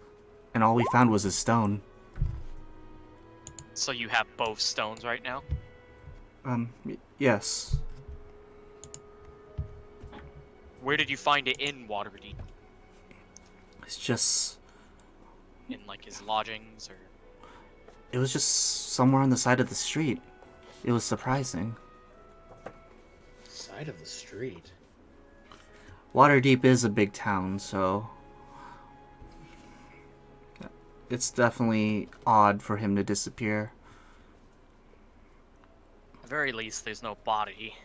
B: and all we found was his stone.
C: So you have both stones right now?
B: Yes.
C: Where did you find it in Waterdeep?
B: It's just...
C: In, like, his lodgings, or...?
B: It was just somewhere on the side of the street. It was surprising.
A: Side of the street.
B: Waterdeep is a big town, so... It's definitely odd for him to disappear.
C: At the very least, there's no body.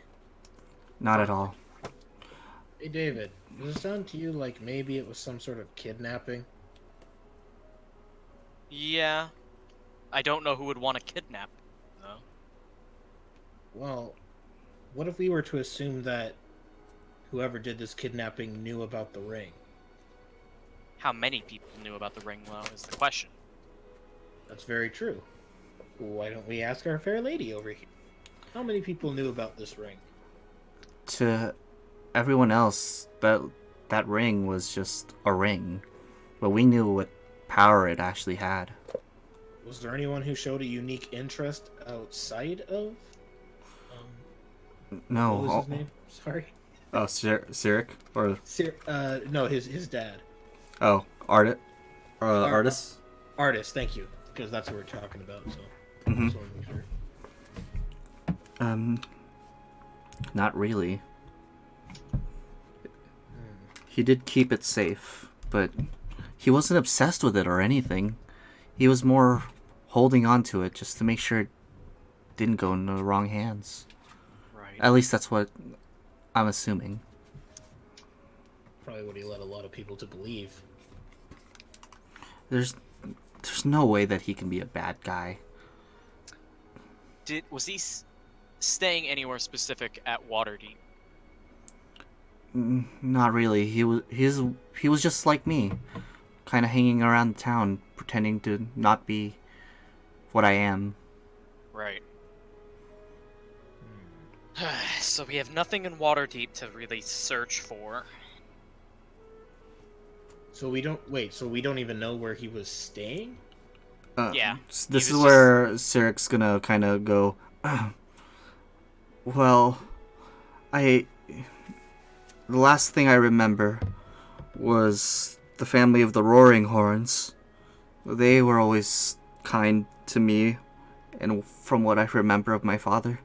B: Not at all.
A: Hey, David, does it sound to you like maybe it was some sort of kidnapping?
C: Yeah. I don't know who would want to kidnap, though.
A: Well, what if we were to assume that whoever did this kidnapping knew about the ring?
C: How many people knew about the ring, though, is the question.
A: That's very true. Why don't we ask our fair lady over here? How many people knew about this ring?
B: To everyone else, that ring was just a ring. But we knew what power it actually had.
A: Was there anyone who showed a unique interest outside of...
B: No.
A: What was his name? Sorry.
B: Oh, Cyric? Or...
A: No, his dad.
B: Oh, Artis?
A: Artist, thank you. Because that's what we're talking about, so...
B: Mm-hmm.
A: Just wanted to make sure.
B: Not really. He did keep it safe, but he wasn't obsessed with it or anything. He was more holding on to it just to make sure it didn't go into the wrong hands.
C: Right.
B: At least that's what I'm assuming.
A: Probably what he led a lot of people to believe.
B: There's no way that he can be a bad guy.
C: Was he staying anywhere specific at Waterdeep?
B: Not really. He was just like me, kind of hanging around town, pretending to not be what I am.
C: Right. So we have nothing in Waterdeep to really search for.
A: So we don't even know where he was staying?
C: Yeah.
B: This is where Cyric's gonna kind of go, well, the last thing I remember was the family of the Roaring Horns. They were always kind to me, and from what I remember of my father.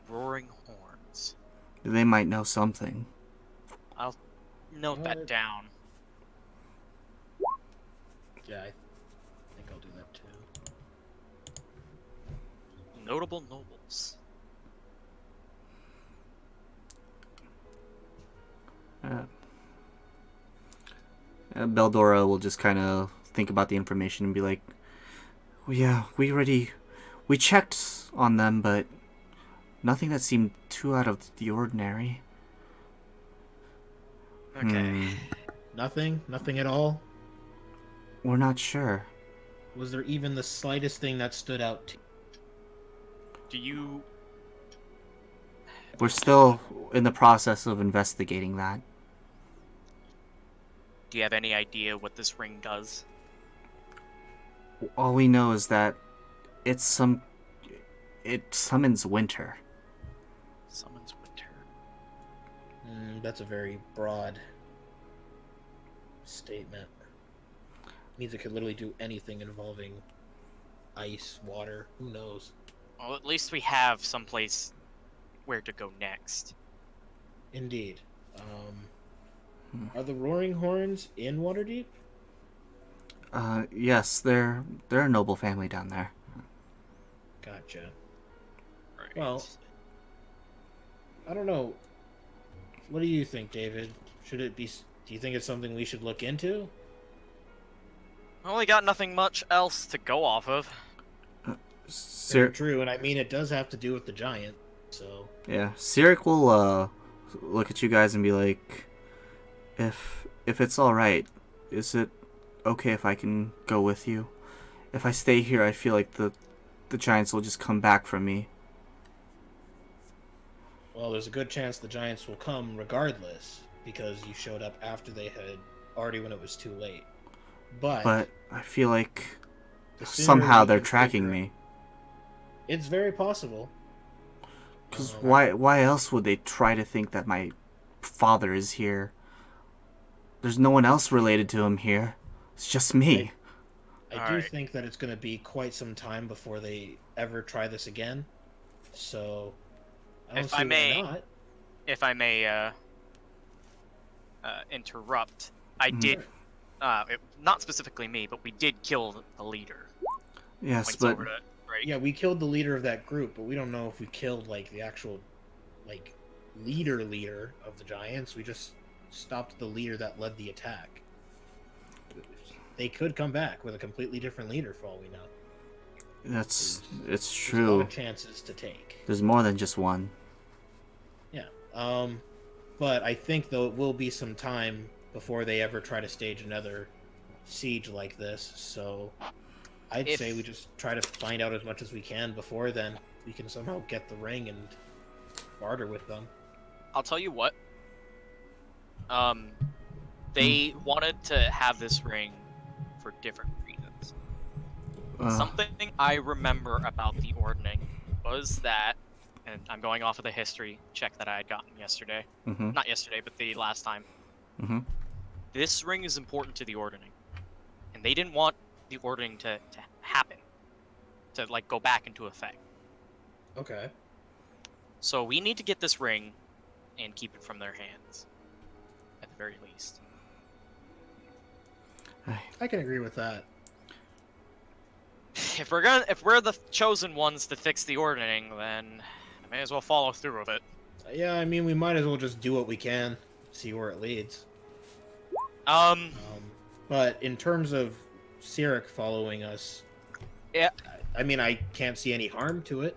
C: Roaring Horns.
B: They might know something.
C: I'll note that down.
A: Yeah, I think I'll do that too.
C: Notable nobles.
B: Beldora will just kind of think about the information and be like, well, yeah, we checked on them, but nothing that seemed too out of the ordinary.
C: Okay.
A: Nothing at all?
B: We're not sure.
A: Was there even the slightest thing that stood out to you?
C: Do you...
B: We're still in the process of investigating that.
C: Do you have any idea what this ring does?
B: All we know is that it summons winter.
C: Summons winter.
A: That's a very broad statement. Means it could literally do anything involving ice, water, who knows.
C: Well, at least we have someplace where to go next.
A: Indeed. Are the Roaring Horns in Waterdeep?
B: Yes, they're a noble family down there.
A: Gotcha.
C: Right.
A: Well, I don't know. What do you think, David? Do you think it's something we should look into?
C: Well, we got nothing much else to go off of.
A: Very true, and I mean it does have to do with the giant, so...
B: Yeah, Cyric will look at you guys and be like, if it's alright, is it okay if I can go with you? If I stay here, I feel like the giants will just come back for me.
A: Well, there's a good chance the giants will come regardless, because you showed up after they had already when it was too late.
B: But I feel like
A: the sooner
B: somehow
A: we
B: they're
A: can
B: tracking
A: figure-
B: me.
A: It's very possible.
B: Because why else would they try to think that my father is here? There's no one else related to him here. It's just me.
A: I do think that it's going to be quite some time before they ever try this again. So, I don't see why not.
C: If I may interrupt, I did, not specifically me, but we did kill the leader.
B: Yes,
C: Points
B: but
C: over to Drake.
A: Yeah, we killed the leader of that group, but we don't know if we killed like the actual like leader of the giants. We just stopped the leader that led the attack. They could come back with a completely different leader for all we know.
B: it's
A: There's a
B: true.
A: lot of chances to take.
B: There's more than just one.
A: Yeah. But I think though it will be some time before they ever try to stage another siege like this. So I'd say we just try to find out as much as we can before then. We can somehow get the ring and barter with them.
C: I'll tell you what. They wanted to have this ring for different reasons. Something I remember about the ordning was that, and I'm going off of the history check that I had gotten yesterday. Not yesterday, but the last time. This ring is important to the ordning. And they didn't want the ordning to happen. To, like, go back into effect.
A: Okay.
C: So we need to get this ring and keep it from their hands. At the very least.
A: I can agree with that.
C: If we're the chosen ones to fix the ordning, then I may as well follow through with it.
A: Yeah, I mean, we might as well just do what we can, see where it leads. But in terms of Sirik following us,
C: yeah,
A: I mean, I can't see any harm to it.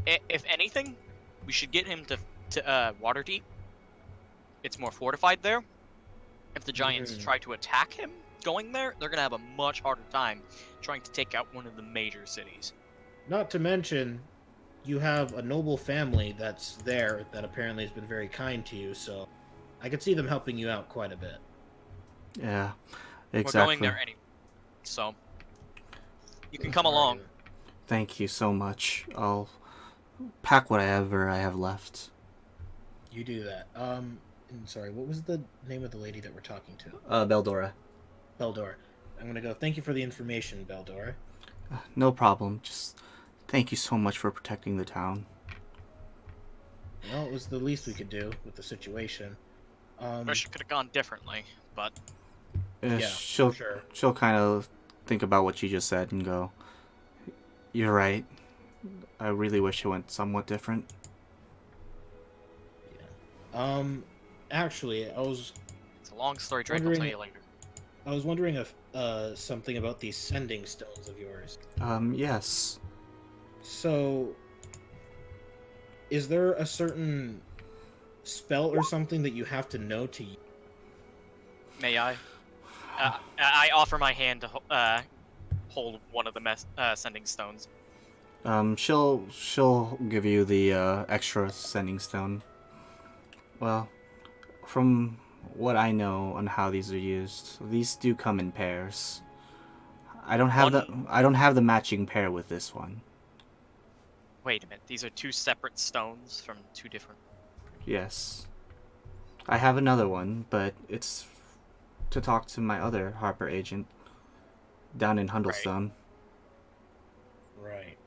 C: If anything, we should get him to Waterdeep. It's more fortified there. If the giants try to attack him going there, they're gonna have a much harder time trying to take out one of the major cities.
A: Not to mention, you have a noble family that's there that apparently has been very kind to you, so I could see them helping you out quite a bit.
B: Yeah, exactly.
C: We're going there anyway, so you can come along.
B: Thank you so much. I'll pack whatever I have left.
A: You do that. Sorry, what was the name of the lady that we're talking to?
B: Beldora.
A: Beldor. I'm gonna go. Thank you for the information, Beldor.
B: No problem. Just thank you so much for protecting the town.
A: Well, it was the least we could do with the situation.
C: Wish it could have gone differently, but
A: yeah,
B: she'll kind of think about what you just said and go, "You're right. I really wish it went somewhat different."
A: Yeah. Actually, it's
C: a long story, Drake. I'll tell you later.
A: I was wondering if something about these sending stones of yours.
B: Yes.
A: So, is there a certain spell or something that you have to know to use?
C: May I? I offer my hand to hold one of the sending stones.
B: She'll give you the extra sending stone. Well, from what I know on how these are used, these do come in pairs. I don't have the matching pair with this one.
C: Wait a minute, these are two separate stones from two different...
B: Yes. I have another one, but it's to talk to my other Harper agent down in Hundlestone.
A: Right.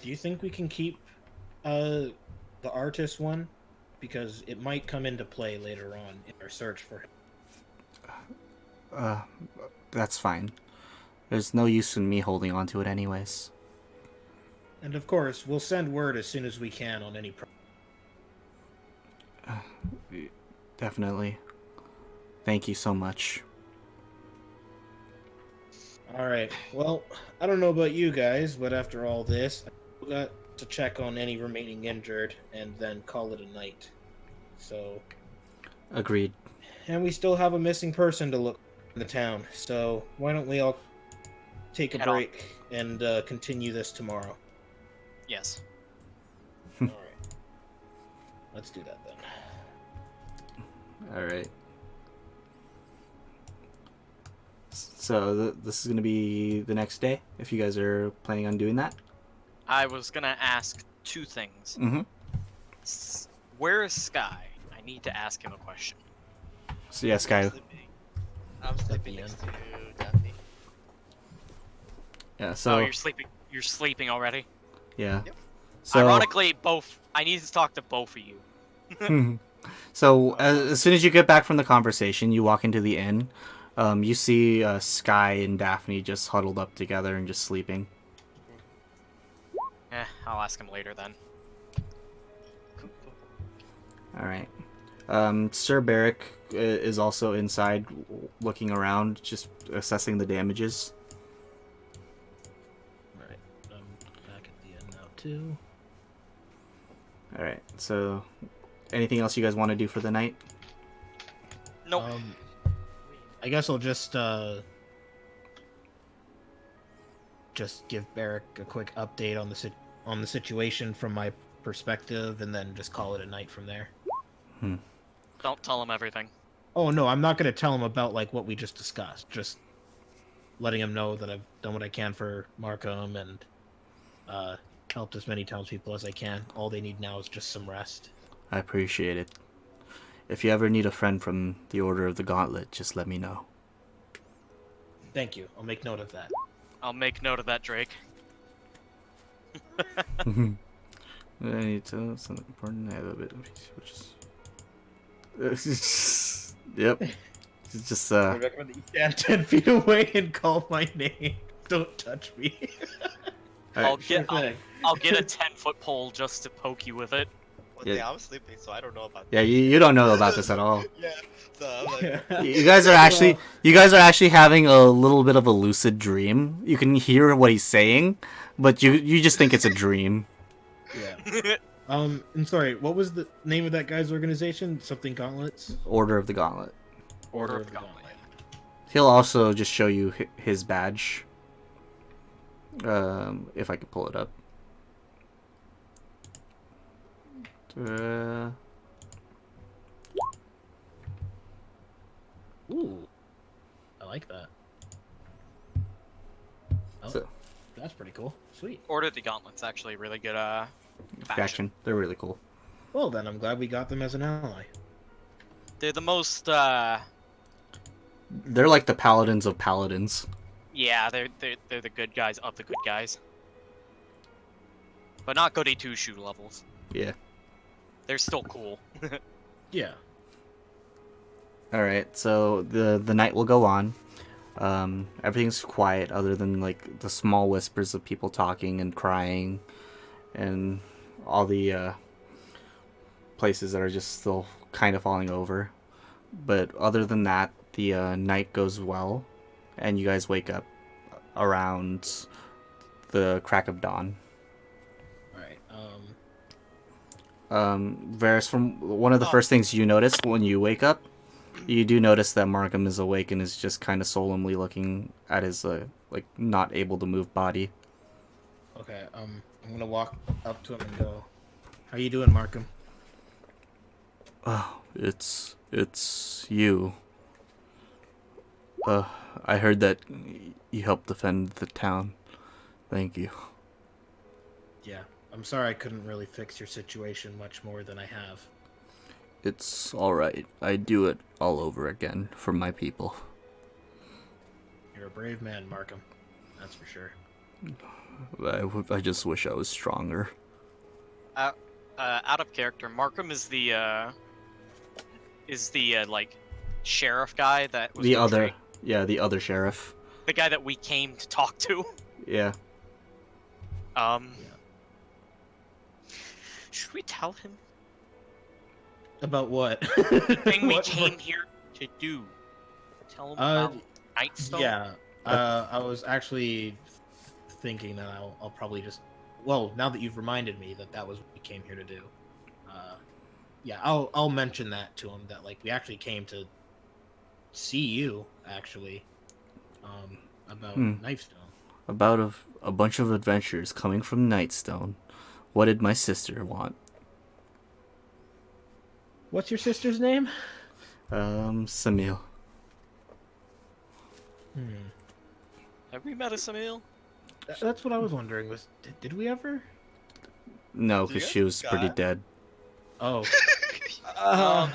A: Do you think we can keep the artist one? Because it might come into play later on in our search for him.
B: That's fine. There's no use in me holding on to it anyways.
A: And of course, we'll send word as soon as we can on any
B: Definitely. Thank you so much.
A: Alright, well, I don't know about you guys, but after all this, I got to check on any remaining injured and then call it a night. So,
B: Agreed.
A: And we still have a missing person to look in the town. So why don't we all take a
C: Head on.
A: break and continue this tomorrow?
C: Yes.
A: All right. Let's do that then.
B: All right. So this is gonna be the next day. If you guys are planning on doing that.
C: I was gonna ask two things.
B: Mm-hmm.
C: Where is Sky? I need to ask him a question.
B: So yeah, Sky.
F: I'm sleeping
A: the
F: next to Daphne.
B: Yeah.
C: Oh,
B: So
C: you're sleeping. You're sleeping already.
B: yeah.
F: Yep.
B: So
C: Ironically, both. I need to talk to both of you.
B: so as soon as you get back from the conversation, you walk into the inn. You see Sky and Daphne just huddled up together and just sleeping.
C: I'll ask him later then.
B: All right. Sir Barrick is also inside, looking around, just assessing the damages.
A: All right. I'm back at the end now too.
B: All right. So, anything else you guys want to do for the night?
C: Nope.
A: I guess I'll just give Barrick a quick update on the situation from my perspective, and then just call it a night from there.
C: Don't tell him everything.
A: Oh no, I'm not gonna tell him about like what we just discussed. Just letting him know that I've done what I can for Markham and helped as many townspeople as I can. All they need now is just some rest.
B: I appreciate it. If you ever need a friend from the Order of the Gauntlet, just let me know.
A: Thank you. I'll make note of that.
C: I'll make note of that, Drake.
B: I need to something important. I have a bit of which is. Yep. It's just
A: I recommend that you stand 10 feet away and call my name. Don't touch me.
C: I'll
A: Sure
C: get
A: thing.
C: I'll get a 10-foot pole just to poke you with it.
F: Well,
B: Yeah.
F: yeah, I'm sleeping, so I don't know about
B: Yeah, you don't know about this at all.
F: Yeah, so I'm like,
B: You guys are actually having a little bit of a lucid dream. You can hear what he's saying, but you just think it's a dream.
A: Yeah. I'm sorry, what was the name of that guy's organization? Something Gauntlets?
B: Order of the Gauntlet.
C: Order of the Gauntlet.
B: He'll also just show you his badge. If I could pull it up.
A: Ooh. I like that. Oh,
B: So,
A: that's pretty cool. Sweet.
C: Order of the Gauntlet's actually a really good
B: faction. They're really cool.
A: Well, then I'm glad we got them as an ally.
C: They're the most
B: They're like the paladins of paladins.
C: yeah, they're the good guys of the good guys. But not goody two-shoe levels.
B: Yeah.
C: They're still cool.
A: Yeah.
B: All right. So the night will go on. Everything's quiet other than like the small whispers of people talking and crying, and all the places that are just still kind of falling over. But other than that, the night goes well, and you guys wake up around the crack of dawn.
A: All right.
B: Varys, from one of the first things you notice when you wake up, you do notice that Markham is awake and is just kind of solemnly looking at his like not able to move body.
A: Okay. I'm gonna walk up to him and go, "How you doing, Markham?"
B: Oh, it's you. I heard that you helped defend the town. Thank you.
A: Yeah. I'm sorry I couldn't really fix your situation much more than I have.
B: It's all right. I'd do it all over again for my people.
A: You're a brave man, Markham. That's for sure.
B: I just wish I was stronger.
C: Out of character, Markham is the like sheriff guy that was
B: The other,
C: portrayed-
B: yeah, the other sheriff.
C: the guy that we came to talk to.
B: Yeah.
C: Should we tell him
A: About what?
C: the thing we
A: What-
C: came here to do? Tell him about Nightstone?
A: Yeah. I was actually thinking that I'll probably just. Well, now that you've reminded me that was what we came here to do, yeah, I'll mention that to him that like we actually came to see you actually, about Knifestone.
B: About a bunch of adventures coming from Nightstone. What did my sister want?
A: What's your sister's name?
B: Samil.
C: Have we met a Samil?
A: That's what I was wondering. Did we ever?
B: No,
F: Do you
B: because
F: guys
B: she was pretty
F: got-
B: dead.
A: Oh. God.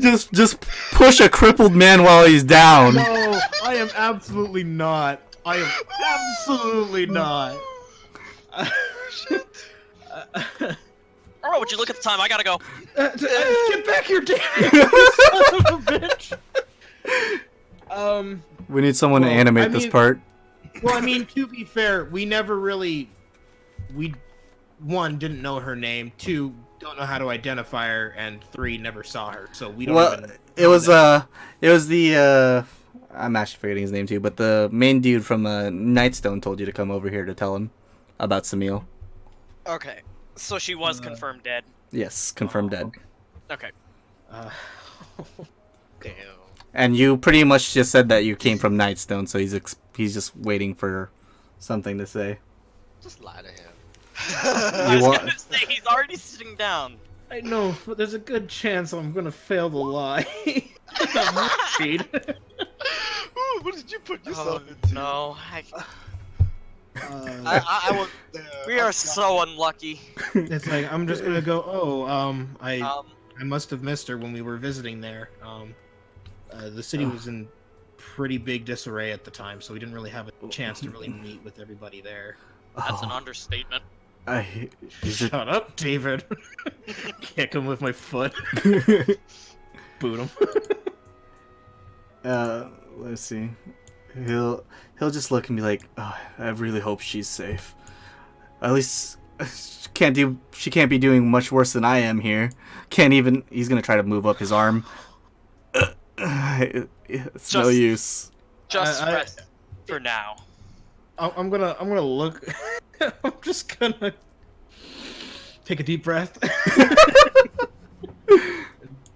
B: Just push a crippled man while he's down.
A: No, I am absolutely not. I am absolutely not.
C: Oh, would you look at the time? I gotta go.
A: Get back here, David! You son of a bitch!
B: We need someone to
A: Well,
B: animate
A: I
B: this
A: mean-
B: part.
A: Well, I mean, to be fair, we never really... One, didn't know her name. Two, don't know how to identify her. And three, never saw her. So we don't
B: Well,
A: even...
B: it was the I'm actually forgetting his name too, but the main dude from Nightstone told you to come over here to tell him about Samil.
C: Okay, so she was confirmed dead.
B: Yes, confirmed dead.
C: Okay.
F: Damn.
B: And you pretty much just said that you came from Nightstone, so he's just waiting for something to say.
F: Just lie to him.
C: I was gonna say he's already sitting down.
A: I know, but there's a good chance I'm gonna fail the lie. I'm worried.
F: Ooh, what did you put yourself
C: Oh,
F: into?
C: no.
F: I was there.
C: We are so unlucky.
A: It's like I'm just gonna go. Oh, I must have missed her when we were visiting there. The city was in pretty big disarray at the time, so we didn't really have a chance to really meet with everybody there.
C: That's an understatement.
A: Shut up, David. Kick him with my foot. Boot him.
B: Let's see. He'll just look and be like, oh, I really hope she's safe. At least she can't be doing much worse than I am here. He's gonna try to move up his arm. It's no use.
C: Just rest for now.
A: I'm gonna look. I'm just gonna take a deep breath.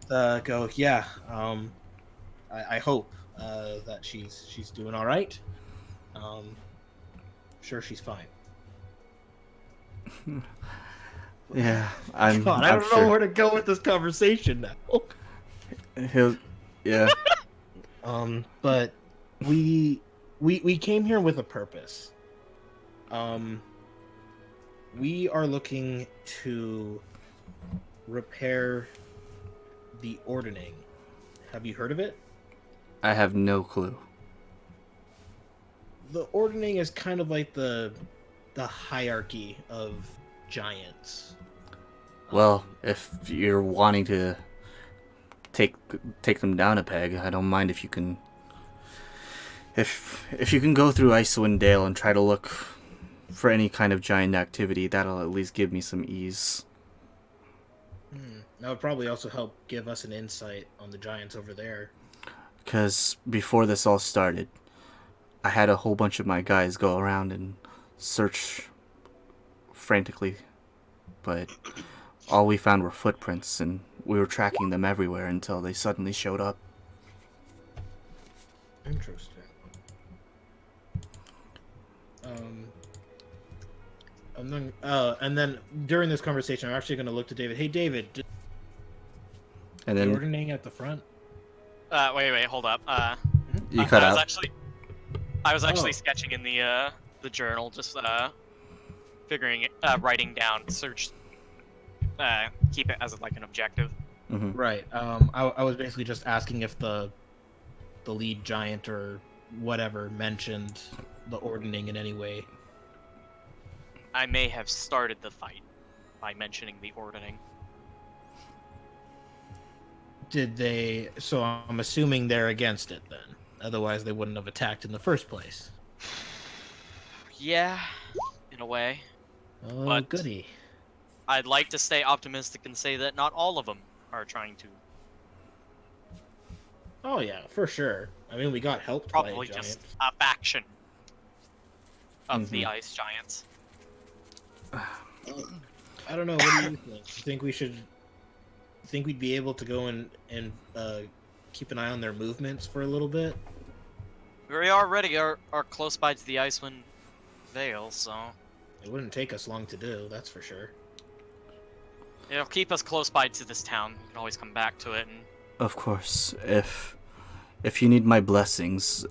A: Go. Yeah. I hope that she's doing all right. Sure, she's fine.
B: Yeah, I'm.
A: God, I don't know where to go with this conversation now.
B: Yeah.
A: But we came here with a purpose. We are looking to repair the ordning. Have you heard of it?
B: I have no clue.
A: The ordning is kind of like the hierarchy of giants.
B: Well, if you're wanting to take them down a peg, I don't mind if you can. If you can go through Icewind Dale and try to look for any kind of giant activity, that'll at least give me some ease.
A: That would probably also help give us an insight on the giants over there.
B: Because before this all started, I had a whole bunch of my guys go around and search frantically, but all we found were footprints, and we were tracking them everywhere until they suddenly showed up.
A: Interesting. And then during this conversation, I'm actually going to look to David. Hey, David,
B: And
A: the
B: then
A: ordering at the front?
C: Wait, hold up.
B: you cut
C: I was
B: out.
C: I was actually
A: Oh.
C: sketching in the journal, just writing down, search, keep it as like an objective.
B: Mm-hmm.
A: Right. I was basically just asking if the lead giant or whatever mentioned the ordning in any way.
C: I may have started the fight by mentioning the ordering.
A: Did they? So I'm assuming they're against it then. Otherwise, they wouldn't have attacked in the first place.
C: Yeah, in a way.
A: Oh,
C: But-
A: goody.
C: I'd like to stay optimistic and say that not all of them are trying to.
A: Oh yeah, for sure. I mean, we got helped by
C: Probably
A: giants.
C: just a faction of the ice giants.
A: I don't know. What do you think? You think we should? Think we'd be able to go and keep an eye on their movements for a little bit?
C: We already are close by to the Icewind Vale, so
A: It wouldn't take us long to do. That's for sure.
C: it'll keep us close by to this town. We can always come back to it. And
B: Of course, if you need my blessings,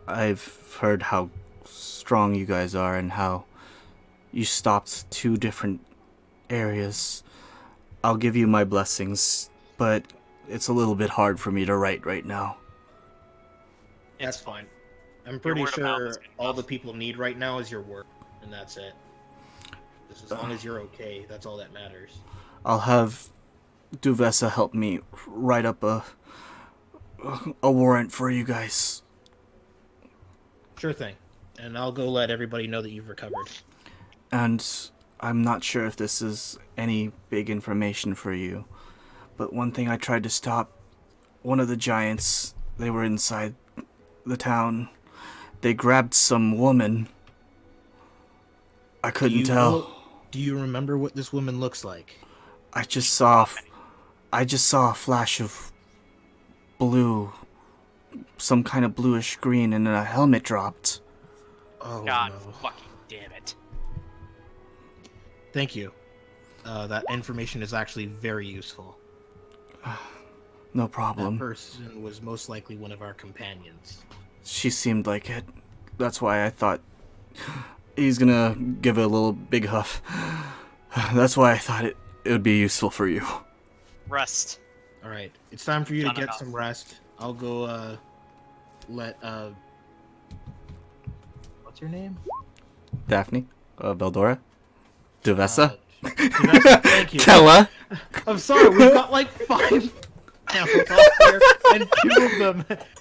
B: I've heard how strong you guys are and how you stopped 2 different areas. I'll give you my blessings, but it's a little bit hard for me to write right now.
A: That's fine. I'm pretty
C: word of mouth
A: sure
C: is good
A: all
C: enough.
A: the people need right now is your work, and that's it. Just as long as you're okay, that's all that matters.
B: I'll have Duvessa help me write up a warrant for you guys.
A: Sure thing. And I'll go let everybody know that you've recovered.
B: And I'm not sure if this is any big information for you, but one thing I tried to stop, one of the giants, they were inside the town. They grabbed some woman. I couldn't tell.
A: Do you remember what this woman looks like?
B: I just saw a flash of blue, some kind of bluish green, and then a helmet dropped.
A: Oh,
C: God
A: no.
C: fucking damn it.
A: Thank you. That information is actually very useful.
B: No
A: That
B: problem.
A: person was most likely one of our companions.
B: She seemed like it. That's why I thought he's gonna give it a little big huff. That's why I thought it would be useful for you.
C: Rest.
A: All right, it's time for you to
C: Done
A: get
C: enough.
A: some rest. I'll go let what's her name?
B: Daphne? Beldora? Duvessa?
A: Duvessa, thank you.
B: Kella?
A: I'm sorry, we've got like 5 animals out there,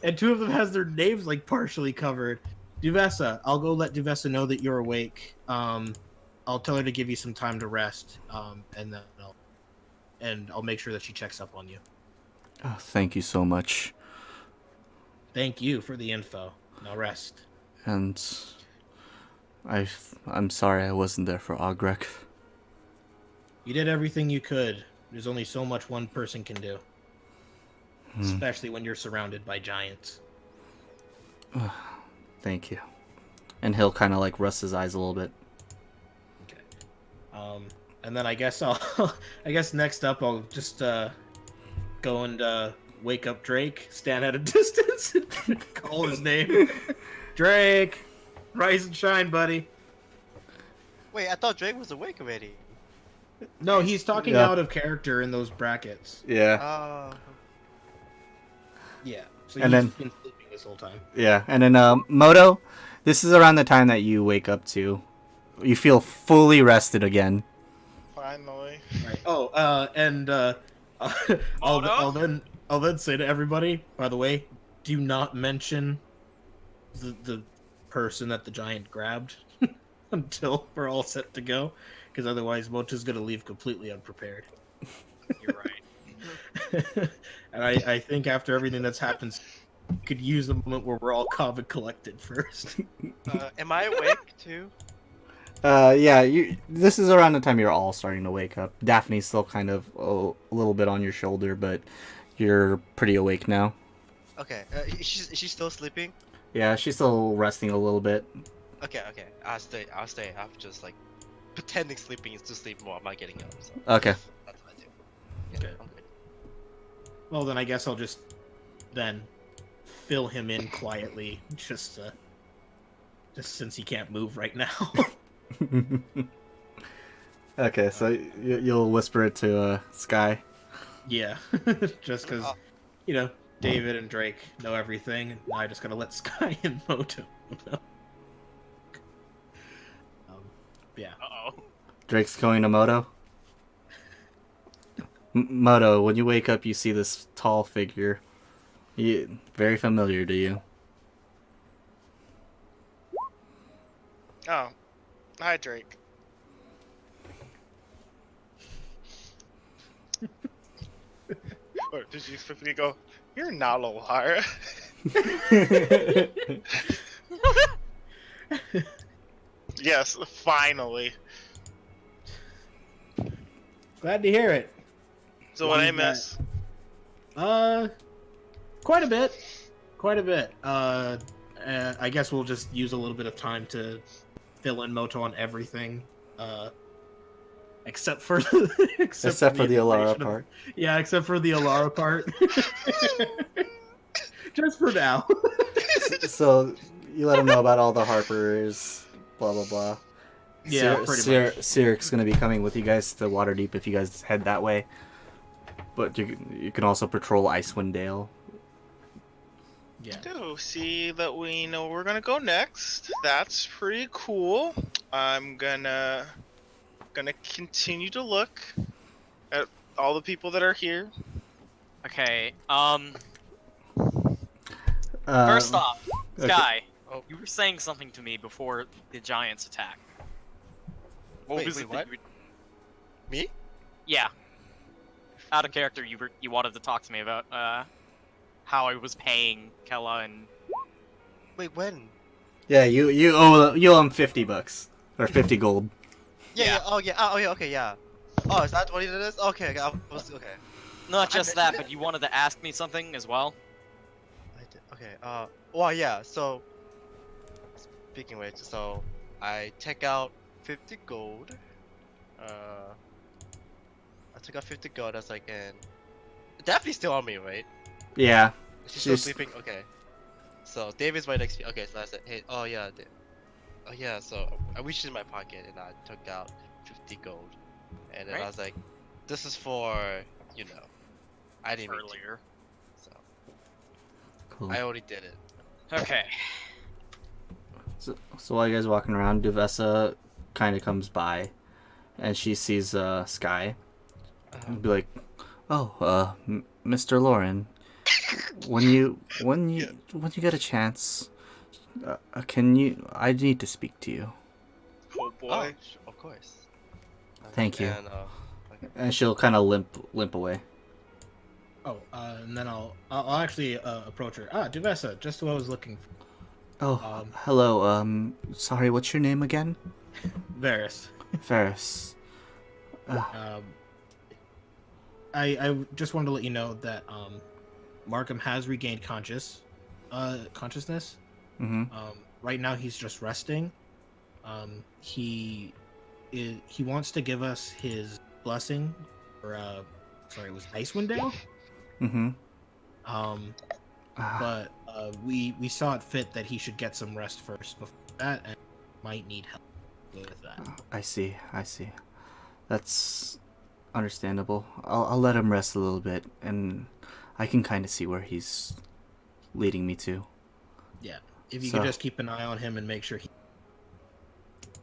A: and two of them has their names like partially covered. Duvessa, I'll go let Duvessa know that you're awake. I'll tell her to give you some time to rest, and then I'll make sure that she checks up on you.
B: Oh, thank you so much.
A: Thank you for the info. Now rest.
B: And I'm sorry I wasn't there for Ogrek.
A: You did everything you could. There's only so much one person can do. Especially when you're surrounded by giants.
B: Thank you. And he'll kind of like rust his eyes a little bit.
A: Okay. And then I guess I guess next up I'll just go and wake up Drake, stand at a distance, and call his name. Drake, rise and shine, buddy.
F: Wait, I thought Drake was awake already.
A: No, he's talking
B: Yeah.
A: out of character in those brackets.
B: Yeah.
F: Oh.
A: Yeah. So
B: And
A: he's
B: then-
A: been sleeping this whole time.
B: Yeah. And then Moto, this is around the time that you wake up too. You feel fully rested again.
H: Finally.
A: Right. Oh, I'll then say to everybody, by the way, do not mention the person that the giant grabbed until we're all set to go, because otherwise Mocha's gonna leave completely unprepared.
C: You're right.
A: And I think after everything that's happened, we could use a moment where we're all calm and collected first.
F: Am I awake too?
B: Yeah, this is around the time you're all starting to wake up. Daphne's still kind of a little bit on your shoulder, but you're pretty awake now.
F: Okay. Is she still sleeping?
B: Yeah, she's still resting a little bit.
F: Okay. I'll stay. I'm just like pretending sleeping is to sleep more. I'm not getting up. So
B: Okay.
F: that's what I do. Yeah,
A: Okay.
F: I'm good.
A: Well, then I guess I'll just then fill him in quietly, just since he can't move right now.
B: Okay, so you'll whisper it to Sky.
A: Yeah, just because, David and Drake know everything, and I just gotta let Sky and Moto know. Yeah.
C: Uh-oh.
B: Drake's going to Moto. Moto, when you wake up, you see this tall figure. Very familiar to you.
H: Oh. Hi, Drake. Or did you specifically go, you're not Lohara? Yes, finally.
A: Glad to hear it.
H: So what I
A: Leave
H: miss?
A: Quite a bit. Quite a bit. I guess we'll just use a little bit of time to fill in Moto on everything. Except for
B: Except for the Alara
A: information of-
B: part.
A: Yeah, except for the Alara part. Just for now.
B: So you let him know about all the Harpers, blah blah blah.
A: Yeah, pretty much.
B: Syric's gonna be coming with you guys to Waterdeep if you guys head that way. But you can also patrol Icewind Dale.
A: Yeah.
H: Oh, see that we know where we're gonna go next. That's pretty cool. I'm gonna continue to look at all the people that are here.
C: Okay. First off,
B: okay.
C: Sky,
F: Oh.
C: you were saying something to me before the giants attack. What
F: Wait,
C: was
F: wait,
C: it?
F: what? Me?
C: Yeah. Out of character, you wanted to talk to me about how I was paying Kella and
F: Wait, when?
B: Yeah, you owe him $50 or 50 gold.
C: Yeah.
F: Oh yeah. Okay. Yeah. Oh, is that what it is? Okay. I was okay.
C: not just that,
F: mentioned
C: but you wanted to ask me something as well.
F: I did. Okay. Well, yeah. So, speaking of which, so I take out 50 gold. I took out 50 gold. That's like in. Daphne's still on me, right?
B: Yeah.
F: She's still
B: She's-
F: sleeping. Okay. So David's right next to me. Okay. So I said, hey. Oh yeah. Oh yeah. So I reached in my pocket and I took out 50 gold, and then I
C: Right.
F: was like, this is for I didn't mean to.
C: Earlier.
F: So
B: Cool.
F: I already did it.
C: Okay.
B: So while you guys are walking around, Duvessa kind of comes by, and she sees Sky, and be like, "Oh, Mr. Lauren, when you get a chance, can you? I need to speak to you."
H: Oh boy.
F: Oh, of course.
B: Thank you.
F: And, okay.
B: And she'll kind of limp away.
A: Oh, and then I'll actually approach her. Ah, Duvessa, just what I was looking for.
B: Oh, hello. Sorry, what's your name again?
A: Varys.
B: Ferris.
A: I just wanted to let you know that Markham has regained consciousness.
B: Mm-hmm.
A: Right now he's just resting. He wants to give us his blessing, or it was Icewind Dale.
B: Mm-hmm.
A: But we saw it fit that he should get some rest first before that, and might need help with that.
B: I see. That's understandable. I'll let him rest a little bit, and I can kind of see where he's leading me to.
A: Yeah, if you
B: So-
A: could just keep an eye on him and make sure he.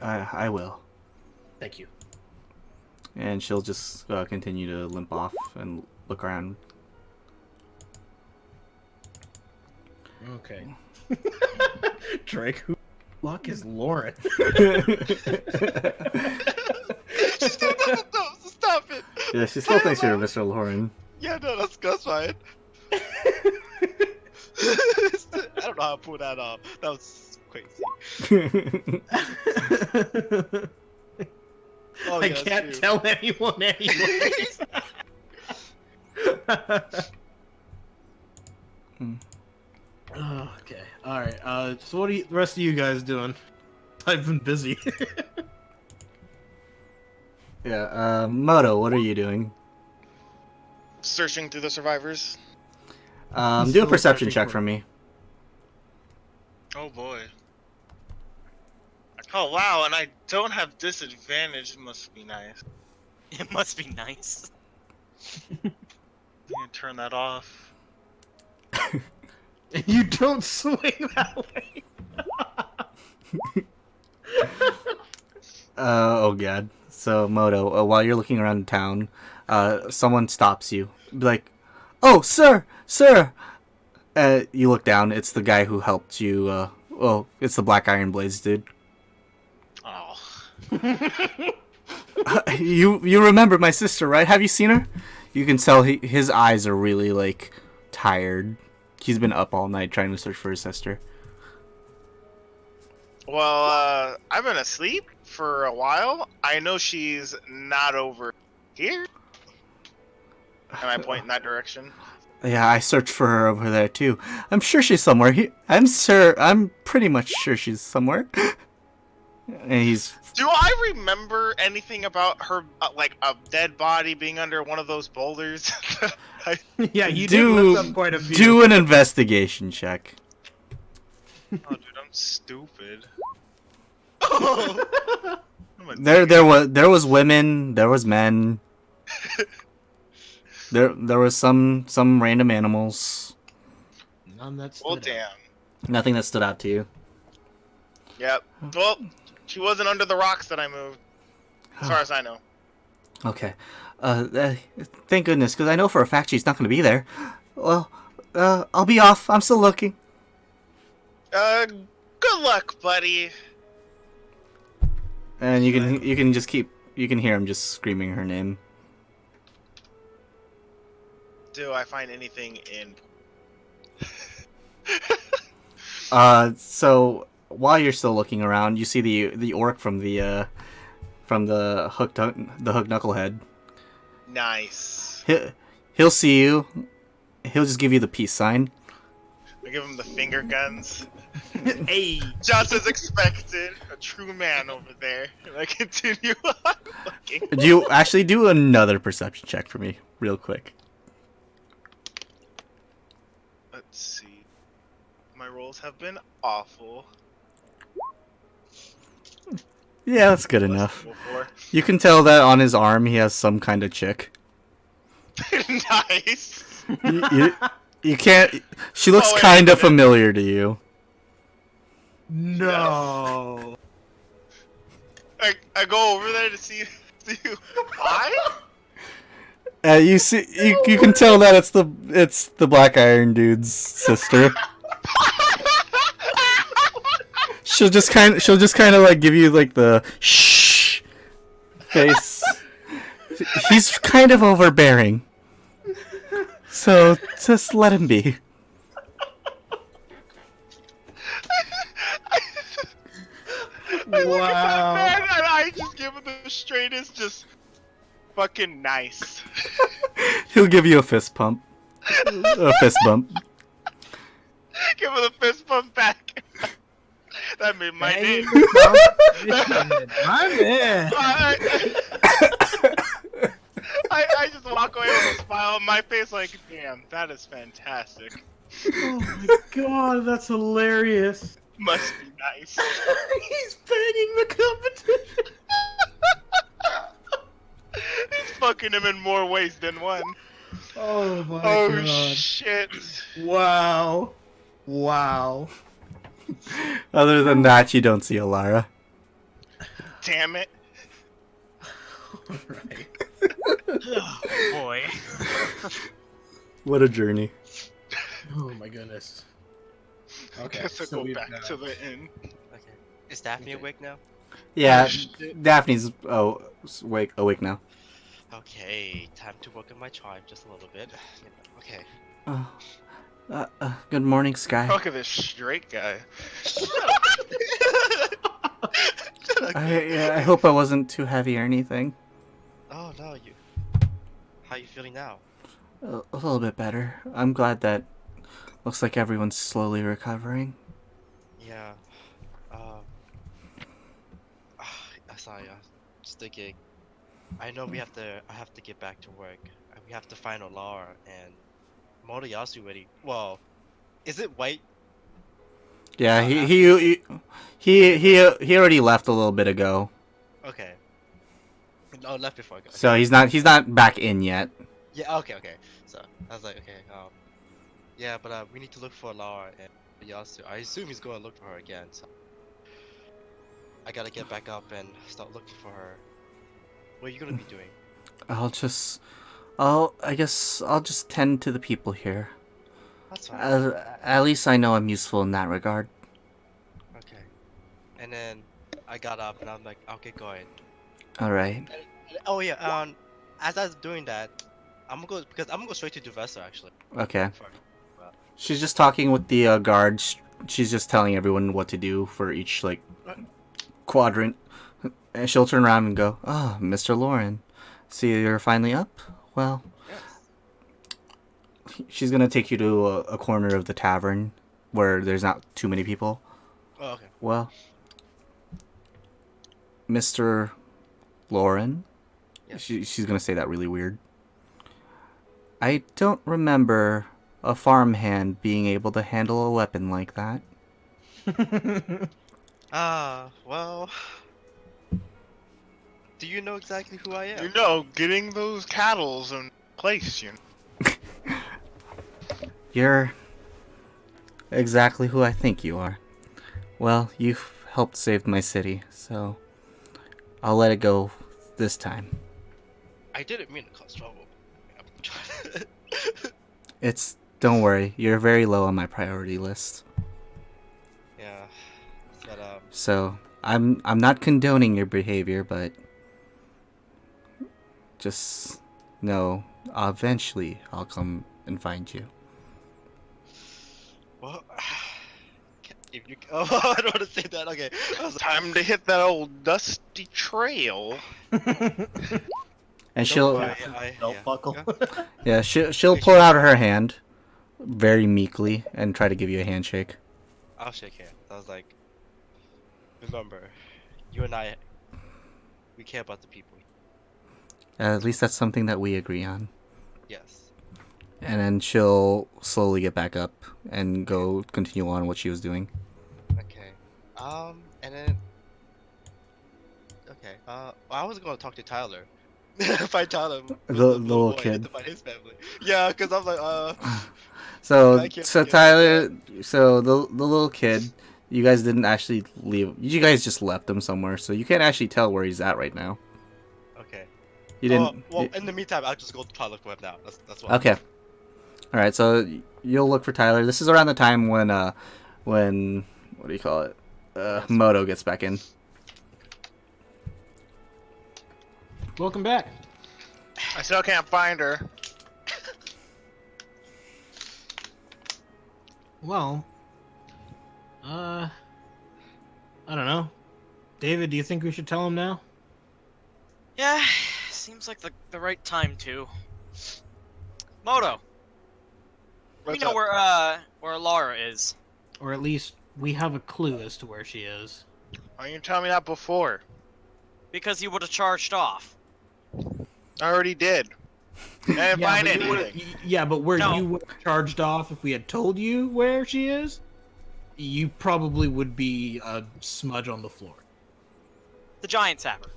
B: I will.
A: Thank you.
B: And she'll just continue to limp off and look around.
A: Okay. Drake, who the fuck is Lauren?
F: Stop it!
B: Yeah, she still thinks you're Mr. Lauren.
F: Yeah, no, that's fine. I don't know how to pull that off. That was crazy. Oh,
A: I
F: yeah, that's
A: can't
F: true.
A: tell anyone anyways. Oh, okay. All right. So what are the rest of you guys doing? I've been busy.
B: Yeah, Moto, what are you doing?
H: Searching through the survivors.
B: Do a
A: Still
B: perception
A: searching
B: check
A: for-
B: for me.
H: Oh boy. Oh wow, and I don't have disadvantage. Must be nice.
C: It must be nice.
H: I'm gonna turn that off.
A: You don't swing that way.
B: Oh god. So Moto, while you're looking around town, someone stops you. Be like, "Oh, sir! You look down. It's the guy who helped you. It's the Black Iron Blades dude.
H: Oh.
B: You remember my sister, right? Have you seen her? You can tell his eyes are really like tired. He's been up all night trying to search for his sister.
H: Well, I've been asleep for a while. I know she's not over Here? And I point in that direction.
B: Yeah, I searched for her over there too. I'm sure she's somewhere here. I'm pretty much sure she's somewhere. And he's...
H: Do I remember anything about her, like a dead body being under one of those boulders?
A: Yeah, you did lift up quite a few.
B: Do an investigation check.
H: Oh, dude, I'm stupid. Oh.
B: There was women, there was men. There was some random animals.
A: None that
H: Well,
A: stood out.
H: damn.
B: Nothing that stood out to you.
H: Yep. Well, she wasn't under the rocks that I moved, as far as I know.
B: Okay. Thank goodness, because I know for a fact she's not going to be there. Well, I'll be off. I'm still looking.
H: Good luck, buddy.
B: And you can hear him just screaming her name.
H: Do I find anything in?
B: So while you're still looking around, you see the orc from the hook knucklehead.
H: Nice.
B: He'll see you. He'll just give you the peace sign.
H: I give him the finger guns.
A: Hey,
H: Just as expected, a true man over there. And I continue on looking.
B: Do you actually do another perception check for me, real quick?
H: Let's see. My rolls have been awful.
B: Yeah, that's good
H: Let's
B: enough.
H: go for.
B: You can tell that on his arm he has some kind of chick.
H: Nice.
B: You can't. She looks
H: Oh, wait,
B: kind of
H: wait.
B: familiar to you.
A: no.
H: I go over there to see why?
B: You see, you can tell that it's the Black Iron dude's sister. She'll just kind of like give you like the shh face. He's kind of overbearing, so just let him be.
A: Wow.
H: Man, and I just give him the straightest, just fucking nice.
B: He'll give you a fist pump, a fist bump.
H: Give him the fist bump back. That made my
A: Hey,
H: day.
A: I'm in.
H: I just walk away with a smile on my face, like, damn, that is fantastic.
A: Oh my god, that's hilarious.
H: Must be nice.
A: He's banging the competition.
H: He's fucking him in more ways than one.
A: Oh my
H: Oh
A: god.
H: shit.
A: Wow. Wow.
B: Other than that, you don't see Alara.
H: Damn it.
A: Alright.
C: Oh, boy.
B: What a journey.
A: Oh my goodness. Okay,
H: Guess I'll
A: so
H: go
A: we've
H: back
A: got-
H: to the inn.
F: Okay. Is Daphne
A: Okay.
F: awake now?
B: Yeah,
H: shit.
B: Daphne's awake now.
F: Okay, time to work on my charm just a little bit. Okay.
B: Good morning, Sky.
H: Look at this straight guy.
B: I hope I wasn't too heavy or anything.
F: Oh no, you. How you feeling now?
B: A little bit better. I'm glad that looks like everyone's slowly recovering.
F: Yeah. Sorry, just thinking. I know I have to get back to work. We have to find Olara and Moriyasu already. Well, is it white?
B: Yeah, he already left a little bit ago,
F: Okay. No, left before I go.
B: so he's not back in yet.
F: Yeah. Okay. So I was like, okay. Yeah, but we need to look for Olara and Moriyasu. I assume he's going to look for her again. So I gotta get back up and start looking for her. What are you gonna be doing?
B: I guess I'll just tend to the people here.
F: That's fine.
B: At least I know I'm useful in that regard.
F: Okay. And then I got up and I'm like, I'll get going.
B: All right.
F: Oh yeah. As I was doing that, I'm gonna go straight to Duvessa actually.
B: Okay.
F: For-
B: She's just talking with the guards. She's just telling everyone what to do for each like quadrant. And she'll turn around and go, "Oh, Mr. Lauren, So you're finally up? Well,
F: Yes.
B: she's gonna take you to a corner of the tavern where there's not too many people.
F: Oh, okay.
B: Well, Mr. Lauren,
F: Yes.
B: she's gonna say that really weird. I don't remember a farmhand being able to handle a weapon like that.
F: Well. Do you know exactly who I am?
H: You know, getting those cattles in place, you know.
B: You're exactly who I think you are. Well, you've helped save my city, so I'll let it go this time.
F: I didn't mean to cause trouble. I'm trying
B: Don't worry, you're very low on my priority list.
F: Yeah. But,
B: So, I'm not condoning your behavior, but just know eventually I'll come and find you.
F: well. If you. Oh, I don't want to say that. Okay. I was like,
H: Time to hit that old dusty trail.
B: And she'll
I: Belt buckle.
B: yeah, she'll pull out her hand very meekly and try to give you a handshake.
F: I'll shake hands. I was like, remember, you and I, we care about the people.
B: At least that's something that we agree on.
F: Yes.
B: And then she'll slowly get back up and go continue on what she was doing.
F: Okay. And then. Okay. I was gonna talk to Tyler. Find Tyler.
B: The little
F: boy,
B: kid.
F: to find his family. Yeah, cause I'm like,
B: So
F: I can't
B: so
F: forget
B: Tyler, so the little kid, you guys didn't actually leave. You guys just left him somewhere, so you can't actually tell where he's at right now.
F: okay.
B: You didn't.
F: Well, in the meantime, I'll just go to Tyler for him now. That's what.
B: Okay. All right. So you'll look for Tyler. This is around the time when what do you call it? Moto gets back in.
A: Welcome back.
H: I still can't find her.
A: Well, I don't know. David, do you think we should tell him now?
C: Yeah, seems like the right time to. Moto, we
H: What's
C: know
H: up?
C: where Laura is.
A: Or at least we have a clue as to where she is.
H: Why didn't you tell me that before?
C: Because you would have charged off.
H: I already did. I didn't find
A: but you
H: anything.
A: but where
C: No.
A: you would have charged off if we had told you where she is, you probably would be a smudge on the floor.
C: The Giants have her.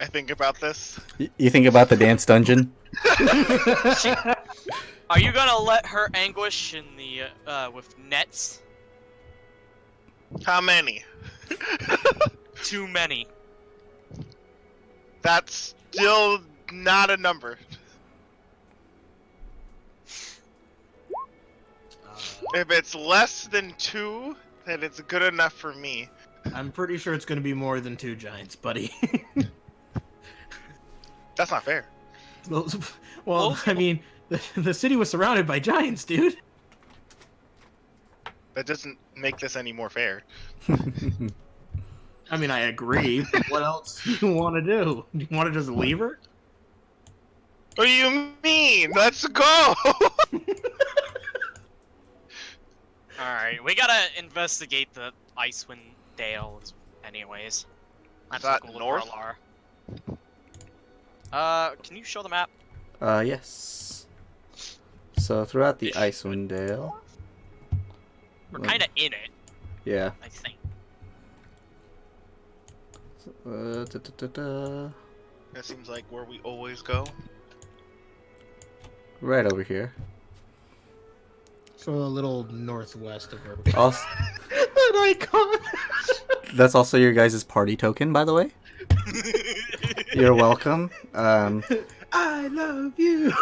H: I think about this.
B: You think about the dance dungeon?
C: Are you gonna let her anguish in the with nets?
H: How many?
C: Too many.
H: That's still not a number. If it's less than 2, then it's good enough for me.
A: I'm pretty sure it's going to be more than 2 giants, buddy.
H: That's not fair.
A: Well, I mean, the city was surrounded by giants, dude.
H: That doesn't make this any more fair.
A: I mean, I agree. But what else do you want to do? Do you want to just leave her?
H: What do you mean? Let's go!
C: Alright, we gotta investigate the Icewind Dale anyways.
H: Is that
C: Let's go look
H: north?
C: for Laura. Can you show the map?
B: Yes. So throughout the Icewind Dale.
C: We're kinda in it,
B: Yeah.
C: I think.
H: That seems like where we always go.
B: Right over here.
A: So a little northwest of her.
B: Also,
A: That icon.
B: that's also your guys' party token, by the way. You're welcome.
A: I love you.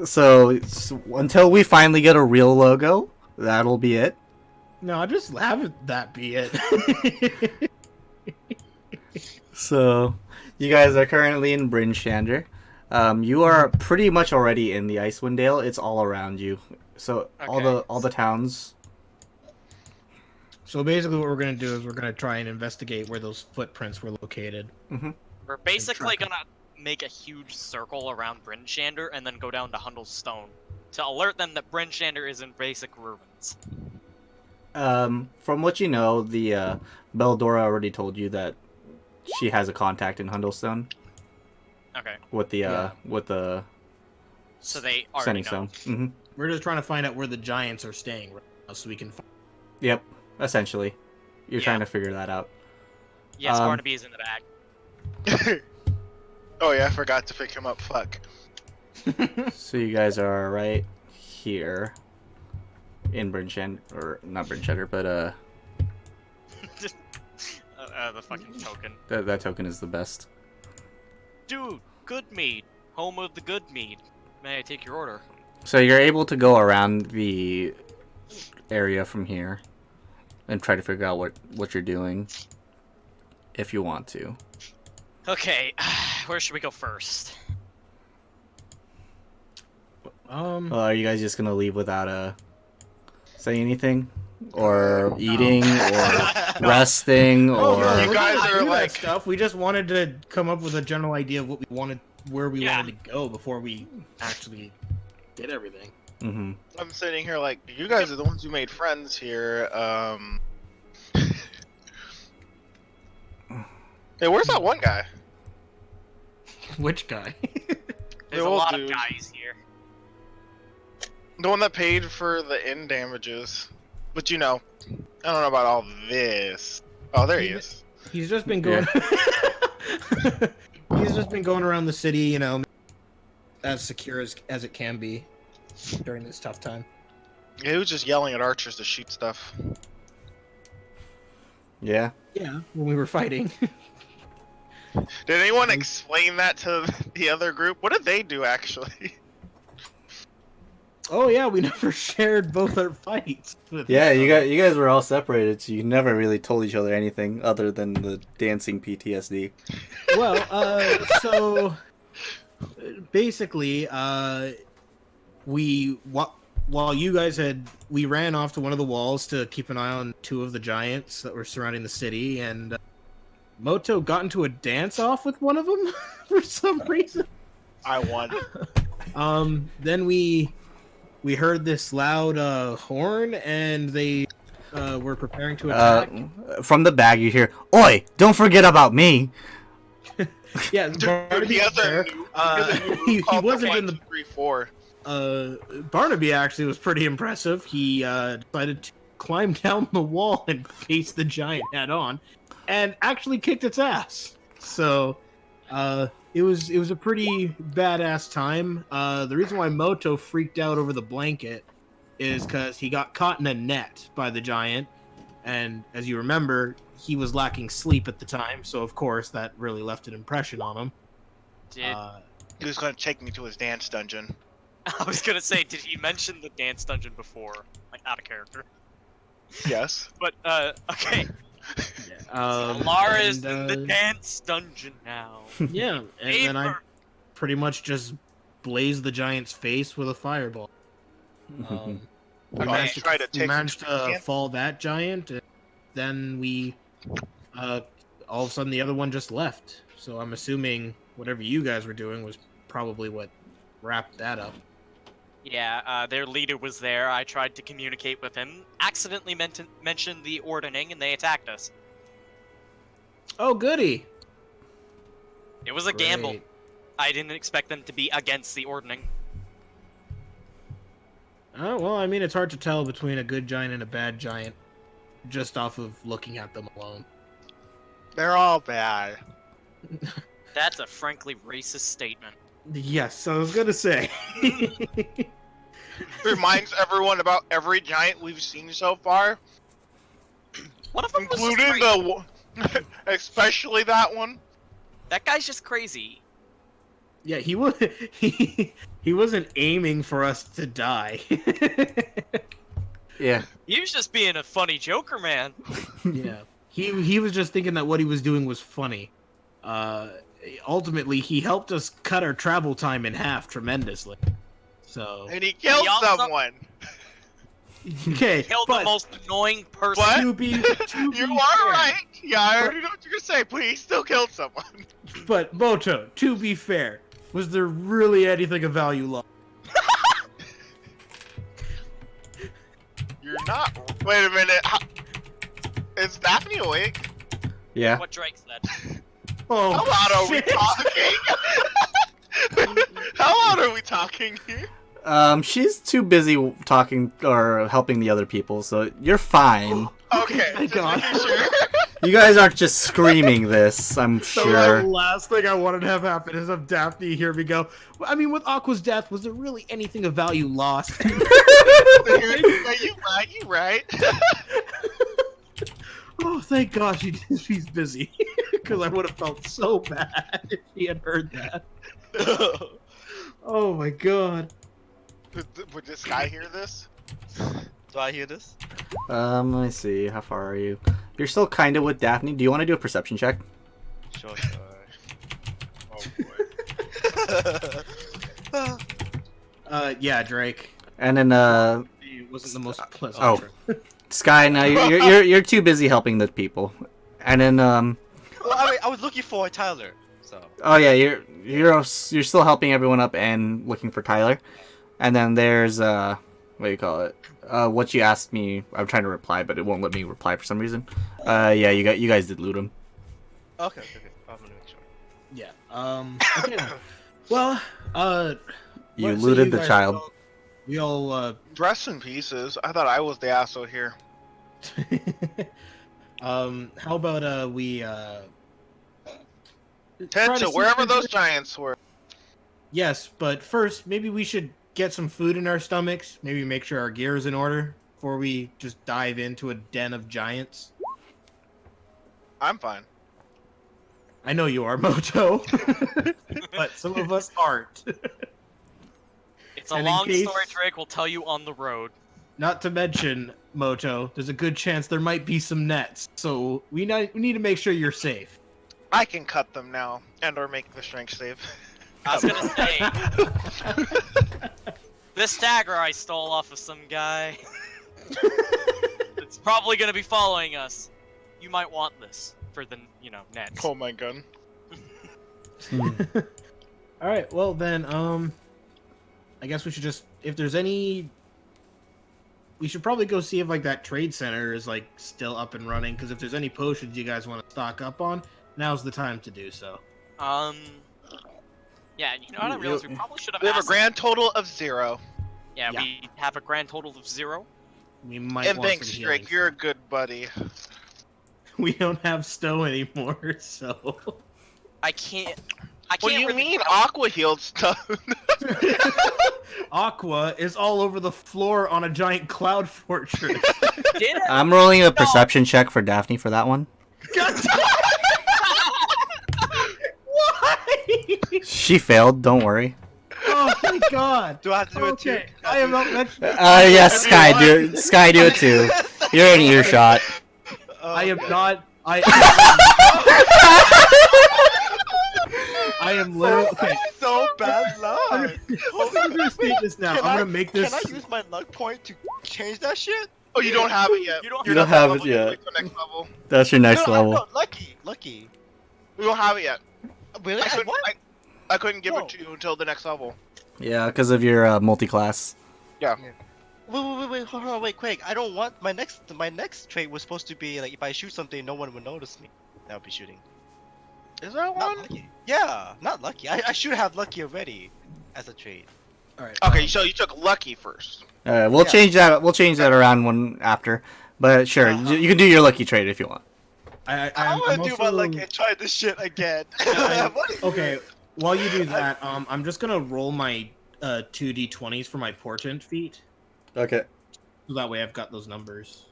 B: So until we finally get a real logo, that'll be it.
A: No, just have that be it.
B: So you guys are currently in Bryn Shander. You are pretty much already in the Icewind Dale. It's all around you. So all
C: Okay.
B: the towns.
A: So basically, what we're gonna do is we're gonna try and investigate where those footprints were located.
C: We're basically gonna make a huge circle around Bryn-Shander and then go down to Hundel's Stone to alert them that Bryn-Shander is in basic ruins.
B: From what you know, the Beldora already told you that she has a contact in Hundlestone
C: Okay,
B: with the
A: Yeah.
C: so they already
B: sending
C: know.
B: stone. Mm-hmm.
A: We're just trying to find out where the giants are staying, right now, so we can.
B: Yep, essentially, you're
C: Yeah.
B: trying to figure that out.
C: Yes,
B: Um,
C: Barnaby is in the bag.
H: Oh yeah, I forgot to pick him up. Fuck.
B: So you guys are right here in Bryn-Shander, or not Bryn-Shander, but
C: The fucking token.
B: that token is the best.
C: Dude, good mead. Home of the good mead. May I take your order?
B: So you're able to go around the area from here and try to figure out what you're doing if you want to.
C: Okay, where should we go first?
B: Are you guys just gonna leave without saying anything, or eating, or resting, or?
A: Oh no,
H: You
A: we're
H: guys
A: gonna
H: are
A: do that
H: like-
A: stuff. We just wanted to come up with a general idea of what we wanted, where we
C: Yeah.
A: wanted to go before we actually did everything.
B: Mm-hmm.
H: I'm sitting here like, you guys are the ones who made friends here. Hey, where's that one guy?
A: Which guy?
C: There's a
H: old
C: lot
H: dude.
C: of guys here.
H: The one that paid for the inn damages. But you know, I don't know about all this. Oh, there he is.
A: He's just been going. He's just been going around the city, you know, as secure as it can be during this tough time.
H: Yeah, he was just yelling at archers to shoot stuff.
B: Yeah.
A: Yeah, when we were fighting.
H: Did anyone explain that to the other group? What did they do actually?
A: Oh yeah, we never shared both our fights. with
B: Yeah,
A: each
B: you
A: other.
B: guys were all separated, so you never really told each other anything other than the dancing PTSD.
A: Well, so basically, while you guys we ran off to one of the walls to keep an eye on two of the giants that were surrounding the city, and Moto got into a dance off with one of them for some reason.
H: I won.
A: Then we heard this loud horn, and they were preparing to attack.
B: From the bag, you hear, "Oi! Don't forget about me."
A: Yeah, Barnaby
H: he
A: was
H: has a
A: there.
H: new,
A: He
H: called the
A: wasn't in
H: 1,
A: the
H: 2, 3, 4.
A: Barnaby actually was pretty impressive. He decided to climb down the wall and face the giant head on, and actually kicked its ass. So, it was a pretty badass time. The reason why Moto freaked out over the blanket is because he got caught in a net by the giant, and as you remember, he was lacking sleep at the time. So of course that really left an impression on him.
C: Did
H: He was gonna take me to his dance dungeon.
C: I was gonna say, did he mention the dance dungeon before? Like, out of character.
H: Yes.
C: But, okay.
A: Um,
C: Lara's
A: and,
C: in the dance dungeon now.
A: Yeah, and then I
C: Paper.
A: pretty much just blazed the giant's face with a fireball. We
H: Okay,
A: managed
H: try to
A: we
H: take
A: managed
H: him to the
A: to
H: camp.
A: fall that giant, and then we, all of a sudden the other one just left. So I'm assuming whatever you guys were doing was probably what wrapped that up.
C: Yeah, their leader was there. I tried to communicate with him. Accidentally mentioned the ordning, and they attacked us.
A: Oh, goody!
C: It was a gamble.
A: Great.
C: I didn't expect them to be against the ordning.
A: Oh, well, I mean, it's hard to tell between a good giant and a bad giant just off of looking at them alone.
H: They're all bad.
C: That's a frankly racist statement.
A: Yes, I was gonna say.
H: Reminds everyone about every giant we've seen so far,
C: One of them was just
H: including
C: crazy.
H: the especially that one.
C: That guy's just crazy.
A: Yeah, he was he wasn't aiming for us to die.
B: Yeah.
C: He was just being a funny Joker, man.
A: Yeah, he was just thinking that what he was doing was funny. Ultimately, he helped us cut our travel time in half tremendously. So
H: And he killed
C: also-
H: someone.
A: Okay,
C: Killed the
A: but
C: most annoying person.
H: What?
A: to be
H: You are
A: fair,
H: right. Yeah, I already know what you're gonna say, but he still killed someone.
A: But Moto, to be fair, was there really anything of value lost?
H: You're not. Wait a minute. Is Daphne awake?
B: Yeah.
C: What Drake said.
A: Oh,
H: How loud are we
A: shit.
H: talking? How loud are we talking here?
B: She's too busy talking or helping the other people, so you're fine.
H: Okay,
A: Thank
H: just
A: God.
H: making sure.
B: You guys aren't just screaming this, I'm
A: The
B: sure.
A: last thing I wanted to have happen is have Daphne hear me go, I mean, with Aqua's death, was there really anything of value lost?
H: Yeah, you right. You right.
A: Oh, thank God she's busy. Because I would have felt so bad if she had heard that. Oh my God.
H: Would this guy hear this?
F: Do I hear this?
B: Let me see, how far are you? You're still kinda with Daphne. Do you want to do a perception check?
F: Sure.
H: Oh boy.
A: Yeah, Drake.
B: And then,
A: It wasn't the most pleasant.
B: Oh.
A: trip.
B: Sky, now you're too busy helping the people. And then,
F: Well, I was looking for Tyler, so.
B: oh yeah, you're still helping everyone up and looking for Tyler. And then there's what do you call it? What you asked me, I'm trying to reply, but it won't let me reply for some reason. Yeah, you guys did loot him.
F: Okay. I'm gonna make sure.
A: Yeah. Okay. Then. Well,
B: You
A: so
B: looted the
A: guys
B: child.
A: We all
H: Rest in pieces. I thought I was the asshole here.
A: how about we try
H: Head to
A: see
H: wherever
A: if
H: those
A: there's-
H: giants were.
A: Yes, but first maybe we should get some food in our stomachs, maybe make sure our gear is in order before we just dive into a den of giants.
H: I'm fine.
A: I know you are, Moto. But some of us aren't.
C: It's a
A: And in
C: long
A: case-
C: story Drake will tell you on the road.
A: Not to mention, Moto, there's a good chance there might be some nets, so we need to make sure you're safe.
H: I can cut them now and or make the strength save.
C: I was gonna say, this dagger I stole off of some guy. It's probably gonna be following us. You might want this for the, nets.
H: Oh my gun.
A: All right, well then, I guess we should just, if there's any, we should probably go see if like that trade center is like still up and running. Because if there's any potions you guys want to stock up on, now's the time to do so.
C: Yeah, you know what I realized? We probably should have
H: We have a
C: asked.
H: grand total of 0.
C: Yeah,
A: Yeah.
C: we have a grand total of 0.
A: We might
H: And
A: want
H: thanks,
A: some
H: Drake.
A: healing.
H: You're a good buddy.
A: We don't have Stowe anymore, so.
C: I can't
H: What do you
C: really
H: mean?
C: tell-
H: Aqua healed stuff.
A: Aqua is all over the floor on a giant cloud fortress.
C: Did
B: I'm rolling a perception check for Daphne for that one.
A: God Why?
B: She failed, don't worry.
A: Oh my God.
F: Do I have to do it too?
A: Okay, I am not mentioning.
B: Yes, Sky, do it too. You're in earshot.
A: I am not. I am literally. Okay,
F: So bad luck.
A: I'm gonna state this now. I'm gonna make this.
F: Can I use my luck point to change that shit?
H: Oh, you don't have it yet.
C: You don't
B: You
H: You're
B: don't
H: not
B: have
H: that
B: it
H: level, you
B: yet.
H: wait till next level.
B: That's your next
F: no,
B: level.
F: No, lucky.
H: We don't have it yet.
F: Really?
H: I couldn't,
F: What?
H: I couldn't give
F: Whoa.
H: it to you until the next level.
B: Yeah, because of your multi-class.
F: Wait, hold on, wait, Craig. I don't want my next trait was supposed to be like if I shoot something, no one would notice me. That would be shooting.
H: Is that
F: Not
H: one?
F: lucky. Yeah, not lucky. I should have lucky already as a trait.
A: All right.
H: Okay, so you took lucky first.
B: We'll
F: Yeah.
B: change that. We'll change that around one after. But sure, you can do your lucky trade if you want.
F: I
A: I'm
F: want to do my
A: also-
F: lucky and try this shit again.
A: I-
F: What is
A: Okay,
F: this?
A: while you do that, I'm just gonna roll my 2d20s for my portent feat,
B: Okay.
A: so that way I've got those numbers.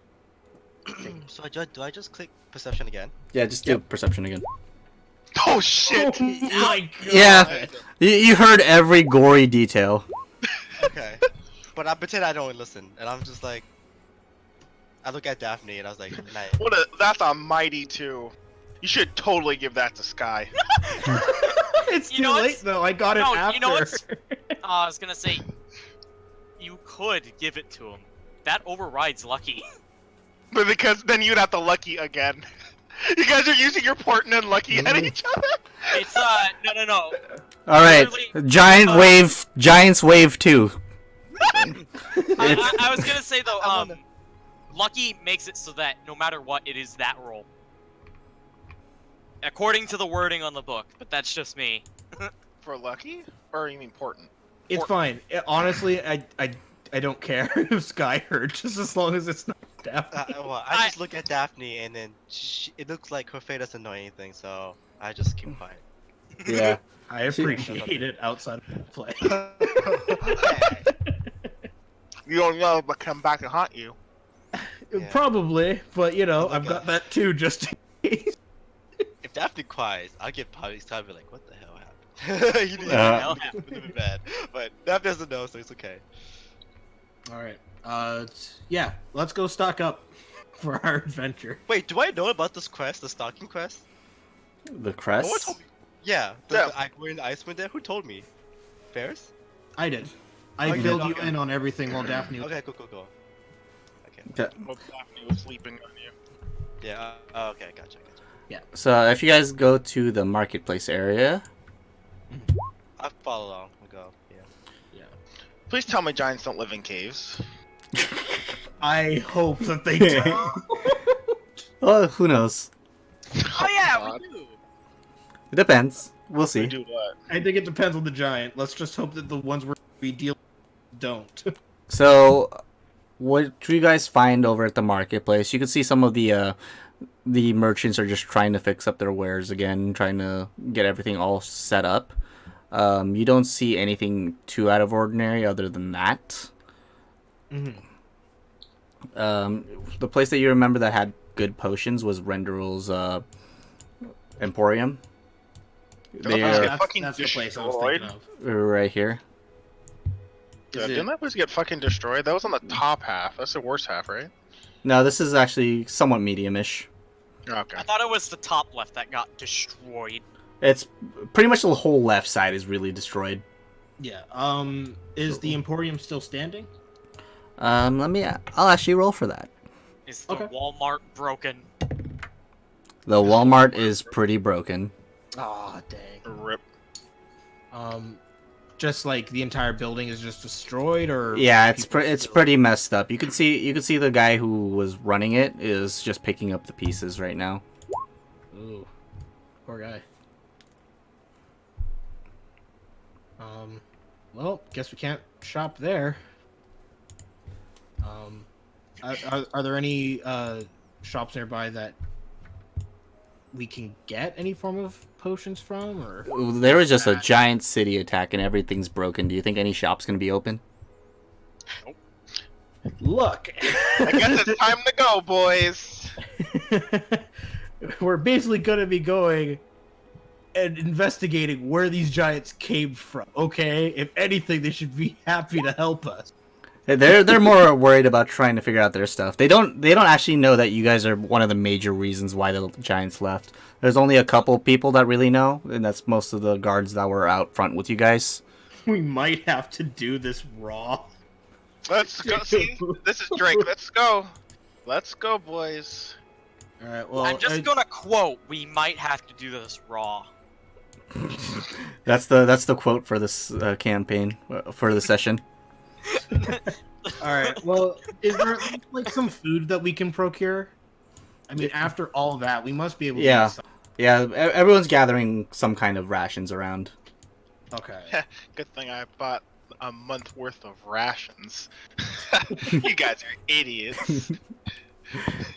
F: So do I just click perception again?
B: Yeah, just do perception again.
H: Oh shit!
A: Oh my God.
B: Yeah. You heard every gory detail.
F: Okay. But I pretend I don't listen, and I'm just like, I look at Daphne, and I was like, nice.
H: That's a mighty 2. You should totally give that to Sky.
A: It's
C: You
A: too
C: know
A: late
C: what's-
A: though. I got it
C: No,
A: after.
C: you know what's- I was gonna say, you could give it to him, that overrides lucky.
H: But because then you'd have to lucky again. You guys are using your port and lucky at each other.
C: It's no.
B: All right,
C: Literally,
B: Giants wave 2.
C: I was gonna say though, lucky makes it so that no matter what, it is that roll. According to the wording on the book, but that's just me.
H: For lucky? Or you mean important?
A: It's fine. Honestly, I don't care if Sky heard, just as long as it's not Daphne.
F: I just look at Daphne and then it looks like her fate doesn't know anything, so I just keep quiet.
B: Yeah.
A: I appreciate it outside of play.
H: You don't know, but come back and haunt you.
F: Yeah.
A: Probably, but you know, I've got that too, just in case.
F: If Daphne cries, I'll get probably start be like, what the hell happened? You know, it's a bit bad, but Daphne doesn't know, so it's okay.
A: All right. Yeah, let's go stock up for our adventure.
F: Wait, do I know about this quest, the stalking quest?
B: The
F: No one
B: crest?
F: told me. Yeah,
H: Yeah.
F: we're in the Icewind there. Who told me? Ferris?
A: I did. I
F: Oh, you
A: filled
F: did?
A: you
F: Okay.
A: in on everything while Daphne was...
F: Okay, cool. Okay.
H: Well, Daphne was sleeping on you.
F: Yeah. Okay, gotcha.
B: So if you guys go to the marketplace area,
F: I'll follow along. We'll go. Yeah.
H: Please tell me giants don't live in caves.
A: I hope that they do.
B: oh, who knows?
C: Oh yeah,
H: God.
C: we do.
B: It depends. We'll
H: They
B: see.
H: do what?
A: I think it depends on the giant. Let's just hope that the ones we deal with don't.
B: So, what do you guys find over at the marketplace? You can see some of the merchants are just trying to fix up their wares again, trying to get everything all set up. You don't see anything too out of ordinary other than that.
A: Mm-hmm.
B: The place that you remember that had good potions was Renderal's Emporium. They
H: Yeah,
B: are
H: that's- fucking
A: the place I was
H: destroyed.
A: thinking of.
B: right here.
A: Is
H: Didn't that place get fucking destroyed? That was on the top half. That's the worst half, right?
B: No, this is actually somewhat medium-ish.
H: Okay.
C: I thought it was the top left that got destroyed.
B: It's pretty much the whole left side is really destroyed.
A: Yeah. Is the Emporium still standing?
B: I'll actually roll for that.
C: Is the
A: Okay.
C: Walmart broken?
B: The Walmart is pretty broken.
A: Aw, dang.
H: Rip.
A: Just like the entire building is just destroyed, or
B: Yeah, it's
A: people
B: it's
A: still-
B: pretty messed up. You can see the guy who was running it is just picking up the pieces right now.
A: Ooh, poor guy. Well, guess we can't shop there. Are there any shops nearby that we can get any form of potions from, or?
B: There was just a giant city attack and everything's broken. Do you think any shop's gonna be open?
A: Look,
H: I guess it's time to go, boys.
A: we're basically gonna be going and investigating where these giants came from. Okay, if anything, they should be happy to help us.
B: They're more worried about trying to figure out their stuff. They don't actually know that you guys are one of the major reasons why the giants left. There's only a couple people that really know, and that's most of the guards that were out front with you guys.
A: We might have to do this raw.
H: Let's go. See, this is Drake. Let's go. Let's go, boys.
A: All right. Well,
C: I'm just gonna quote: "We might have to do this raw."
B: That's the quote for this campaign for the session.
A: all right. Well, is there like some food that we can procure? I mean, after all that, we must be able to.
B: Yeah.
A: Get some.
B: Yeah, everyone's gathering some kind of rations around.
A: Okay.
H: Good thing I bought a month worth of rations. You guys are idiots.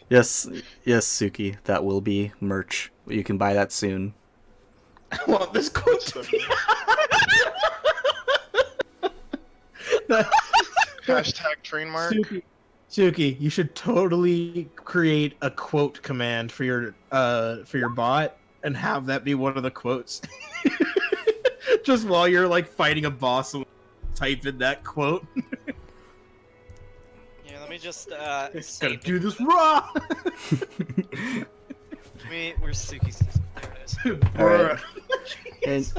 B: Yes, Suki, that will be merch. You can buy that soon.
A: I want this quote to be.
H: Hashtag trademark.
A: Suki, you should totally create a quote command for your bot and have that be one of the quotes. Just while you're like fighting a boss, type in that quote.
C: Yeah, let me just
A: Gotta
C: save
A: do this raw.
C: Where's Suki's system? There it is.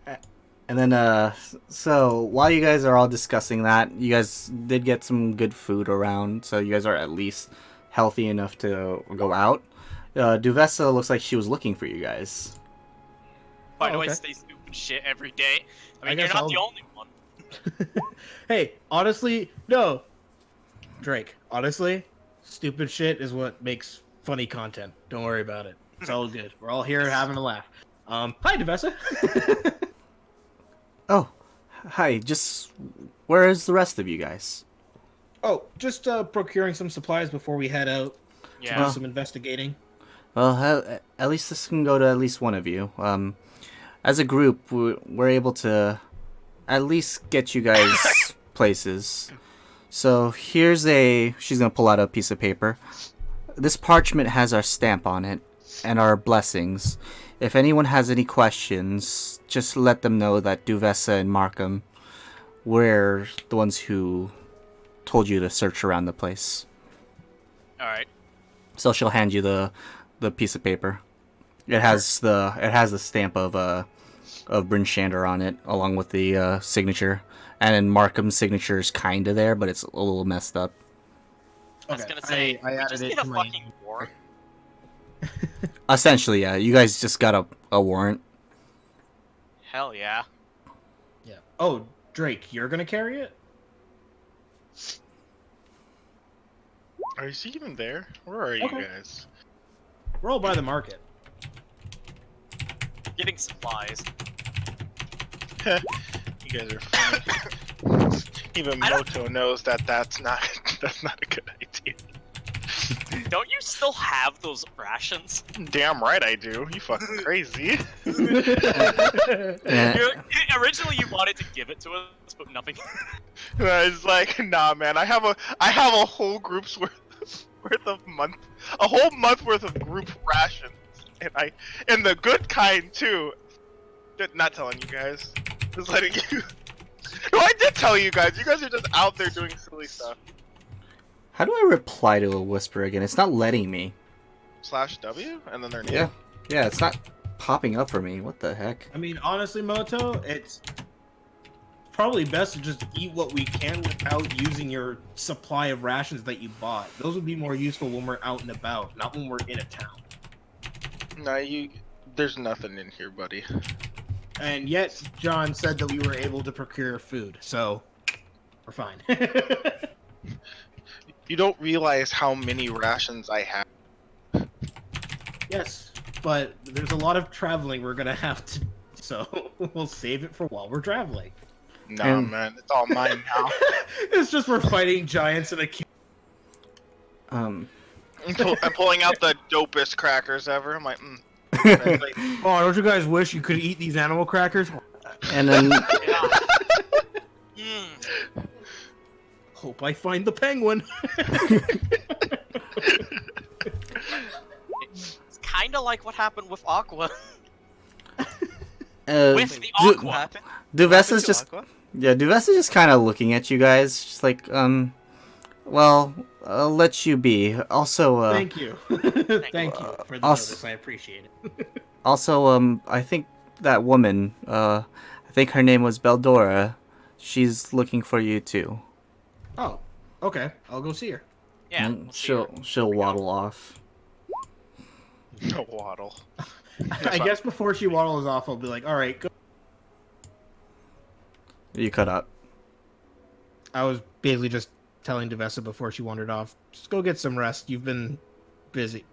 B: Alright. And then So while you guys are all discussing that, you guys did get some good food around, so you guys are at least healthy enough to go out. Duvessa looks like she was looking for you guys.
C: Why do I
A: okay.
C: say stupid shit every day? I mean,
A: I
C: you're
A: guess
C: not
A: I'll-
C: the only one.
A: Hey, honestly, no. Drake, honestly, stupid shit is what makes funny content. Don't worry about it. It's all good. We're all here having a laugh. Hi, Devessa.
B: Oh, hi. Just where is the rest of you guys?
A: Oh, just procuring some supplies before we head out to
C: Yeah.
A: do some investigating.
B: Well, at least this can go to at least one of you. As a group, we're able to at least get you guys places. So here's she's gonna pull out a piece of paper. This parchment has our stamp on it and our blessings. If anyone has any questions, just let them know that Duvessa and Markham were the ones who told you to search around the place.
C: All right.
B: So she'll hand you the piece of paper. It has the stamp of Bryn Shander on it, along with the signature. And then Markham's signature is kind of there, but it's a little messed up.
C: I was gonna say,
A: I
C: we
A: added
C: just
A: it
C: need
A: to
C: a
A: my.
C: fucking warrant.
B: Essentially, yeah. You guys just got a warrant.
C: Hell yeah.
A: Yeah. Oh, Drake, you're gonna carry it?
H: Is he even there? Where are you
A: Okay.
H: guys?
A: We're all by the market.
C: Getting supplies.
H: You guys are funny. Even
C: I don't-
H: Moto knows that that's not a good idea.
C: Don't you still have those rations?
H: Damn right I do. You fucking crazy.
B: Yeah.
C: Originally, you wanted to give it to us, but nothing.
H: It's like, nah, man. I have a whole group's worth of a whole month worth of group rations, and the good kind too. Not telling you guys, just letting you. No, I did tell you guys. You guys are just out there doing silly stuff.
B: How do I reply to a whisper again? It's not letting me.
H: /W and then their name.
B: Yeah. Yeah, it's not popping up for me. What the heck?
A: I mean, honestly, Moto, it's probably best to just eat what we can without using your supply of rations that you bought. Those would be more useful when we're out and about, not when we're in a town.
H: No, there's nothing in here, buddy.
A: And yet, John said that we were able to procure food, so we're fine.
H: You don't realize how many rations I have.
A: Yes, but there's a lot of traveling we're gonna have to, so we'll save it for while we're traveling.
H: Nah,
B: And-
H: man, it's all mine now.
A: It's just we're fighting giants in a cave.
B: Um.
H: I'm pulling out the dopest crackers ever. I'm like,
A: Oh, don't you guys wish you could eat these animal crackers?
B: And then
C: Mm.
A: Hope I find the penguin.
C: It's kind of like what happened with Aqua.
B: uh,
C: With the
B: Du-
C: Aqua.
F: happened?
B: Duvessa's just
F: Aqua?
B: Duvessa's just kind of looking at you guys, just like well, I'll let you be. Also,
A: Thank you. Thank you for the
B: also-
A: notice. I appreciate it.
B: I think that woman, I think her name was Beldora. She's looking for you too.
A: Oh, okay. I'll go see her.
C: Yeah.
B: And
C: we'll see her.
B: she'll waddle off.
H: no waddle.
A: I guess before she waddles off, I'll be like, all right, go.
B: You cut up.
A: I was basically just telling Devessa before she wandered off, just go get some rest. You've been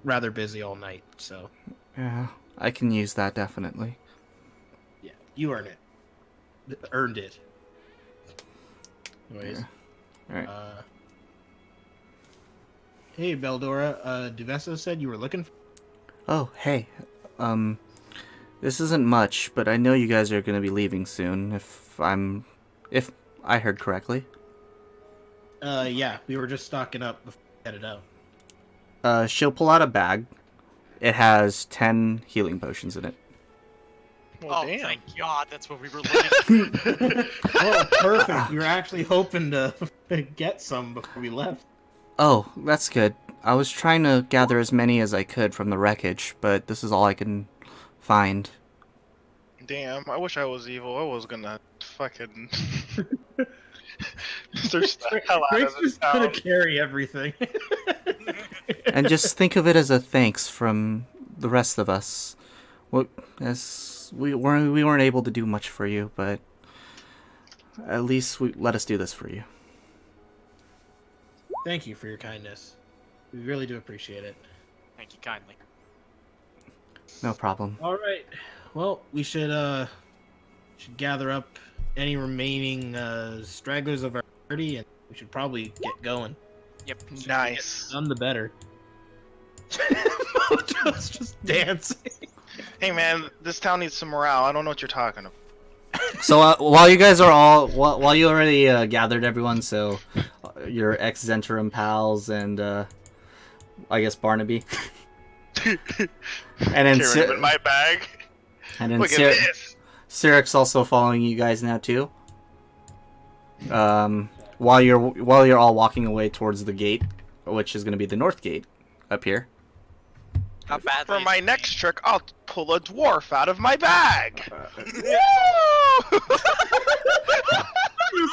A: rather busy all night, so
B: Yeah, I can use that definitely.
A: yeah, you earned it. Earned it. Anyways,
B: All right.
A: Hey, Beldora. Devessa said you were looking for...
B: Oh, hey. This isn't much, but I know you guys are gonna be leaving soon. If I heard correctly.
A: Yeah, we were just stocking up before we headed out.
B: She'll pull out a bag. It has 10 healing potions in it.
H: Well,
C: Oh,
H: damn.
C: thank God, that's what we were looking.
A: Oh, perfect. We were actually hoping to get some before we left.
B: Oh, that's good. I was trying to gather as many as I could from the wreckage, but this is all I can find.
H: Damn, I wish I was evil. I was gonna fucking search the hell out
A: Greg's
H: of this
A: just gonna
H: town.
A: carry everything.
B: And just think of it as a thanks from the rest of us. What as we weren't able to do much for you, but at least let us do this for you.
A: Thank you for your kindness. We really do appreciate it.
C: Thank you kindly.
B: No problem.
A: All right. Well, we should gather up any remaining stragglers of our party, and we should probably get going.
C: Yep.
H: Nice.
A: None the better. Mojo's just dancing.
H: Hey man, this town needs some morale. I don't know what you're talking about.
B: So while you guys are all while you already gathered everyone, so your ex-Zentrum pals and I guess Barnaby, and then
H: Tearing in my bag.
B: and then
H: Look at this.
B: Syric's also following you guys now too. While you're all walking away towards the gate, which is going to be the north gate up here.
C: How badly?
H: For my next trick, I'll pull a dwarf out of my bag.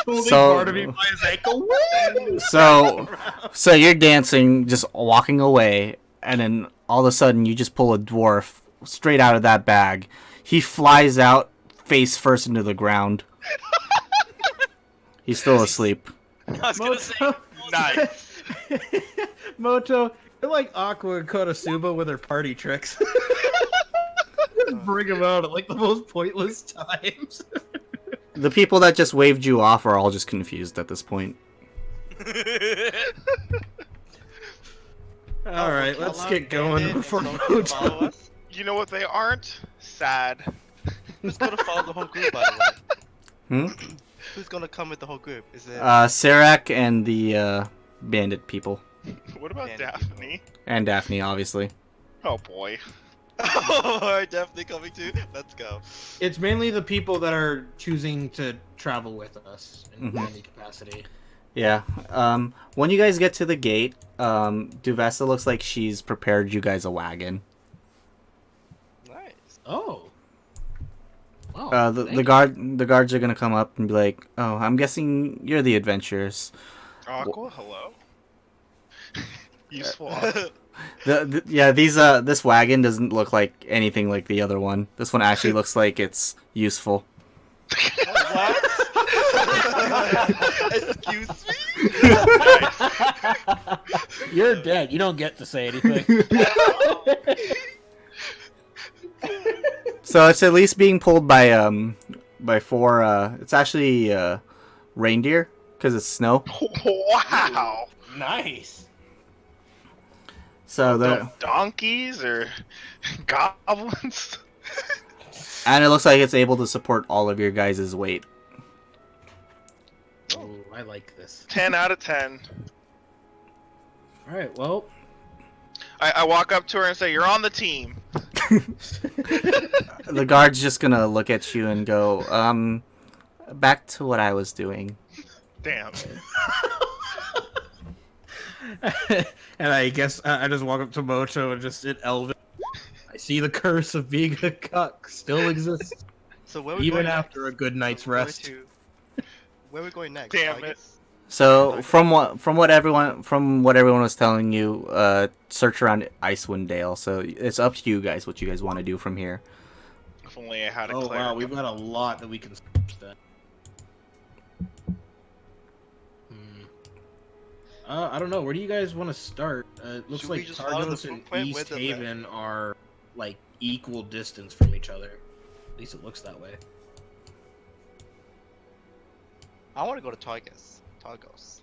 A: Holding
B: So-
A: Barnaby by his ankle.
B: So you're dancing, just walking away, and then all of a sudden you just pull a dwarf straight out of that bag. He flies out face first into the ground. He's still asleep.
C: I was gonna say.
A: Moto,
H: Nice.
A: Moto, you're like Aqua and Konosuba with her party tricks. Just bring him out at like the most pointless times.
B: The people that just waved you off are all just confused at this point.
A: All right, let's
G: Allow
A: get going
G: Bandit
A: before
G: and Mojo to follow
A: Moto.
G: us?
H: You know what they aren't? Sad.
G: Who's gonna follow the whole group, by the way?
B: Hmm?
G: Who's gonna come with the whole group? Is it?
B: Serac and the bandit people.
H: What about
G: Bandit
H: Daphne?
B: And Daphne, obviously.
H: Oh boy.
G: Oh, are definitely coming too. Let's go.
A: It's mainly the people that are choosing to travel with us in
B: Mhm.
A: any capacity.
B: Yeah. When you guys get to the gate, Duvessa looks like she's prepared you guys a wagon.
G: Nice.
A: Oh. Wow.
B: The
A: thank
B: the guards are gonna come up and be like, "Oh, I'm guessing you're the adventurers."
H: Aqua, hello. Useful.
B: This wagon doesn't look like anything like the other one. This one actually looks like it's useful.
G: What? Excuse me?
A: You're dead. You don't get to say anything.
B: So it's at least being pulled by four. It's actually reindeer because it's snow.
H: Wow.
A: Nice.
B: So the
H: No donkeys or goblins?
B: and it looks like it's able to support all of your guys' weight.
A: Oh, I like this.
H: 10 out of 10.
A: All right. Well,
H: I walk up to her and say, "You're on the team."
B: The guard's just gonna look at you and go, back to what I was doing.
H: Damn.
A: and I guess I just walk up to Moto and just in Elven. I see the curse of being a cuck still exists,
G: So where we
A: even
G: going
A: after a
G: next?
A: good night's
G: Where
A: rest.
G: Where we going next?
H: Damn
G: I
H: it.
G: guess-
B: So from what everyone was telling you, search around Icewind Dale. So it's up to you guys what you guys want to do from here.
H: If only I had a
A: Oh
H: cleric.
A: wow, we've got a lot that we can search then. I don't know. Where do you guys want to start? It looks
G: Should we
A: like
G: just follow the
A: Targos and
G: blueprint
A: East
G: with the
A: Haven are like equal distance from each other. At least it looks that way.
G: I want to go to Targos. Targos.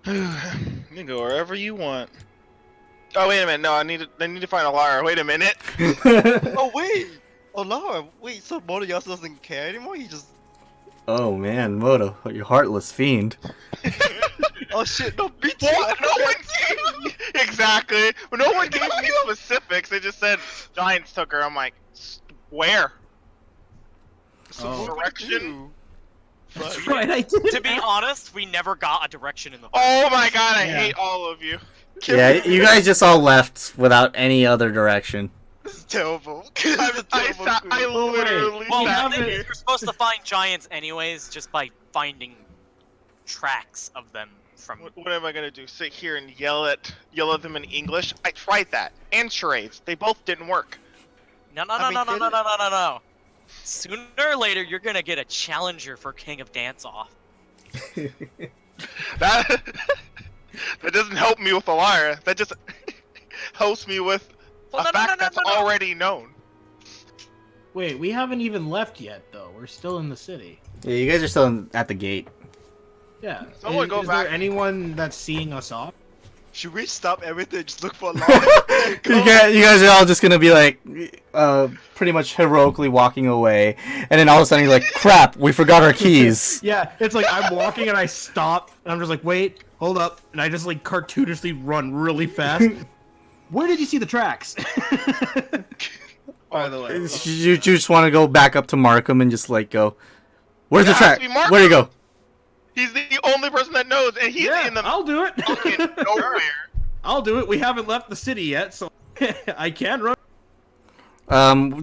H: You can go wherever you want. Oh wait a minute, no, I need to find Alara. Wait a minute.
G: Oh wait! Oh Laura, wait. So Motoyasu doesn't care anymore? He just.
B: Oh man, Moto, you heartless fiend.
G: Oh shit! No, me too.
H: What? No one gave exactly. No one gave me specifics. They just said giants took her. I'm like, where?
G: So
A: Oh.
G: what would
H: Direction?
G: you do?
A: That's right. I did.
C: To be honest, we never got a direction in the book.
H: Oh my god, I
A: Yeah.
H: hate all of you.
B: Yeah, you guys just all left without any other direction.
G: terrible. I'm a terrible queen.
H: I literally
C: Well,
H: sat
C: the thing
H: here.
C: is, you're supposed to find giants anyways, just by finding tracks of them from.
H: What am I gonna do? Sit here and yell at them in English? I tried that and charades. They both didn't work.
C: No. Sooner or later, you're gonna get a challenger for King of Dance Off.
H: That that doesn't help me with a liar. That just helps me with a fact that's already known.
A: Wait, we haven't even left yet, though. We're still in the city.
B: Yeah, you guys are still at the gate.
A: Yeah.
H: Someone
A: is
H: go
A: is
H: back.
A: there anyone that's seeing us off?
G: Should we stop everything and just look for a
B: You guys are all just gonna be like, pretty much heroically walking away, and then all of a sudden you're like, crap, we forgot our keys.
A: Yeah, it's like I'm walking and I stop, and I'm just like, wait, hold up, and I just like cartoonishly run really fast. Where did you see the tracks? By the way.
B: You just want to go back up to Markham and just like go, where's the
H: It has
B: track?
H: to be Markham.
B: Where'd you go?
H: He's the only person that knows, and he's
A: Yeah,
H: in the
A: I'll do it.
H: fucking nowhere.
A: I'll do it. We haven't left the city yet, so I can run.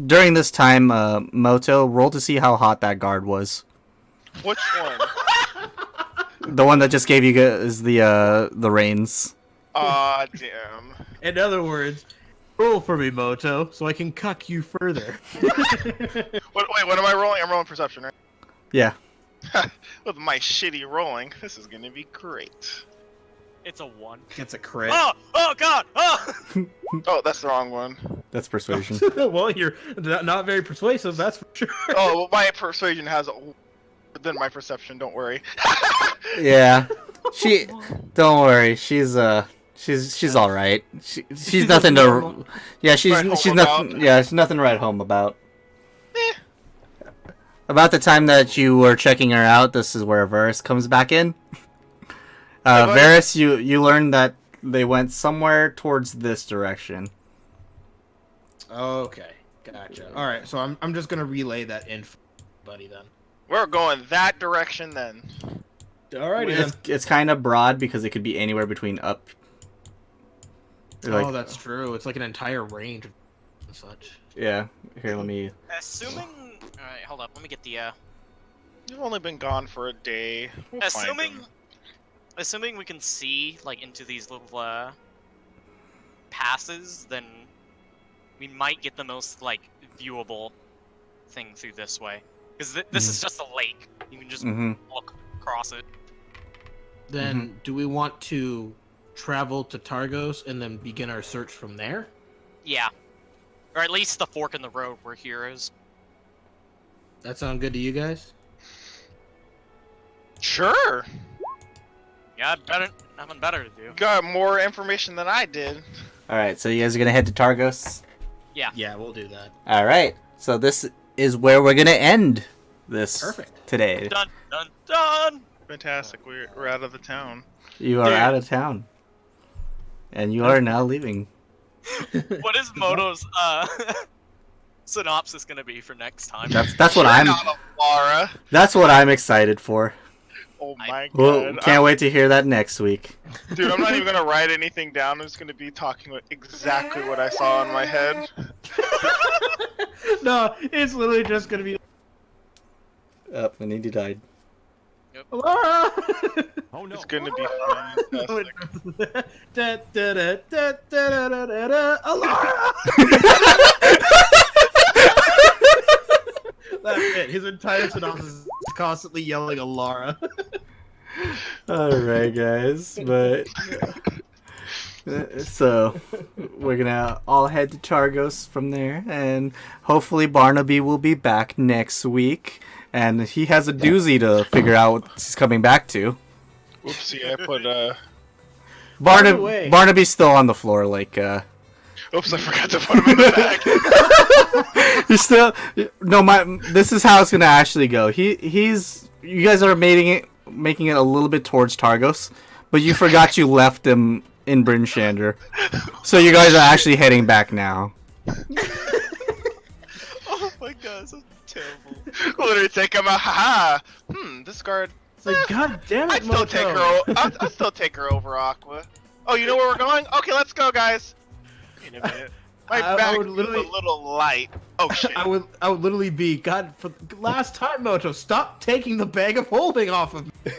B: During this time, Moto, roll to see how hot that guard was.
H: Which one?
B: The one that just gave you is the reins.
H: Aw, damn.
A: In other words, roll for me, Moto, so I can cuck you further.
H: Wait, what am I rolling? I'm rolling perception, right?
B: Yeah.
H: With my shitty rolling, this is gonna be great.
C: It's a 1.
A: Gets a crit.
C: Oh God! Oh!
H: Oh, that's the wrong one.
B: That's persuasion.
A: Well, you're not very persuasive, that's for sure.
H: Oh, well, my persuasion has than my perception. Don't worry.
B: Yeah. Don't worry. She's all right. She's nothing to.
A: normal.
B: Yeah, she's
H: Write home
B: nothing.
H: about.
B: Yeah, she's nothing to write home about. About the time that you were checking her out, this is where Varys comes back in. Varys, you learned that they went somewhere towards this direction.
A: Okay, gotcha. All right, so I'm just gonna relay that info, buddy. Then.
H: We're going that direction then.
A: Alrighty then.
B: It's kind of broad because it could be anywhere between up.
A: Oh, that's true. It's like an entire range and such.
B: Yeah. Here, let me.
C: Assuming. Alright, hold up. Let me get the.
H: You've only been gone for a day. We'll find them.
C: Assuming we can see like into these little passes, then we might get the most like viewable thing through this way. Because this is just a lake. You can just look across it.
A: Then, do we want to travel to Targos and then begin our search from there?
C: Yeah. Or at least the fork in the road where here is.
A: That sound good to you guys?
H: Sure.
C: Yeah, nothing better to do.
H: Got more information than I did.
B: All right, so you guys are gonna head to Targos.
A: Yeah, we'll do that.
B: All right, so this is where we're gonna end this
A: Perfect.
C: Done,
B: today.
C: done, done!
H: Fantastic. We're out of the town.
B: You are out of town, and you are now leaving.
C: What is Moto's synopsis gonna be for next time?
B: That's what
H: Sure
B: I'm.
H: not a Laura.
B: That's what I'm excited for.
H: Oh my
B: Well,
H: god.
B: can't wait to hear that next week.
H: Dude, I'm not even gonna write anything down. I'm just gonna be talking about exactly what I saw in my head.
A: No, it's literally just gonna be.
B: Oh, and he died.
A: Laura!
E: Oh no.
H: It's gonna be fantastic.
A: Da, da, da, da, da, da, da, da, Laura! That's it. His entire synopsis is constantly yelling Alara.
B: All right, guys, but so we're gonna all head to Targos from there, and hopefully Barnaby will be back next week, and he has a doozy to figure out what he's coming back to.
H: Oopsie, I put
A: By the way-
B: Barnaby's still on the floor, like
H: oops, I forgot to put him in the bag.
B: he's still this is how it's gonna actually go. He's you guys are making it a little bit towards Targos, but you forgot you left him in Bryn Shander, so you guys are actually heading back now.
G: Oh my god, so terrible.
H: Literally take him out. Haha. This guard.
A: It's like, god damn it,
H: I'd still take her.
A: Moto.
H: I'll still take her over Aqua. Oh, you know where we're going? Okay, let's go, guys. Wait a minute. My
A: I
H: back
A: would
H: is
A: literally-
H: a little light. Oh shit.
A: I would literally be, God, for the last time, Moto, stop taking the bag of holding off of me.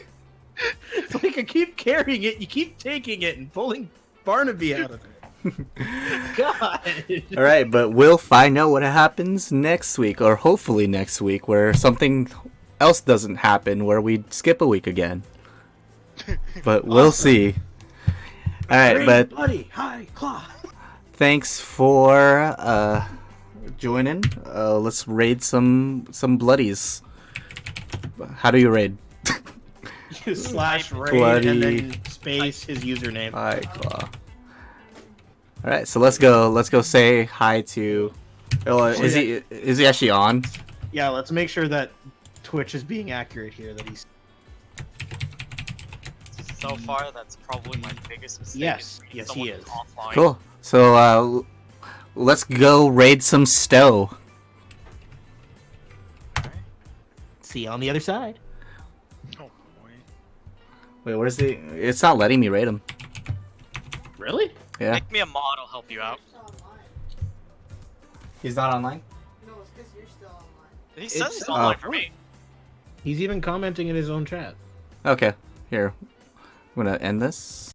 A: It's like I keep carrying it, you keep taking it and pulling Barnaby out of it. God.
B: All right, but we'll find out what happens next week, or hopefully next week, where something else doesn't happen, where we skip a week again. But we'll see. All right,
A: Green
B: but
A: bloody high claw.
B: thanks for joining. Let's raid some bloodies. How do you raid?
A: Slash raid
B: Bloody-
A: and then space his username.
B: High claw. All right, so let's go say hi to. Oh, is he actually on?
A: Yeah, let's make sure that Twitch is being accurate here. That he's
C: So far, that's probably my biggest mistake.
A: Yes,
C: being
A: yes,
C: someone
A: he
C: who's
A: is.
C: Offline.
B: Cool. So let's go raid some Stowe.
A: see you on the other side.
H: Oh boy.
B: Wait, where's the? It's not letting me raid him.
A: Really?
B: Yeah,
C: Make me a mod, I'll help you out.
B: he's not online.
C: He says
A: It's-
C: it's online
B: oh.
C: for me.
A: He's even commenting in his own chat.
B: Okay, here. I'm gonna end this.